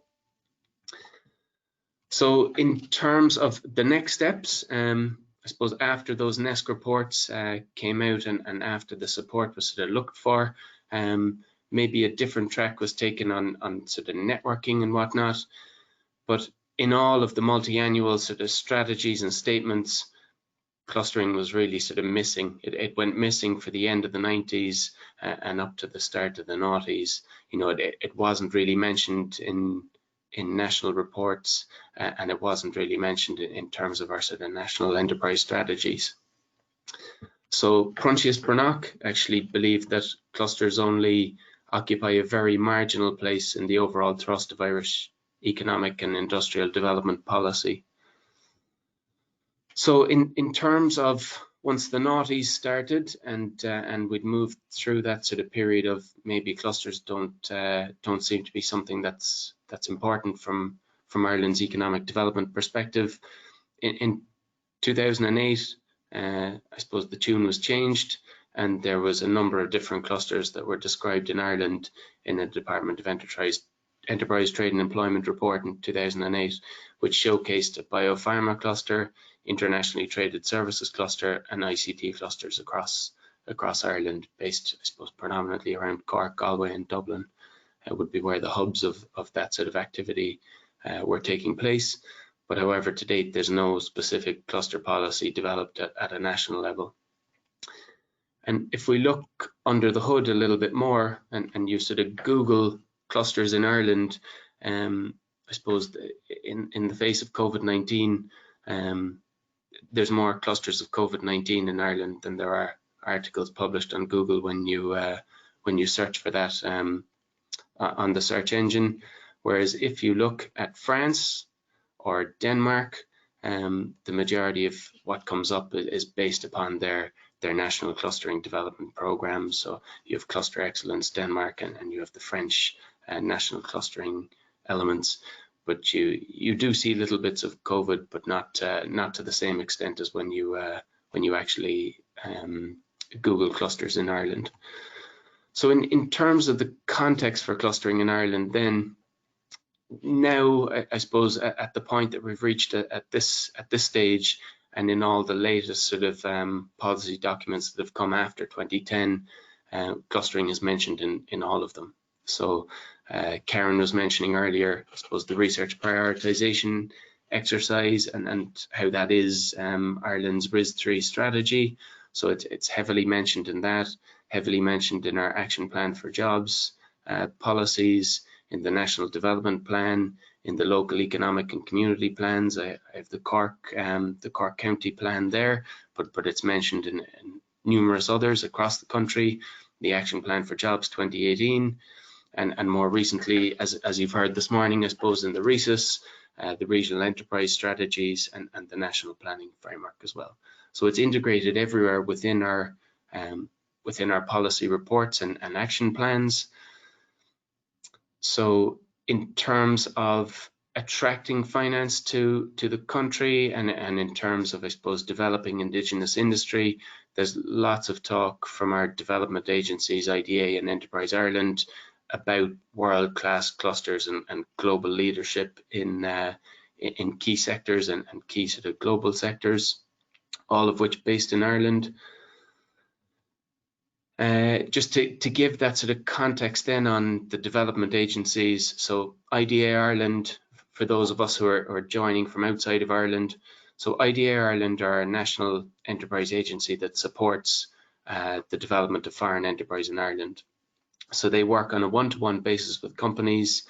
So in terms of the next steps, I suppose after those NESC reports came out and after the support was sort of looked for, maybe a different track was taken on sort of networking and whatnot. But in all of the multi-annual sort of strategies and statements, clustering was really sort of missing. It went missing for the end of the 90s and up to the start of the noughties. It wasn't really mentioned in national reports, and it wasn't really mentioned in terms of our sort of national enterprise strategies. So Proinsias Breathnach actually believed that clusters only occupy a very marginal place in the overall thrust of Irish economic and industrial development policy. So in terms of once the noughties started and we'd moved through that sort of period of maybe clusters don't seem to be something that's important from Ireland's economic development perspective. In 2008, I suppose the tune was changed, and there was a number of different clusters that were described in Ireland in the Department of Enterprise, Enterprise Trade and Employment Report in 2008, which showcased a biopharma cluster, internationally traded services cluster, and ICT clusters across Ireland, based, I suppose, predominantly around Cork, Galway, and Dublin. Would be where the hubs of that sort of activity were taking place. But however, to date, there's no specific cluster policy developed at a national level. And if we look under the hood a little bit more, and you sort of Google clusters in Ireland, I suppose in the face of COVID-19, there's more clusters of COVID-19 in Ireland than there are articles published on Google when you search for that on the search engine. Whereas if you look at France or Denmark, the majority of what comes up is based upon their national clustering development programs. So you have Cluster Excellence Denmark, and you have the French national clustering elements. But you do see little bits of COVID, but not to the same extent as when you actually Google clusters in Ireland. So in terms of the context for clustering in Ireland, then now I suppose at the point that we've reached at this stage, and in all the latest sort of policy documents that have come after 2010, clustering is mentioned in all of them. So Karen was mentioning earlier, I suppose, the research prioritization exercise and how that is Ireland's RIS3 strategy. So it's heavily mentioned in that, heavily mentioned in our action plan for jobs, policies, in the National Development Plan, in the local economic and community plans. I have the Cork County plan there, but it's mentioned in numerous others across the country, the Action Plan for Jobs 2018, and more recently, as you've heard this morning, I suppose, in the RESUS, the regional enterprise strategies and the national planning framework as well. So it's integrated everywhere within our policy reports and action plans. So in terms of attracting finance to the country and in terms of, I suppose, developing Indigenous industry, there's lots of talk from our development agencies, IDA and Enterprise Ireland, about world-class clusters and global leadership in key sectors and key sort of global sectors, all of which based in Ireland. Just to give that sort of context then on the development agencies, so IDA Ireland, for those of us who are joining from outside of Ireland, so IDA Ireland are a national enterprise agency that supports the development of foreign enterprise in Ireland. So they work on a one-to-one basis with companies,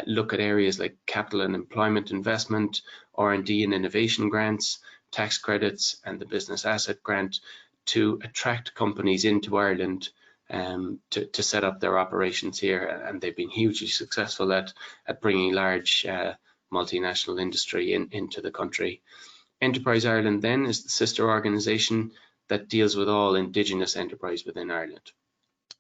look at areas like capital and employment investment, R&D and innovation grants, tax credits, and the business asset grant to attract companies into Ireland to set up their operations here. And they've been hugely successful at bringing large multinational industry into the country. Enterprise Ireland then is the sister organisation that deals with all Indigenous enterprise within Ireland.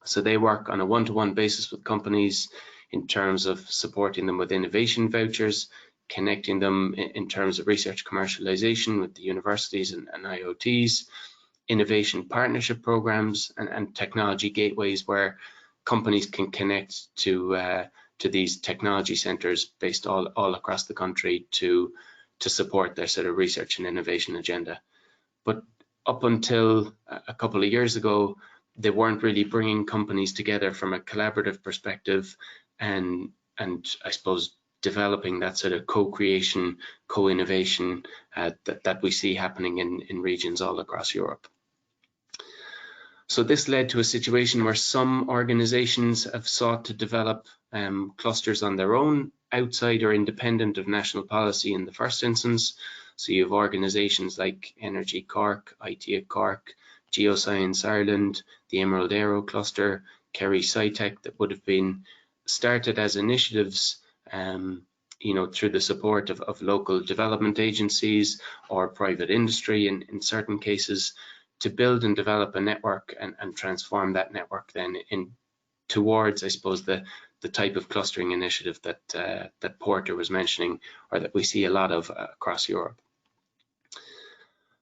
So they work on a one-to-one basis with companies in terms of supporting them with innovation vouchers, connecting them in terms of research commercialization with the universities and IoTs, innovation partnership programs and technology gateways where companies can connect to these technology centres based all across the country to support their sort of research and innovation agenda. But up until a couple of years ago, they weren't really bringing companies together from a collaborative perspective and I suppose developing that sort of co-creation, co-innovation that we see happening in regions all across Europe. So this led to a situation where some organizations have sought to develop clusters on their own, outside or independent of national policy in the first instance. So you have organizations like Energy Cork, IT at Cork, Geoscience Ireland, the Emerald Aero Cluster, Kerry SciTech, that would have been started as initiatives through the support of local development agencies or private industry in certain cases, to build and develop a network and transform that network then towards, I suppose, the type of clustering initiative that Porter was mentioning, or that we see a lot of across Europe.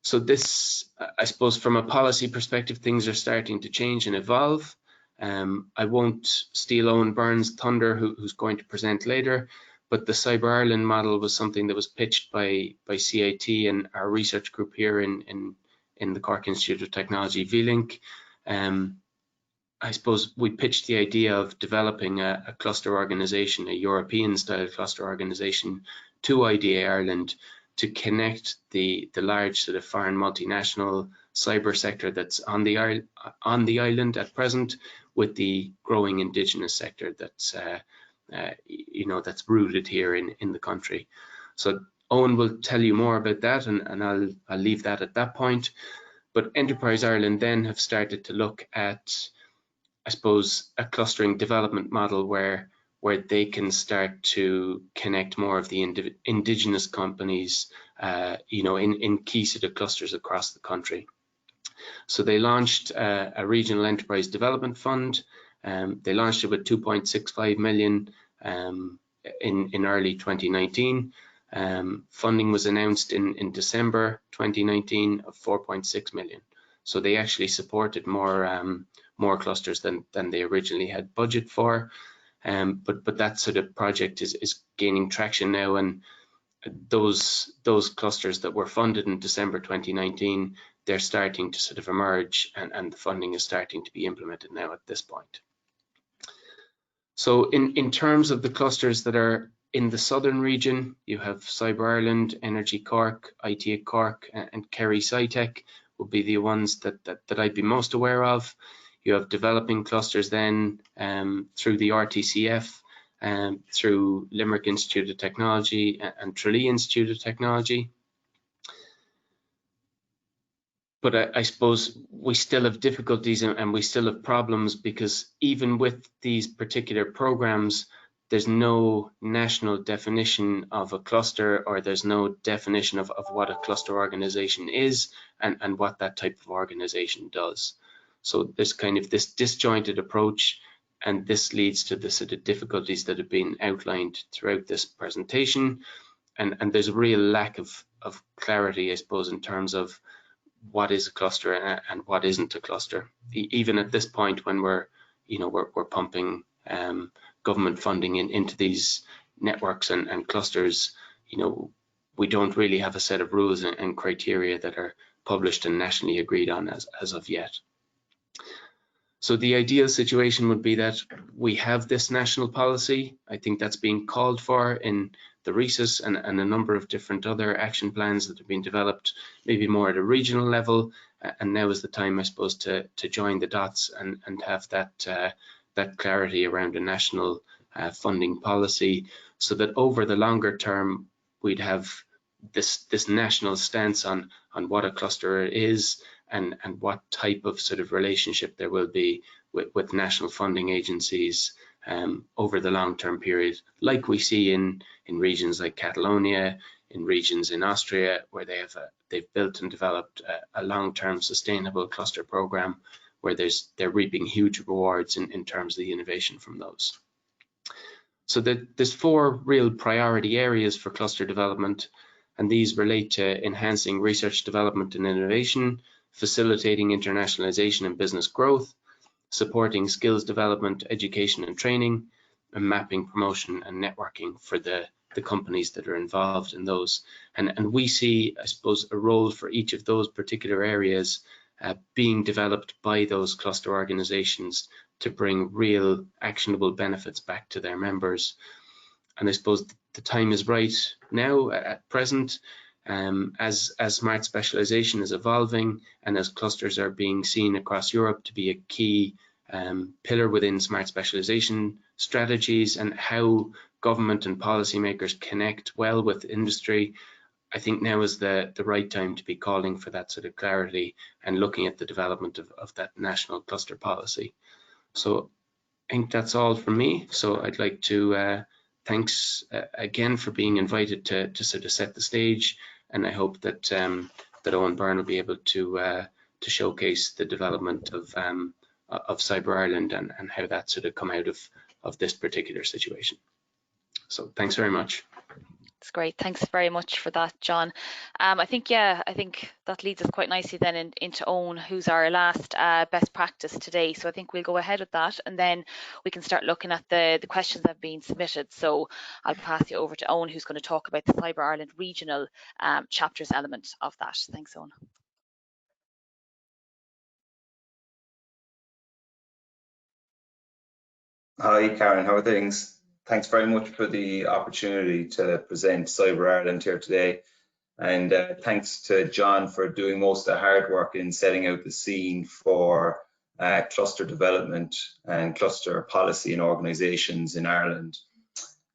So this, I suppose, from a policy perspective, things are starting to change and evolve. I won't steal Owen Byrne's thunder, who's going to present later, but the Cyber Ireland model was something that was pitched by CIT and our research group here in the Cork Institute of Technology, VLink. I suppose we pitched the idea of developing a cluster organization, a European style cluster organization, to IDA Ireland to connect the large sort of foreign multinational cyber sector that's on the island at present with the growing indigenous sector that's that's rooted here in the country. So Owen will tell you more about that, and I'll leave that at that point. But Enterprise Ireland then have started to look at, I suppose, a clustering development model where they can start to connect more of the indigenous companies, in key sort of clusters across the country. So they launched a regional enterprise development fund. They launched it with 2.65 million in early 2019. Funding was announced in December 2019 of 4.6 million. So they actually supported more clusters than they originally had budget for. But that sort of project is gaining traction now, and those clusters that were funded in December 2019, they're starting to sort of emerge, and the funding is starting to be implemented now at this point. So in terms of the clusters that are in the southern region, you have Cyber Ireland, Energy Cork, IT at Cork, and Kerry SciTech would be the ones that I'd be most aware of. You have developing clusters then through the RTCF, through Limerick Institute of Technology and Tralee Institute of Technology. But I suppose we still have difficulties and we still have problems, because even with these particular programs, there's no national definition of a cluster, or there's no definition of what a cluster organization is and what that type of organization does. So there's kind of this disjointed approach, and this leads to the sort of difficulties that have been outlined throughout this presentation. And there's a real lack of clarity, I suppose, in terms of what is a cluster and what isn't a cluster. Even at this point, when we're pumping government funding into these networks and clusters, we don't really have a set of rules and criteria that are published and nationally agreed on as of yet. So the ideal situation would be that we have this national policy. I think that's being called for in the RESUS and a number of different other action plans that have been developed, maybe more at a regional level. And now is the time, I suppose, to join the dots and have that clarity around a national funding policy, so that over the longer term we'd have this national stance on what a cluster is and what type of sort of relationship there will be with national funding agencies over the long-term period, like we see in regions like Catalonia, in regions in Austria, where they've built and developed a long-term sustainable cluster program, where they're reaping huge rewards in terms of the innovation from those. So there's 4 real priority areas for cluster development, and these relate to enhancing research development and innovation, facilitating internationalization and business growth, supporting skills development, education and training, and mapping promotion and networking for the companies that are involved in those. And we see, I suppose, a role for each of those particular areas being developed by those cluster organizations to bring real actionable benefits back to their members. And I suppose the time is right now at present, as smart specialization is evolving and as clusters are being seen across Europe to be a key pillar within smart specialization strategies, and how government and policymakers connect well with industry. I think now is the right time to be calling for that sort of clarity and looking at the development of that national cluster policy. So I think that's all from me. So I'd like to thanks again for being invited to sort of set the stage, and I hope that that Owen Byrne will be able to showcase the development of Cyber Ireland and how that sort of come out of this particular situation. So thanks very much.
That's great. Thanks very much for that, John. I think that leads us quite nicely then into Owen, who's our last best practice today. So I think we'll go ahead with that, and then we can start looking at the questions that have been submitted. So I'll pass you over to Owen, who's going to talk about the Cyber Ireland regional chapters element of that. Thanks, Owen.
Hi, Karen, how are things? Thanks very much for the opportunity to present Cyber Ireland here today. And thanks to John for doing most of the hard work in setting out the scene for cluster development and cluster policy in organisations in Ireland.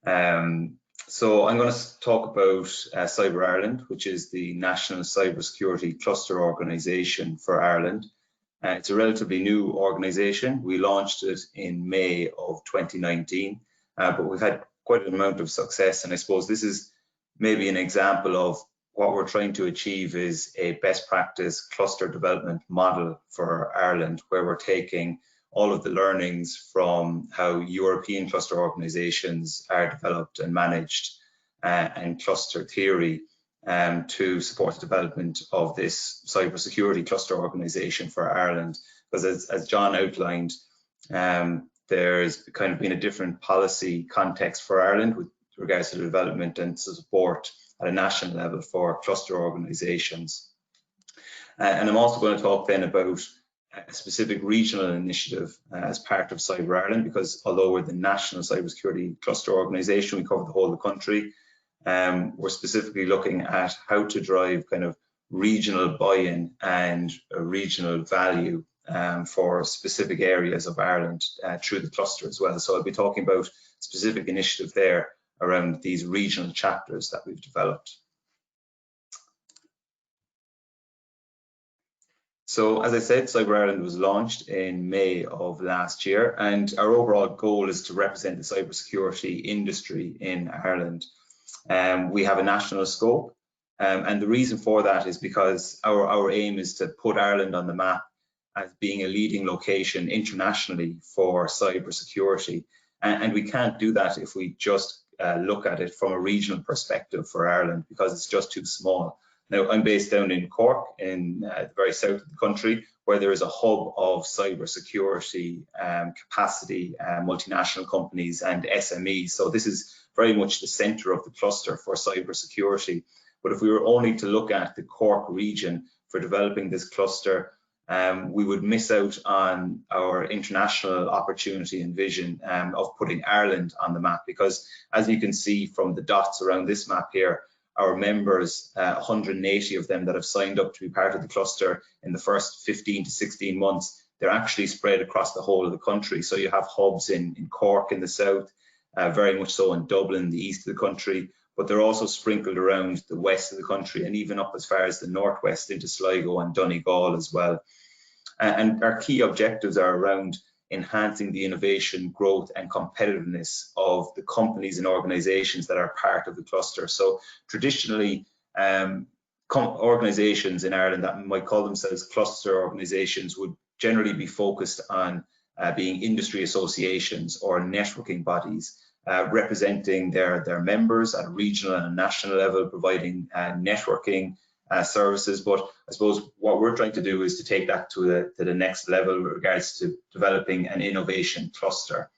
So I'm going to talk about Cyber Ireland, which is the National Cybersecurity Cluster Organisation for Ireland. It's a relatively new organisation. We launched it in May of 2019, but we've had quite an amount of success. And I suppose this is maybe an example of what we're trying to achieve is a best practice cluster development model for Ireland, where we're taking all of the learnings from how European cluster organisations are developed and managed and cluster theory to support the development of this cybersecurity cluster organisation for Ireland. Because as John outlined, there's kind of been a different policy context for Ireland with regards to the development and support at a national level for cluster organisations. And I'm also going to talk then about a specific regional initiative as part of Cyber Ireland, because although we're the National Cybersecurity Cluster Organisation, we cover the whole of the country. We're specifically looking at how to drive kind of regional buy-in and regional value for specific areas of Ireland through the cluster as well. So I'll be talking about specific initiative there around these regional chapters that we've developed. So as I said, Cyber Ireland was launched in May of last year, and our overall goal is to represent the cybersecurity industry in Ireland. We have a national scope, and the reason for that is because our aim is to put Ireland on the map as being a leading location internationally for cybersecurity. And we can't do that if we just look at it from a regional perspective for Ireland, because it's just too small. Now, I'm based down in Cork, in the very south of the country, where there is a hub of cybersecurity capacity, multinational companies and SMEs. So this is very much the centre of the cluster for cybersecurity. But if we were only to look at the Cork region for developing this cluster, we would miss out on our international opportunity and vision of putting Ireland on the map, because as you can see from the dots around this map here, our members, 180 of them that have signed up to be part of the cluster in the first 15 to 16 months, they're actually spread across the whole of the country. So you have hubs in Cork in the south, very much so in Dublin, the east of the country, but they're also sprinkled around the west of the country and even up as far as the northwest into Sligo and Donegal as well. And our key objectives are around enhancing the innovation, growth and competitiveness of the companies and organisations that are part of the cluster. So traditionally, organisations in Ireland that might call themselves cluster organisations would generally be focused on being industry associations or networking bodies, representing their members at a regional and a national level, providing networking services. But I suppose what we're trying to do is to take that to the next level with regards to developing an innovation cluster,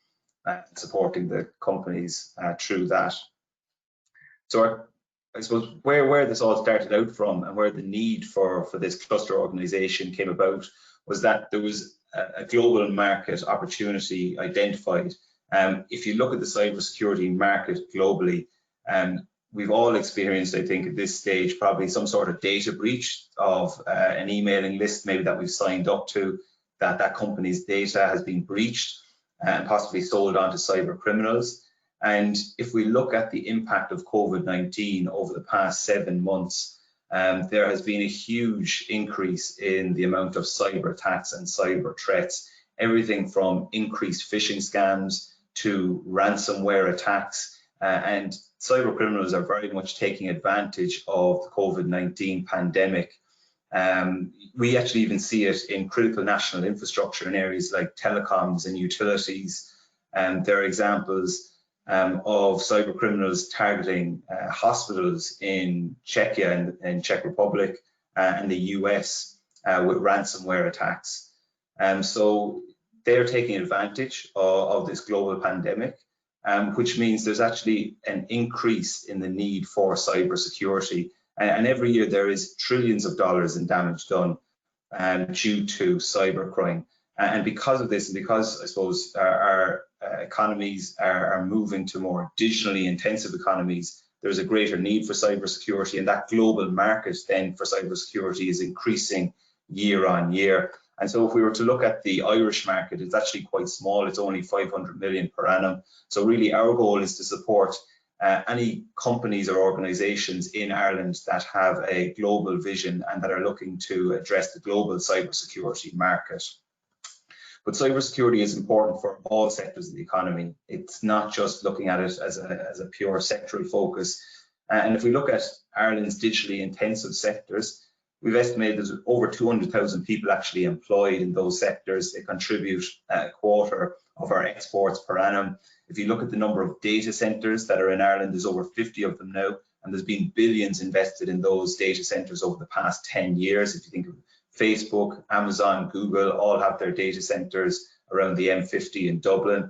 supporting the companies through that. So I suppose where this all started out from and where the need for this cluster organisation came about was that there was a global market opportunity identified. If you look at the cybersecurity market globally, we've all experienced, I think, at this stage, probably some sort of data breach of an emailing list maybe that we've signed up to, that company's data has been breached and possibly sold on to cyber criminals. And if we look at the impact of COVID-19 over the past 7 months, there has been a huge increase in the amount of cyber attacks and cyber threats, everything from increased phishing scams to ransomware attacks, and cyber criminals are very much taking advantage of the COVID-19 pandemic. We actually even see it in critical national infrastructure in areas like telecoms and utilities. And there are examples of cyber criminals targeting hospitals in Czechia and Czech Republic and the US with ransomware attacks. So they're taking advantage of this global pandemic, which means there's actually an increase in the need for cybersecurity. And every year there is trillions of dollars in damage done due to cybercrime. And because of this, and because I suppose our economies are moving to more digitally intensive economies, there's a greater need for cybersecurity, and that global market then for cybersecurity is increasing year on year. And so if we were to look at the Irish market, it's actually quite small. It's only 500 million per annum. So really our goal is to support any companies or organizations in Ireland that have a global vision and that are looking to address the global cybersecurity market. But cybersecurity is important for all sectors of the economy. It's not just looking at it as a pure sectoral focus. And if we look at Ireland's digitally intensive sectors, we've estimated there's over 200,000 people actually employed in those sectors. They contribute a quarter of our exports per annum. If you look at the number of data centers that are in Ireland, there's over 50 of them now, and there's been billions invested in those data centers over the past 10 years. If you think of Facebook, Amazon, Google, all have their data centers around the M50 in Dublin.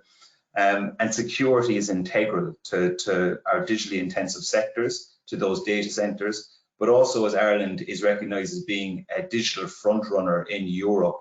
And security is integral to our digitally intensive sectors, to those data centers, but also as Ireland is recognised as being a digital front runner in Europe.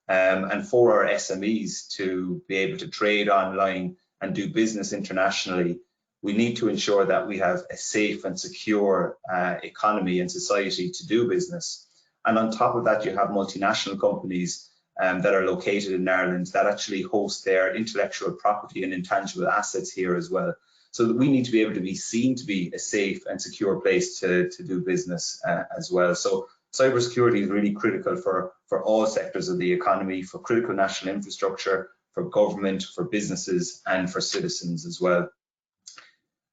And for our SMEs to be able to trade online and do business internationally, we need to ensure that we have a safe and secure economy and society to do business. And on top of that, you have multinational companies that are located in Ireland that actually host their intellectual property and intangible assets here as well. So that we need to be able to be seen to be a safe and secure place to do business as well. So cybersecurity is really critical for all sectors of the economy, for critical national infrastructure, for government, for businesses, and for citizens as well.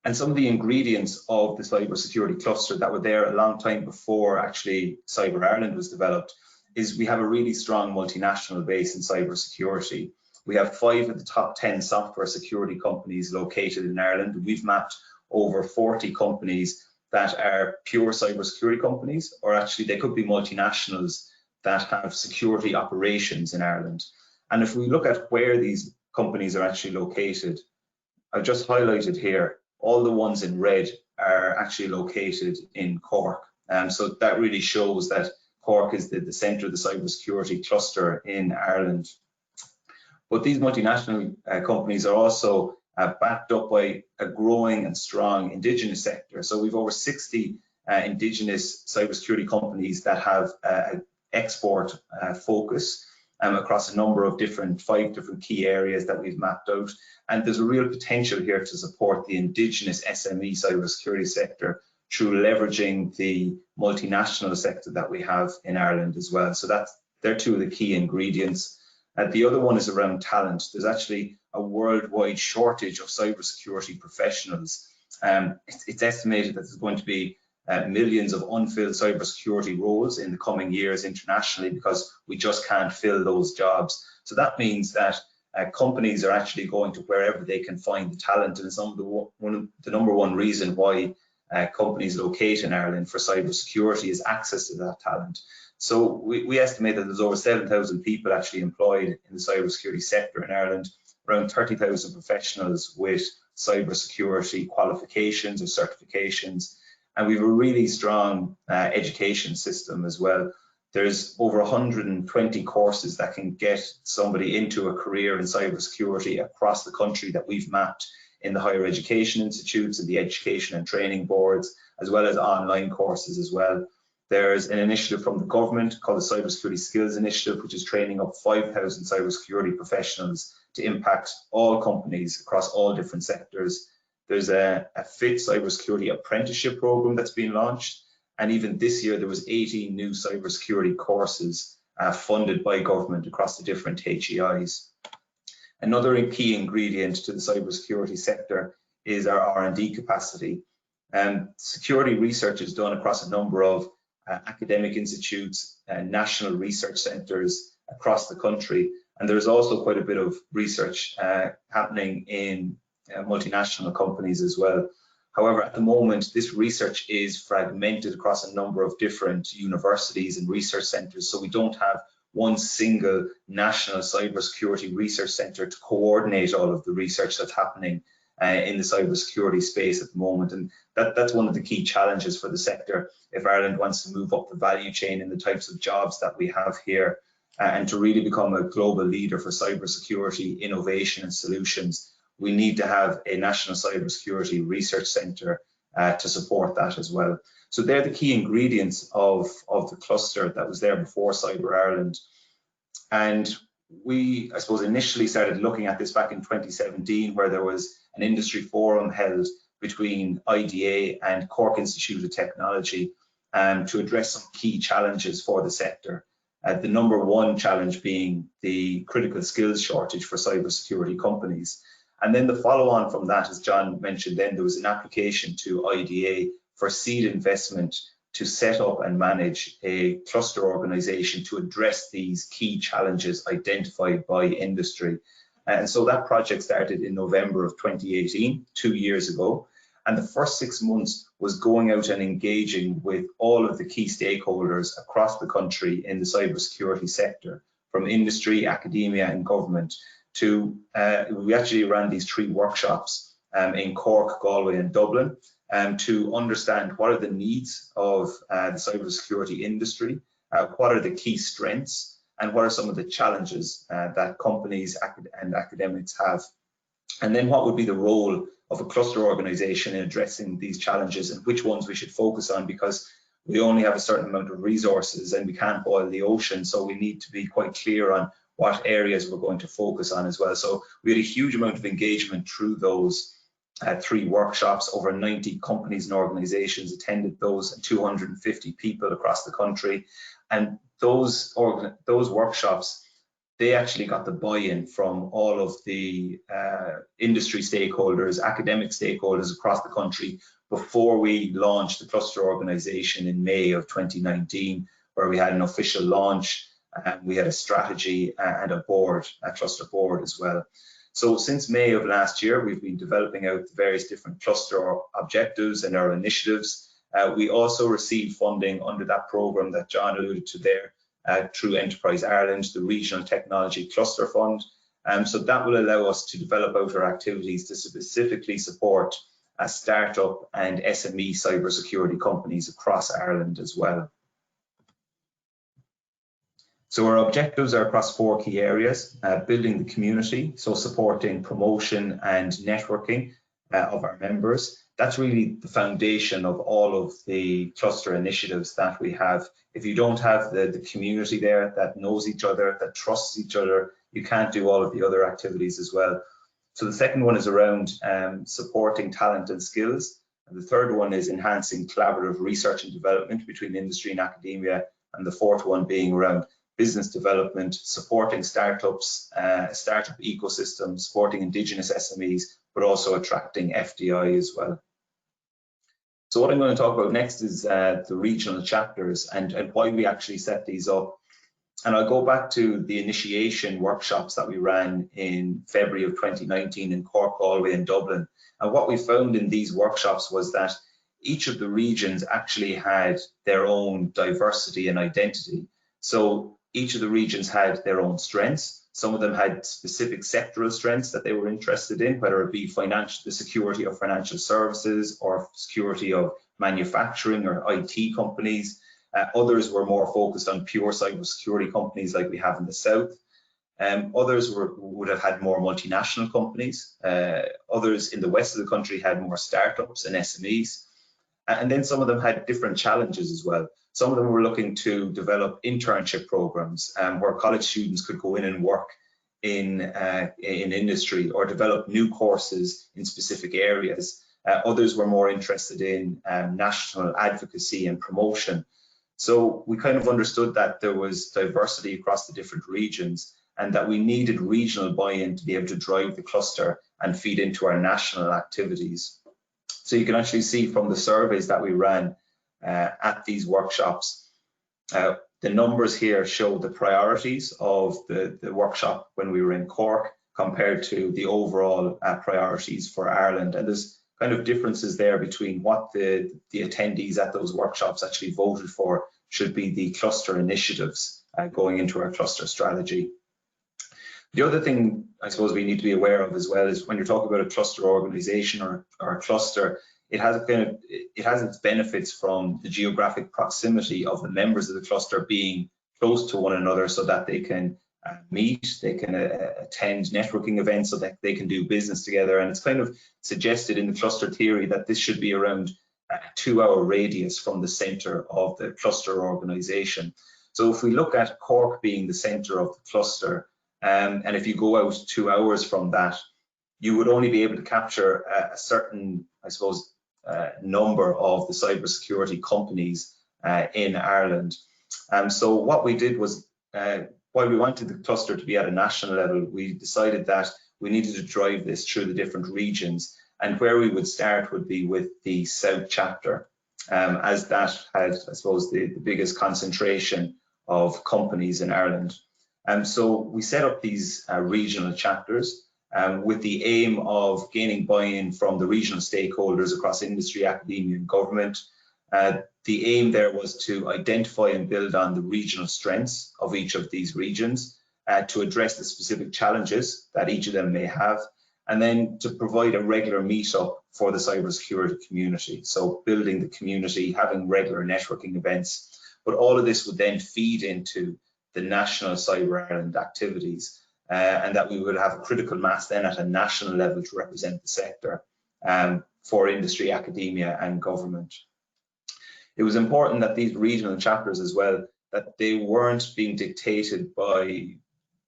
And some of the ingredients of the cybersecurity cluster that were there a long time before actually Cyber Ireland was developed is we have a really strong multinational base in cybersecurity. We have 5 of the top 10 software security companies located in Ireland. We've mapped over 40 companies that are pure cybersecurity companies, or actually they could be multinationals that have security operations in Ireland. And if we look at where these companies are actually located, I've just highlighted here, all the ones in red are actually located in Cork. So that really shows that Cork is the centre of the cybersecurity cluster in Ireland. But these multinational companies are also backed up by a growing and strong Indigenous sector. So we've over 60 Indigenous cybersecurity companies that have an export focus across a number of 5 different key areas that we've mapped out. And there's a real potential here to support the Indigenous SME cybersecurity sector through leveraging the multinational sector that we have in Ireland as well. So they're 2 of the key ingredients. The other one is around talent. There's actually a worldwide shortage of cybersecurity professionals. It's estimated that there's going to be millions of unfilled cybersecurity roles in the coming years internationally because we just can't fill those jobs. So that means that companies are actually going to wherever they can find the talent, and it's the number one reason why companies locate in Ireland for cybersecurity is access to that talent. So we estimate that there's over 7,000 people actually employed in the cybersecurity sector in Ireland, around 30,000 professionals with cybersecurity qualifications or certifications. And we have a really strong education system as well. There's over 120 courses that can get somebody into a career in cybersecurity across the country that we've mapped in the higher education institutes and the education and training boards, as well as online courses as well. There's an initiative from the government called the Cybersecurity Skills Initiative, which is training up 5,000 cybersecurity professionals to impact all companies across all different sectors. There's a FIT cybersecurity apprenticeship program that's been launched. And even this year, there was 18 new cybersecurity courses funded by government across the different HEIs. Another key ingredient to the cybersecurity sector is our R&D capacity. Security research is done across a number of academic institutes and national research centres across the country. And there's also quite a bit of research happening in multinational companies as well. However, at the moment, this research is fragmented across a number of different universities and research centres, so we don't have one single national cybersecurity research centre to coordinate all of the research that's happening in the cybersecurity space at the moment. And that's one of the key challenges for the sector if Ireland wants to move up the value chain in the types of jobs that we have here, and to really become a global leader for cybersecurity innovation and solutions. We need to have a national cybersecurity research centre to support that as well. So they're the key ingredients of the cluster that was there before Cyber Ireland. And we, I suppose, initially started looking at this back in 2017, where there was an industry forum held between IDA and Cork Institute of Technology to address some key challenges for the sector. The number one challenge being the critical skills shortage for cybersecurity companies. And then the follow-on from that, as John mentioned, then there was an application to IDA for seed investment to set up and manage a cluster organisation to address these key challenges identified by industry. And so that project started in November of 2018, 2 years ago. And the first 6 months was going out and engaging with all of the key stakeholders across the country in the cybersecurity sector, from industry, academia and government. We actually ran these 3 workshops in Cork, Galway and Dublin to understand what are the needs of the cybersecurity industry, what are the key strengths, and what are some of the challenges that companies and academics have. And then what would be the role of a cluster organisation in addressing these challenges and which ones we should focus on, because we only have a certain amount of resources and we can't boil the ocean, so we need to be quite clear on what areas we're going to focus on as well. So we had a huge amount of engagement through those 3 workshops. Over 90 companies and organisations attended those, and 250 people across the country. And those workshops, they actually got the buy-in from all of the industry stakeholders, academic stakeholders across the country before we launched the cluster organisation in May of 2019, where we had an official launch. We had a strategy and a cluster board as well. So since May of last year, we've been developing out the various different cluster objectives and our initiatives. We also received funding under that programme that John alluded to there through Enterprise Ireland, the Regional Technology Cluster Fund. So that will allow us to develop out our activities to specifically support startup and SME cybersecurity companies across Ireland as well. So our objectives are across 4 key areas: building the community, so supporting promotion and networking of our members. That's really the foundation of all of the cluster initiatives that we have. If you don't have the community there that knows each other, that trusts each other, you can't do all of the other activities as well. So the second one is around supporting talent and skills. And the third one is enhancing collaborative research and development between industry and academia. And the fourth one being around business development, supporting startups, startup ecosystems, supporting Indigenous SMEs, but also attracting FDI as well. So what I'm going to talk about next is the regional chapters and why we actually set these up. And I'll go back to the initiation workshops that we ran in February of 2019 in Cork, Galway and Dublin. And what we found in these workshops was that each of the regions actually had their own diversity and identity. So each of the regions had their own strengths. Some of them had specific sectoral strengths that they were interested in, whether it be the security of financial services or security of manufacturing or IT companies. Others were more focused on pure cybersecurity companies like we have in the south. Others would have had more multinational companies. Others in the west of the country had more startups and SMEs. And then some of them had different challenges as well. Some of them were looking to develop internship programs where college students could go in and work in industry or develop new courses in specific areas. Others were more interested in national advocacy and promotion. So we kind of understood that there was diversity across the different regions and that we needed regional buy-in to be able to drive the cluster and feed into our national activities. So you can actually see from the surveys that we ran at these workshops, the numbers here show the priorities of the workshop when we were in Cork compared to the overall priorities for Ireland. And there's kind of differences there between what the attendees at those workshops actually voted for should be the cluster initiatives going into our cluster strategy. The other thing I suppose we need to be aware of as well is when you're talking about a cluster organization or a cluster, it has its benefits from the geographic proximity of the members of the cluster being close to one another so that they can meet, they can attend networking events so that they can do business together. And it's kind of suggested in the cluster theory that this should be around a 2-hour radius from the center of the cluster organization. So if we look at Cork being the center of the cluster, and if you go out 2 hours from that, you would only be able to capture a certain, I suppose, number of the cybersecurity companies in Ireland. So what we did was, while we wanted the cluster to be at a national level, we decided that we needed to drive this through the different regions. And where we would start would be with the South chapter, as that had, I suppose, the biggest concentration of companies in Ireland. So we set up these regional chapters with the aim of gaining buy-in from the regional stakeholders across industry, academia and government. The aim there was to identify and build on the regional strengths of each of these regions, to address the specific challenges that each of them may have, and then to provide a regular meetup for the cybersecurity community. So building the community, having regular networking events, but all of this would then feed into the national Cyber Ireland activities, and that we would have a critical mass then at a national level to represent the sector for industry, academia and government. It was important that these regional chapters as well, that they weren't being dictated by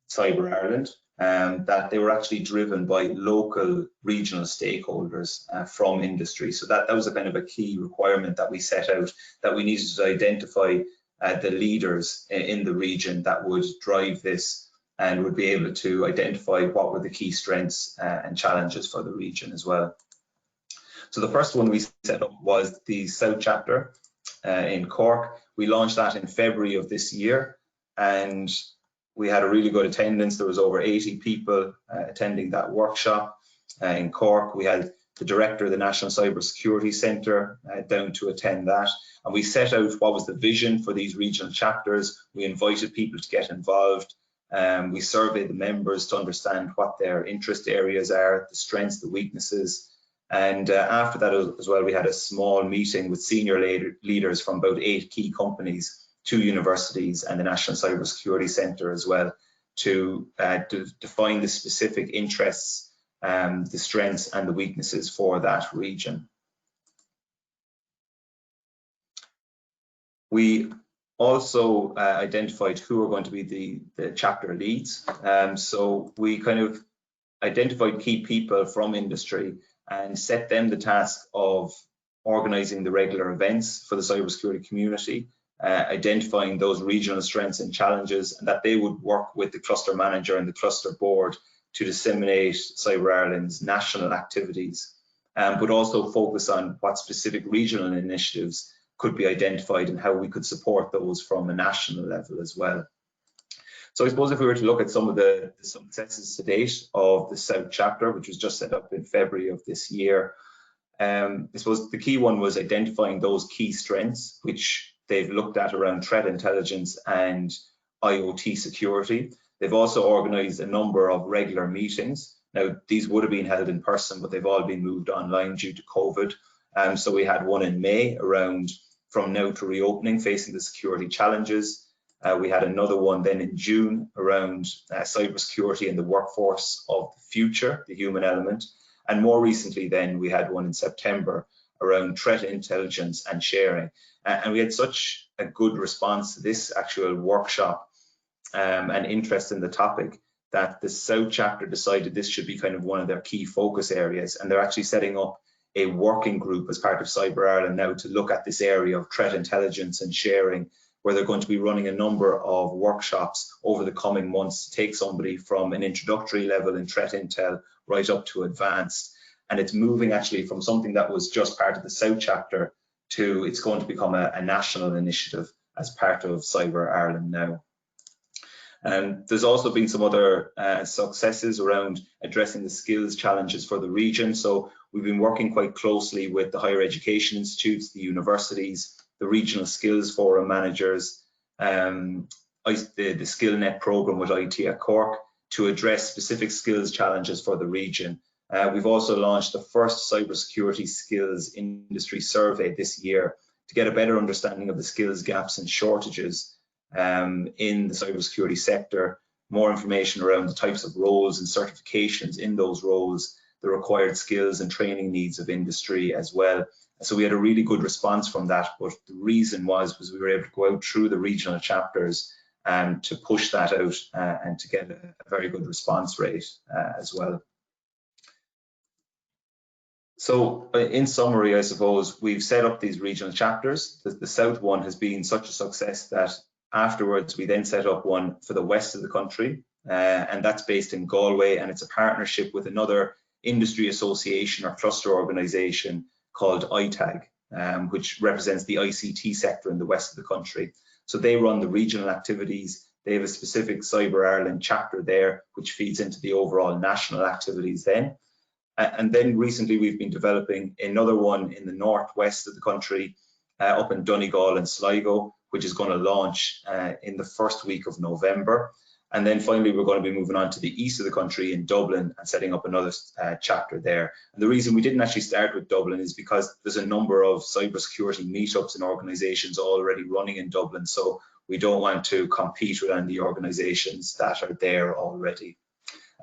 Cyber Ireland, that they were actually driven by local regional stakeholders from industry. So that was a kind of a key requirement that we set out, that we needed to identify the leaders in the region that would drive this and would be able to identify what were the key strengths and challenges for the region as well. So the first one we set up was the South chapter in Cork. We launched that in February of this year, and we had a really good attendance. There was over 80 people attending that workshop in Cork. We had the director of the National Cybersecurity Centre down to attend that. And we set out what was the vision for these regional chapters. We invited people to get involved. We surveyed the members to understand what their interest areas are, the strengths, the weaknesses. And after that as well, we had a small meeting with senior leaders from about 8 key companies, 2 universities and the National Cybersecurity Centre as well, to define the specific interests, the strengths and the weaknesses for that region. We also identified who are going to be the chapter leads. So we kind of identified key people from industry and set them the task of organising the regular events for the cybersecurity community, identifying those regional strengths and challenges, and that they would work with the cluster manager and the cluster board to disseminate Cyber Ireland's national activities, but also focus on what specific regional initiatives could be identified and how we could support those from a national level as well. So I suppose if we were to look at some of the successes to date of the South chapter, which was just set up in February of this year, I suppose the key one was identifying those key strengths, which they've looked at around threat intelligence and IoT security. They've also organised a number of regular meetings. Now, these would have been held in person, but they've all been moved online due to COVID. So we had one in May around from now to reopening, facing the security challenges. We had another one then in June around cybersecurity and the workforce of the future, the human element. And more recently then we had one in September around threat intelligence and sharing. And we had such a good response to this actual workshop and interest in the topic that the South chapter decided this should be kind of one of their key focus areas. And they're actually setting up a working group as part of Cyber Ireland now to look at this area of threat intelligence and sharing, where they're going to be running a number of workshops over the coming months to take somebody from an introductory level in threat intel right up to advanced. And it's moving actually from something that was just part of the South chapter to it's going to become a national initiative as part of Cyber Ireland now. There's also been some other successes around addressing the skills challenges for the region. So we've been working quite closely with the higher education institutes, the universities, the regional skills forum managers, the SkillNet program with IT at Cork to address specific skills challenges for the region. We've also launched the first cybersecurity skills industry survey this year to get a better understanding of the skills gaps and shortages in the cybersecurity sector, more information around the types of roles and certifications in those roles, the required skills and training needs of industry as well. So we had a really good response from that, but the reason was we were able to go out through the regional chapters to push that out and to get a very good response rate as well. So in summary, I suppose we've set up these regional chapters. The South one has been such a success that afterwards we then set up one for the west of the country, and that's based in Galway, and it's a partnership with another industry association or cluster organisation called ITAG, which represents the ICT sector in the west of the country. So they run the regional activities. They have a specific Cyber Ireland chapter there, which feeds into the overall national activities then. And then recently we've been developing another one in the northwest of the country, up in Donegal and Sligo, which is going to launch in the first week of November. And then finally, we're going to be moving on to the east of the country in Dublin and setting up another chapter there. And the reason we didn't actually start with Dublin is because there's a number of cybersecurity meetups and organisations already running in Dublin. So we don't want to compete with any of the organisations that are there already.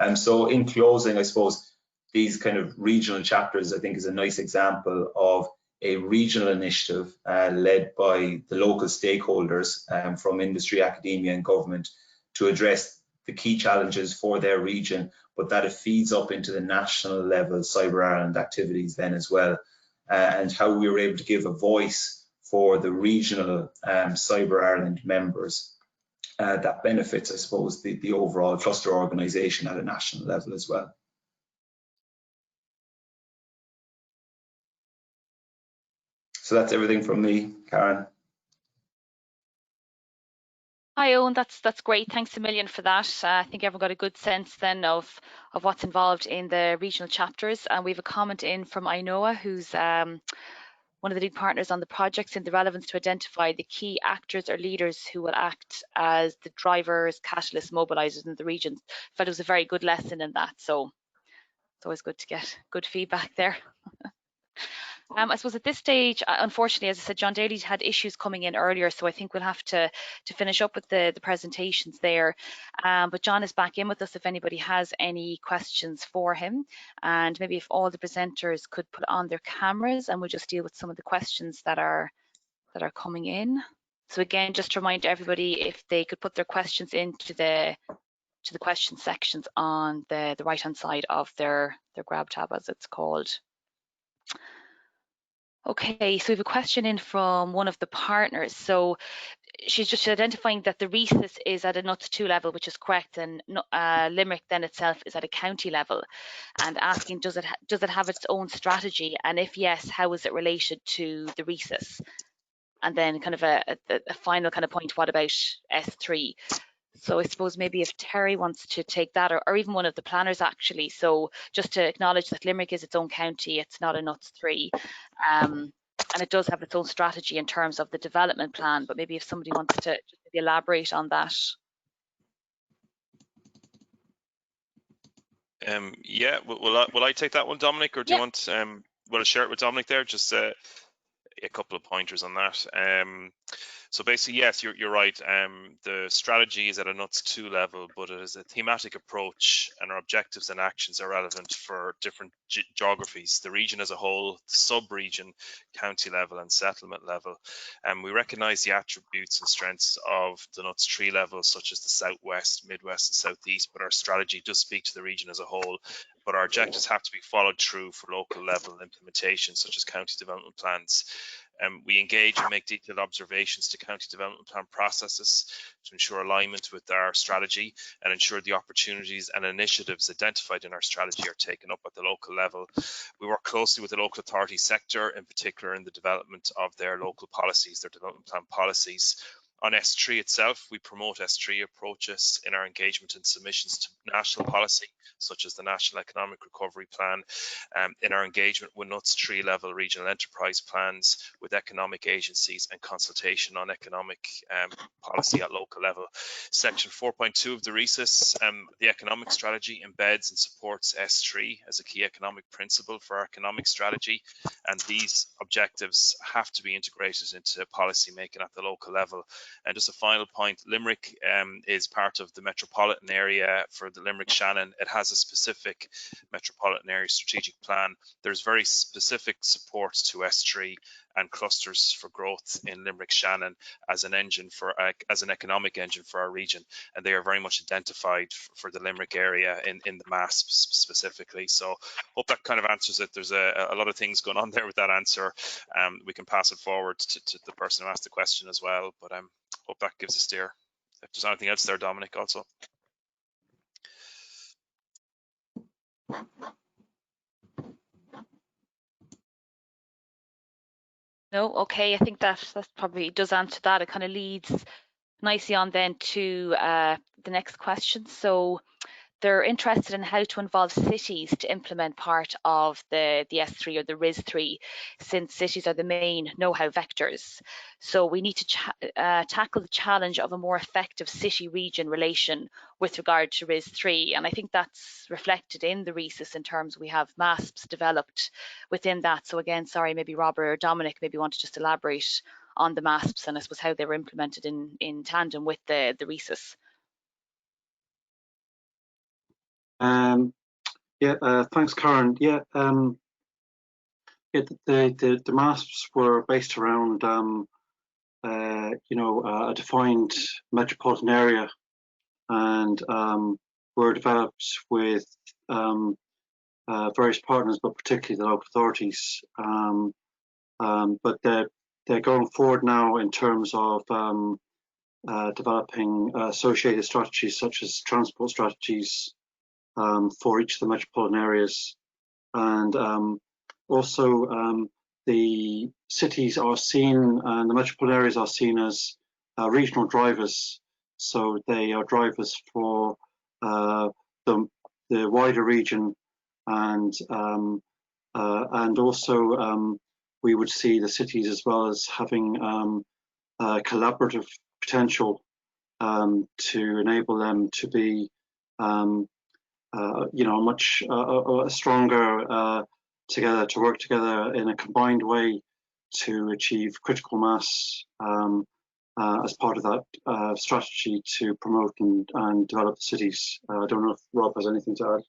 And so in closing, I suppose these kind of regional chapters, I think, is a nice example of a regional initiative led by the local stakeholders from industry, academia and government to address the key challenges for their region, but that it feeds up into the national level Cyber Ireland activities then as well, and how we were able to give a voice for the regional Cyber Ireland members that benefits, I suppose, the overall cluster organisation at a national level as well. So that's everything from me, Karen.
Hi, Owen, that's great. Thanks a million for that. I think everyone got a good sense then of what's involved in the regional chapters. And we have a comment in from Ainoa, who's one of the lead partners on the projects, in the relevance to identify the key actors or leaders who will act as the drivers, catalysts, mobilisers in the region. I felt it was a very good lesson in that. So it's always good to get good feedback there. I suppose at this stage, unfortunately, as I said, John Daly had issues coming in earlier, so I think we'll have to finish up with the presentations there. But John is back in with us if anybody has any questions for him, and maybe if all the presenters could put on their cameras, and we'll just deal with some of the questions that are coming in. So again, just to remind everybody, if they could put their questions into the question sections on the right-hand side of their grab tab, as it's called. Okay, so we have a question in from one of the partners. So she's just identifying that the RESIS is at a NUTS 2 level, which is correct, and Limerick then itself is at a county level, and asking does it have its own strategy, and if yes, how is it related to the RESIS? And then kind of a final kind of point, what about S3? So I suppose maybe if Terry wants to take that, or even one of the planners actually. So just to acknowledge that Limerick is its own county, it's not a NUTS 3. And it does have its own strategy in terms of the development plan, but maybe if somebody wants to just maybe elaborate on that.
Yeah, will I take that one, Dominic, or do you want, will I share it with Dominic there? Just a couple of pointers on that. So basically, yes, you're right. The strategy is at a NUTS 2 level, but it is a thematic approach, and our objectives and actions are relevant for different geographies, the region as a whole, the sub-region, county level and settlement level. And we recognise the attributes and strengths of the NUTS 3 level, such as the Southwest, Midwest and Southeast, but our strategy does speak to the region as a whole. But our objectives have to be followed through for local level implementation, such as county development plans. We engage and make detailed observations to county development plan processes to ensure alignment with our strategy and ensure the opportunities and initiatives identified in our strategy are taken up at the local level. We work closely with the local authority sector, in particular in the development of their local policies, their development plan policies. On S3 itself, we promote S3 approaches in our engagement and submissions to national policy, such as the National Economic Recovery Plan, in our engagement with NUTS 3-level regional enterprise plans, with economic agencies, and consultation on economic policy at local level. Section 4.2 of the RESIS, the economic strategy, embeds and supports S3 as a key economic principle for our economic strategy, and these objectives have to be integrated into policy making at the local level. And just a final point, Limerick is part of the metropolitan area for the Limerick Shannon. It has a specific metropolitan area strategic plan. There's very specific supports to S3 and clusters for growth in Limerick Shannon as an engine for as an economic engine for our region, and they are very much identified for the Limerick area in the MASP specifically. So hope that kind of answers it. There's a lot of things going on there with that answer. We can pass it forward to the person who asked the question as well, but hope that gives a steer. If there's anything else there, Dominic, also.
No, okay, I think that probably does answer that. It kind of leads nicely on then to the next question. So they're interested in how to involve cities to implement part of the S3 or the RIS3, since cities are the main know-how vectors. So we need to tackle the challenge of a more effective city-region relation with regard to RIS3. And I think that's reflected in the RESIS in terms we have MASPs developed within that. So again, sorry, maybe Robert or Dominic maybe want to just elaborate on the MASPs and I suppose how they were implemented in tandem with the RESIS.
Thanks, Karen. The MASPs were based around a defined metropolitan area, and were developed with various partners, but particularly the local authorities. But they're going forward now in terms of developing associated strategies such as transport strategies for each of the metropolitan areas, and also the cities are seen and the metropolitan areas are seen as regional drivers. So they are drivers for the wider region, and also we would see the cities as well as having collaborative potential to enable them to be much stronger together, to work together in a combined way to achieve critical mass as part of that strategy to promote and develop the cities. I don't know if Rob has anything to add.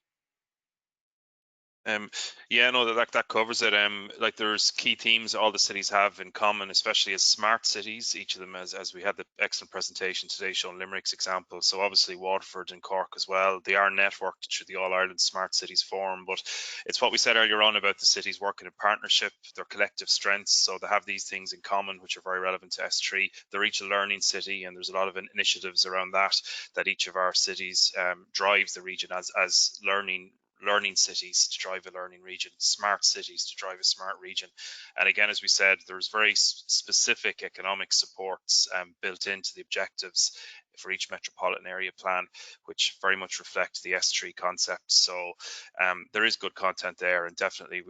That covers it. Like there's key themes all the cities have in common, especially as smart cities. Each of them, as we had the excellent presentation today showing Limerick's example. So obviously Waterford and Cork as well. They are networked through the All Ireland Smart Cities Forum, but it's what we said earlier on about the cities working in partnership, their collective strengths. So they have these things in common, which are very relevant to S3. They're each a learning city, and there's a lot of initiatives around that each of our cities drives the region as learning cities to drive a learning region, smart cities to drive a smart region. And again, as we said, there's very specific economic supports built into the objectives for each metropolitan area plan, which very much reflect the S3 concept. So there is good content there, and definitely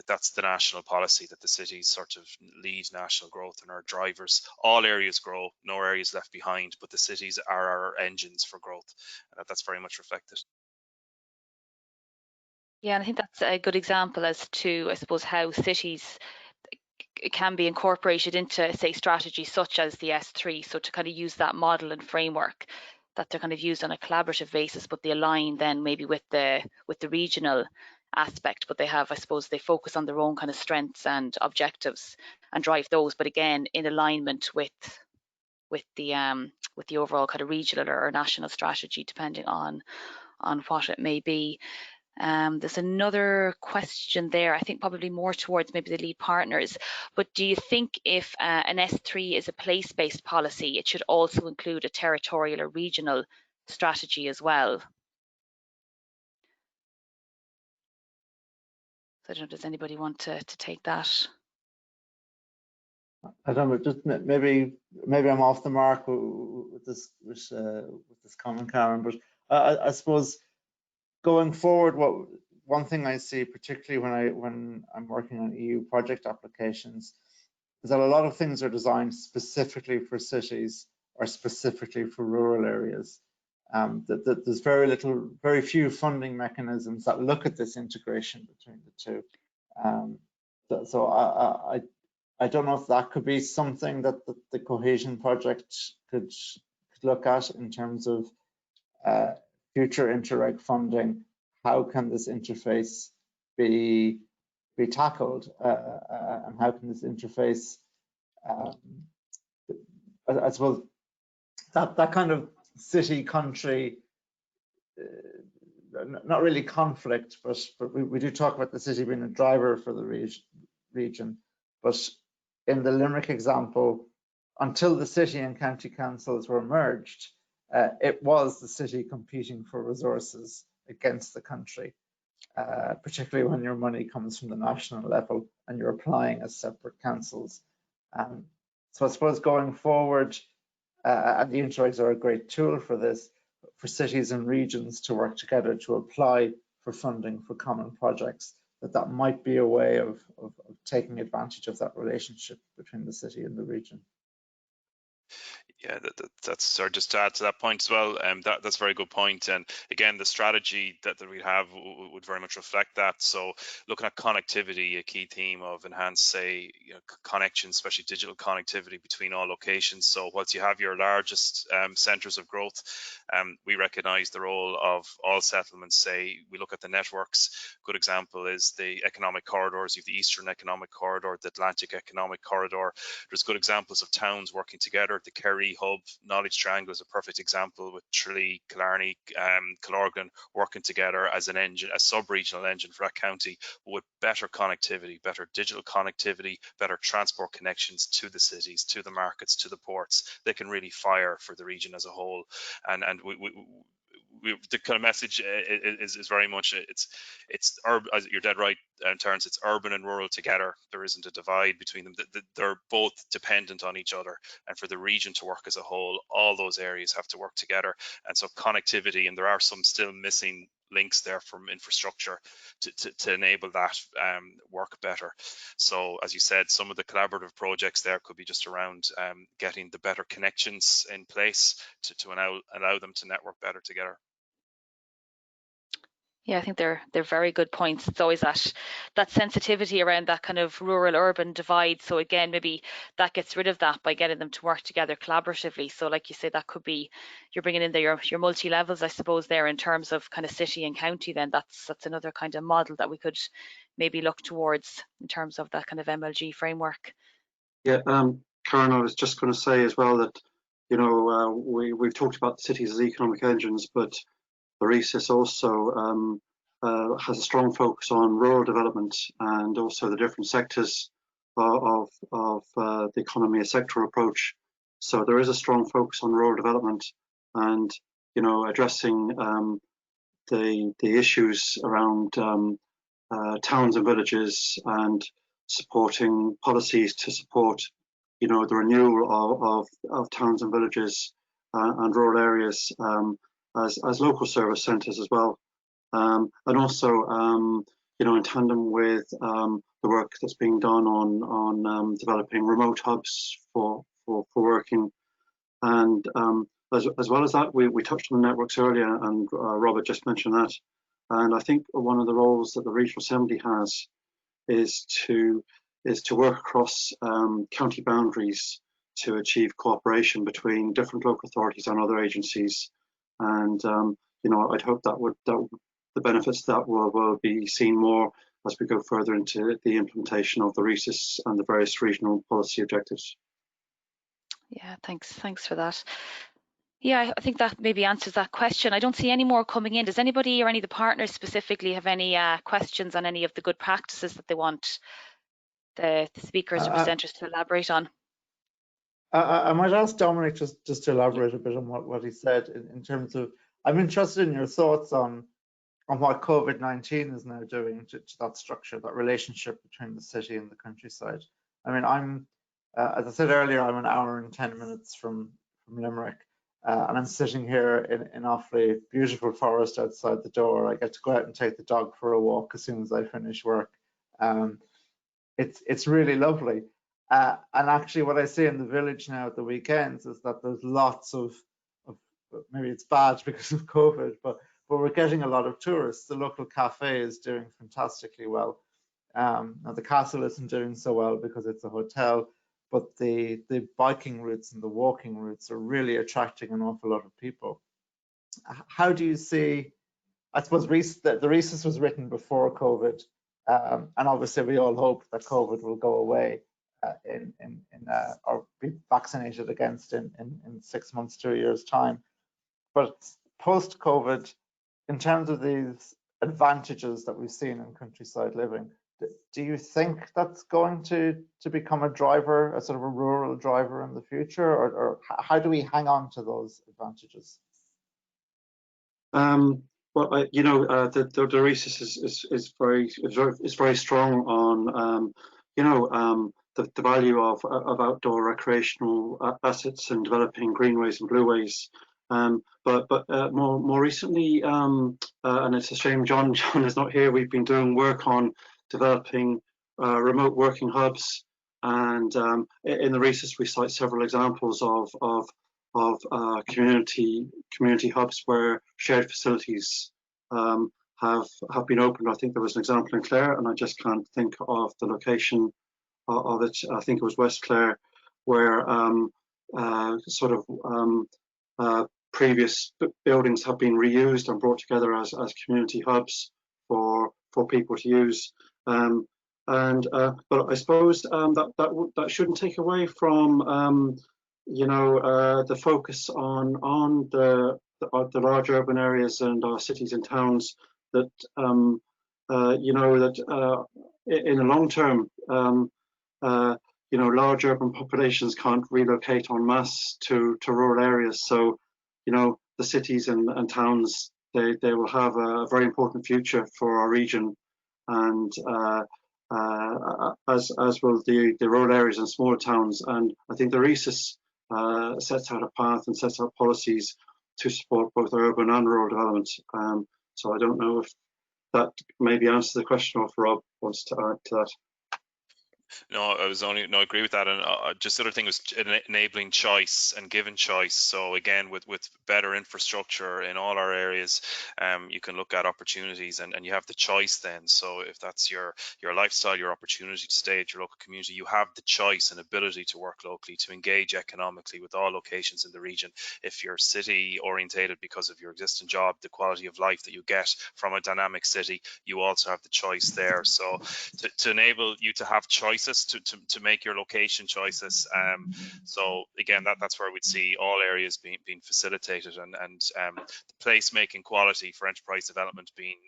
that's the national policy, that the cities sort of lead national growth and are drivers. All areas grow, no areas left behind, but the cities are our engines for growth. And that's very much reflected.
Yeah, and I think that's a good example as to, I suppose, how cities can be incorporated into, say, strategies such as the S3. So to kind of use that model and framework, that they're kind of used on a collaborative basis, but they align then maybe with the regional aspect. But they have, I suppose, they focus on their own kind of strengths and objectives and drive those. But again, in alignment with the overall kind of regional or national strategy, depending on what it may be. There's another question there, I think probably more towards maybe the lead partners, but do you think if an S3 is a place-based policy, it should also include a territorial or regional strategy as well? So I don't know, does anybody want to take that?
I don't know, just maybe I'm off the mark with this comment, Karen, but I suppose going forward, one thing I see, particularly when I'm working on EU project applications, is that a lot of things are designed specifically for cities or specifically for rural areas. That there's very few funding mechanisms that look at this integration between the two. So I don't know if that could be something that the cohesion project could look at in terms of future Interreg funding. How can this interface be tackled, and how can this interface, I suppose that kind of city country, not really conflict, but we do talk about the city being a driver for the region. But in the Limerick example, until the city and county councils were merged, it was the city competing for resources against the country, particularly when your money comes from the national level and you're applying as separate councils. So I suppose going forward, and the Interregs are a great tool for this, for cities and regions to work together to apply for funding for common projects, that might be a way of taking advantage of that relationship between the city and the region.
Yeah, that's sorry, just to add to that point as well. That's a very good point. And again, the strategy that we have would very much reflect that. So looking at connectivity, a key theme of enhanced, say, connection, especially digital connectivity between all locations. So once you have your largest centres of growth, we recognise the role of all settlements. Say we look at the networks. Good example is the economic corridors. You have the Eastern Economic Corridor, the Atlantic Economic Corridor. There's good examples of towns working together. The Kerry Hub Knowledge Triangle is a perfect example, with Tralee, Killarney, Killorglin working together as an engine, a sub-regional engine for that county, with better connectivity, better digital connectivity, better transport connections to the cities, to the markets, to the ports. They can really fire for the region as a whole. And the kind of message is very much it's urban, as you're dead right, Terence, it's urban and rural together. There isn't a divide between them. They're both dependent on each other, and for the region to work as a whole, all those areas have to work together. And so connectivity, and there are some still missing links there from infrastructure to enable that work better. So as you said, some of the collaborative projects there could be just around getting the better connections in place to allow them to network better together.
Yeah, I think they're very good points. It's always that sensitivity around that kind of rural-urban divide. So again, maybe that gets rid of that by getting them to work together collaboratively. So like you say, that could be, you're bringing in there your multi-levels, I suppose, there in terms of kind of city and county. Then that's another kind of model that we could maybe look towards in terms of that kind of MLG framework.
Yeah, Karen, I was just going to say as well that, we've talked about the cities as economic engines, but the RESIS also has a strong focus on rural development and also the different sectors of the economy, a sectoral approach. So there is a strong focus on rural development and, addressing the issues around towns and villages, and supporting policies to support, the renewal of towns and villages and rural areas as local service centres as well, and also in tandem with the work that's being done on developing remote hubs for working, and as well as that, we touched on the networks earlier, and Robert just mentioned that, and I think one of the roles that the Regional Assembly has is to work across county boundaries to achieve cooperation between different local authorities and other agencies. And I'd hope that the benefits of that will be seen more as we go further into the implementation of the RESIS and the various regional policy objectives.
Yeah, thanks for that. Yeah, I think that maybe answers that question. I don't see any more coming in. Does anybody or any of the partners specifically have any questions on any of the good practices that they want the speakers or presenters to elaborate on?
I might ask Dominic just to elaborate a bit on what he said in terms of, I'm interested in your thoughts on what COVID-19 is now doing to that structure, that relationship between the city and the countryside. I mean, As I said earlier, I'm an hour and 10 minutes from Limerick, and I'm sitting here in awfully beautiful forest outside the door. I get to go out and take the dog for a walk as soon as I finish work. It's really lovely. And actually what I see in the village now at the weekends is that there's lots of maybe it's bad because of COVID, but we're getting a lot of tourists. The local cafe is doing fantastically well. Now the castle isn't doing so well because it's a hotel, but the biking routes and the walking routes are really attracting an awful lot of people. How do you see, I suppose the Recess was written before COVID, and obviously we all hope that COVID will go away or be vaccinated against in 6 months to a year's time. But post-COVID, in terms of these advantages that we've seen in countryside living, do you think that's going to become a driver, a sort of a rural driver in the future, or how do we hang on to those advantages?
Well, the Recess is very strong on the value of outdoor recreational assets and developing greenways and blueways. But more recently, and it's a shame John is not here. We've been doing work on developing remote working hubs, and in the Recess we cite several examples of community hubs where shared facilities have been opened. I think there was an example in Clare, and I just can't think of the location of it. I think it was West Clare, where previous buildings have been reused and brought together as community hubs for people to use. But I suppose that shouldn't take away from the focus on the large urban areas and our cities and towns. That in the long term, large urban populations can't relocate en masse to rural areas. So, the cities and towns, they will have a very important future for our region, and as will the rural areas and smaller towns. And I think the Recess sets out a path and sets out policies to support both urban and rural development. So I don't know if that maybe answers the question, or if Rob wants to add to that.
No, I agree with that. And just the other thing was enabling choice and giving choice. So again, with better infrastructure in all our areas, you can look at opportunities and you have the choice then. So if that's your lifestyle, your opportunity to stay at your local community, you have the choice and ability to work locally, to engage economically with all locations in the region. If you're city orientated because of your existing job, the quality of life that you get from a dynamic city, you also have the choice there. So to enable you to have choices, to make your location choices. So again, that's where we'd see all areas being facilitated, and the placemaking quality for enterprise development being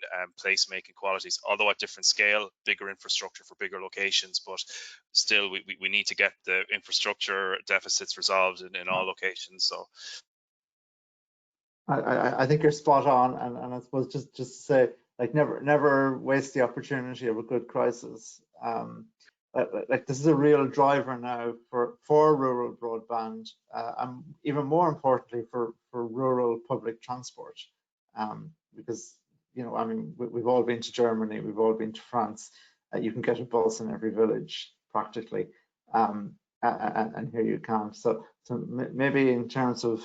placemaking qualities, although at different scale, bigger infrastructure for bigger locations, but still we need to get the infrastructure deficits resolved in all locations. So
I think you're spot on, and I suppose just to say, like, never waste the opportunity of a good crisis. Like, this is a real driver now for rural broadband, and even more importantly for rural public transport, because we've all been to Germany, we've all been to France. You can get a bus in every village practically, and here you can't. So maybe in terms of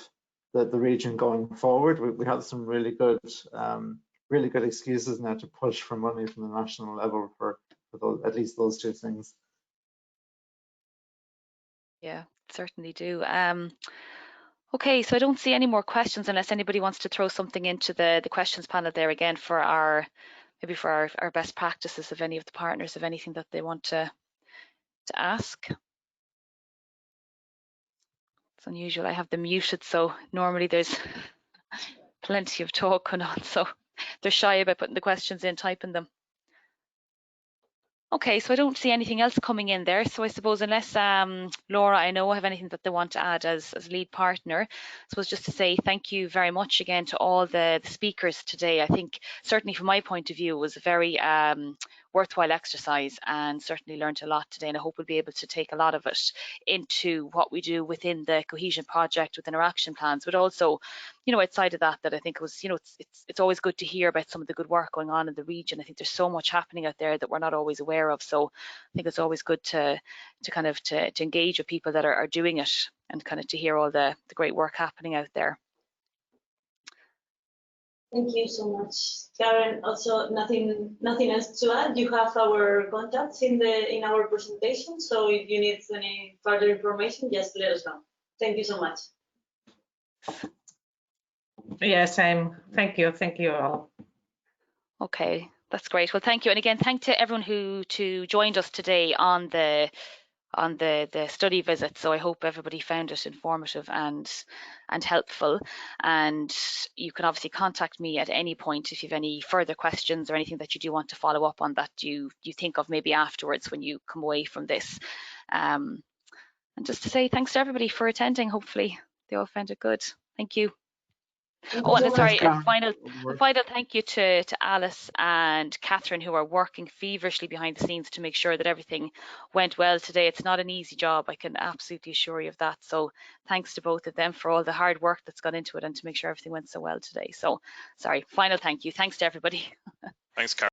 the region going forward, we have some really good excuses now to push for money from the national level for those, at least those two things.
Yeah, certainly do. Okay, so I don't see any more questions unless anybody wants to throw something into the questions panel there again for our best practices, of any of the partners, of anything that they want to ask. It's unusual, I have them muted, so normally there's plenty of talk going on, so they're shy about putting the questions in, typing them. Okay, so I don't see anything else coming in there. So I suppose, unless Laura, I know, have anything that they want to add as lead partner, I suppose just to say thank you very much again to all the speakers today. I think certainly from my point of view, it was a very worthwhile exercise, and certainly learned a lot today, and I hope we'll be able to take a lot of it into what we do within the cohesion project, within our action plans, but also, you know, outside of that, that I think it was, you know, it's always good to hear about some of the good work going on in the region. I think there's so much happening out there that we're not always aware of, so I think it's always good to kind of to engage with people that are doing it, and kind of to hear all the great work happening out there.
Thank you so much, Karen. Also, nothing else to add. You have our contacts in our presentation, so if you need any further information, just let us know. Thank you so much.
Yes, thank you all.
Okay, that's great. Well, thank you, and again, thank to everyone who joined us today on the study visit. So I hope everybody found it informative and helpful, and you can obviously contact me at any point if you have any further questions or anything that you do want to follow up on that you think of maybe afterwards when you come away from this. And just to say thanks to everybody for attending. Hopefully they all found it good. Thank you. Oh, and sorry, a final thank you to Alice and Catherine, who are working feverishly behind the scenes to make sure that everything went well today. It's not an easy job, I can absolutely assure you of that. So thanks to both of them for all the hard work that's gone into it and to make sure everything went so well today. So sorry, final thank you. Thanks to everybody.
Thanks, Karen.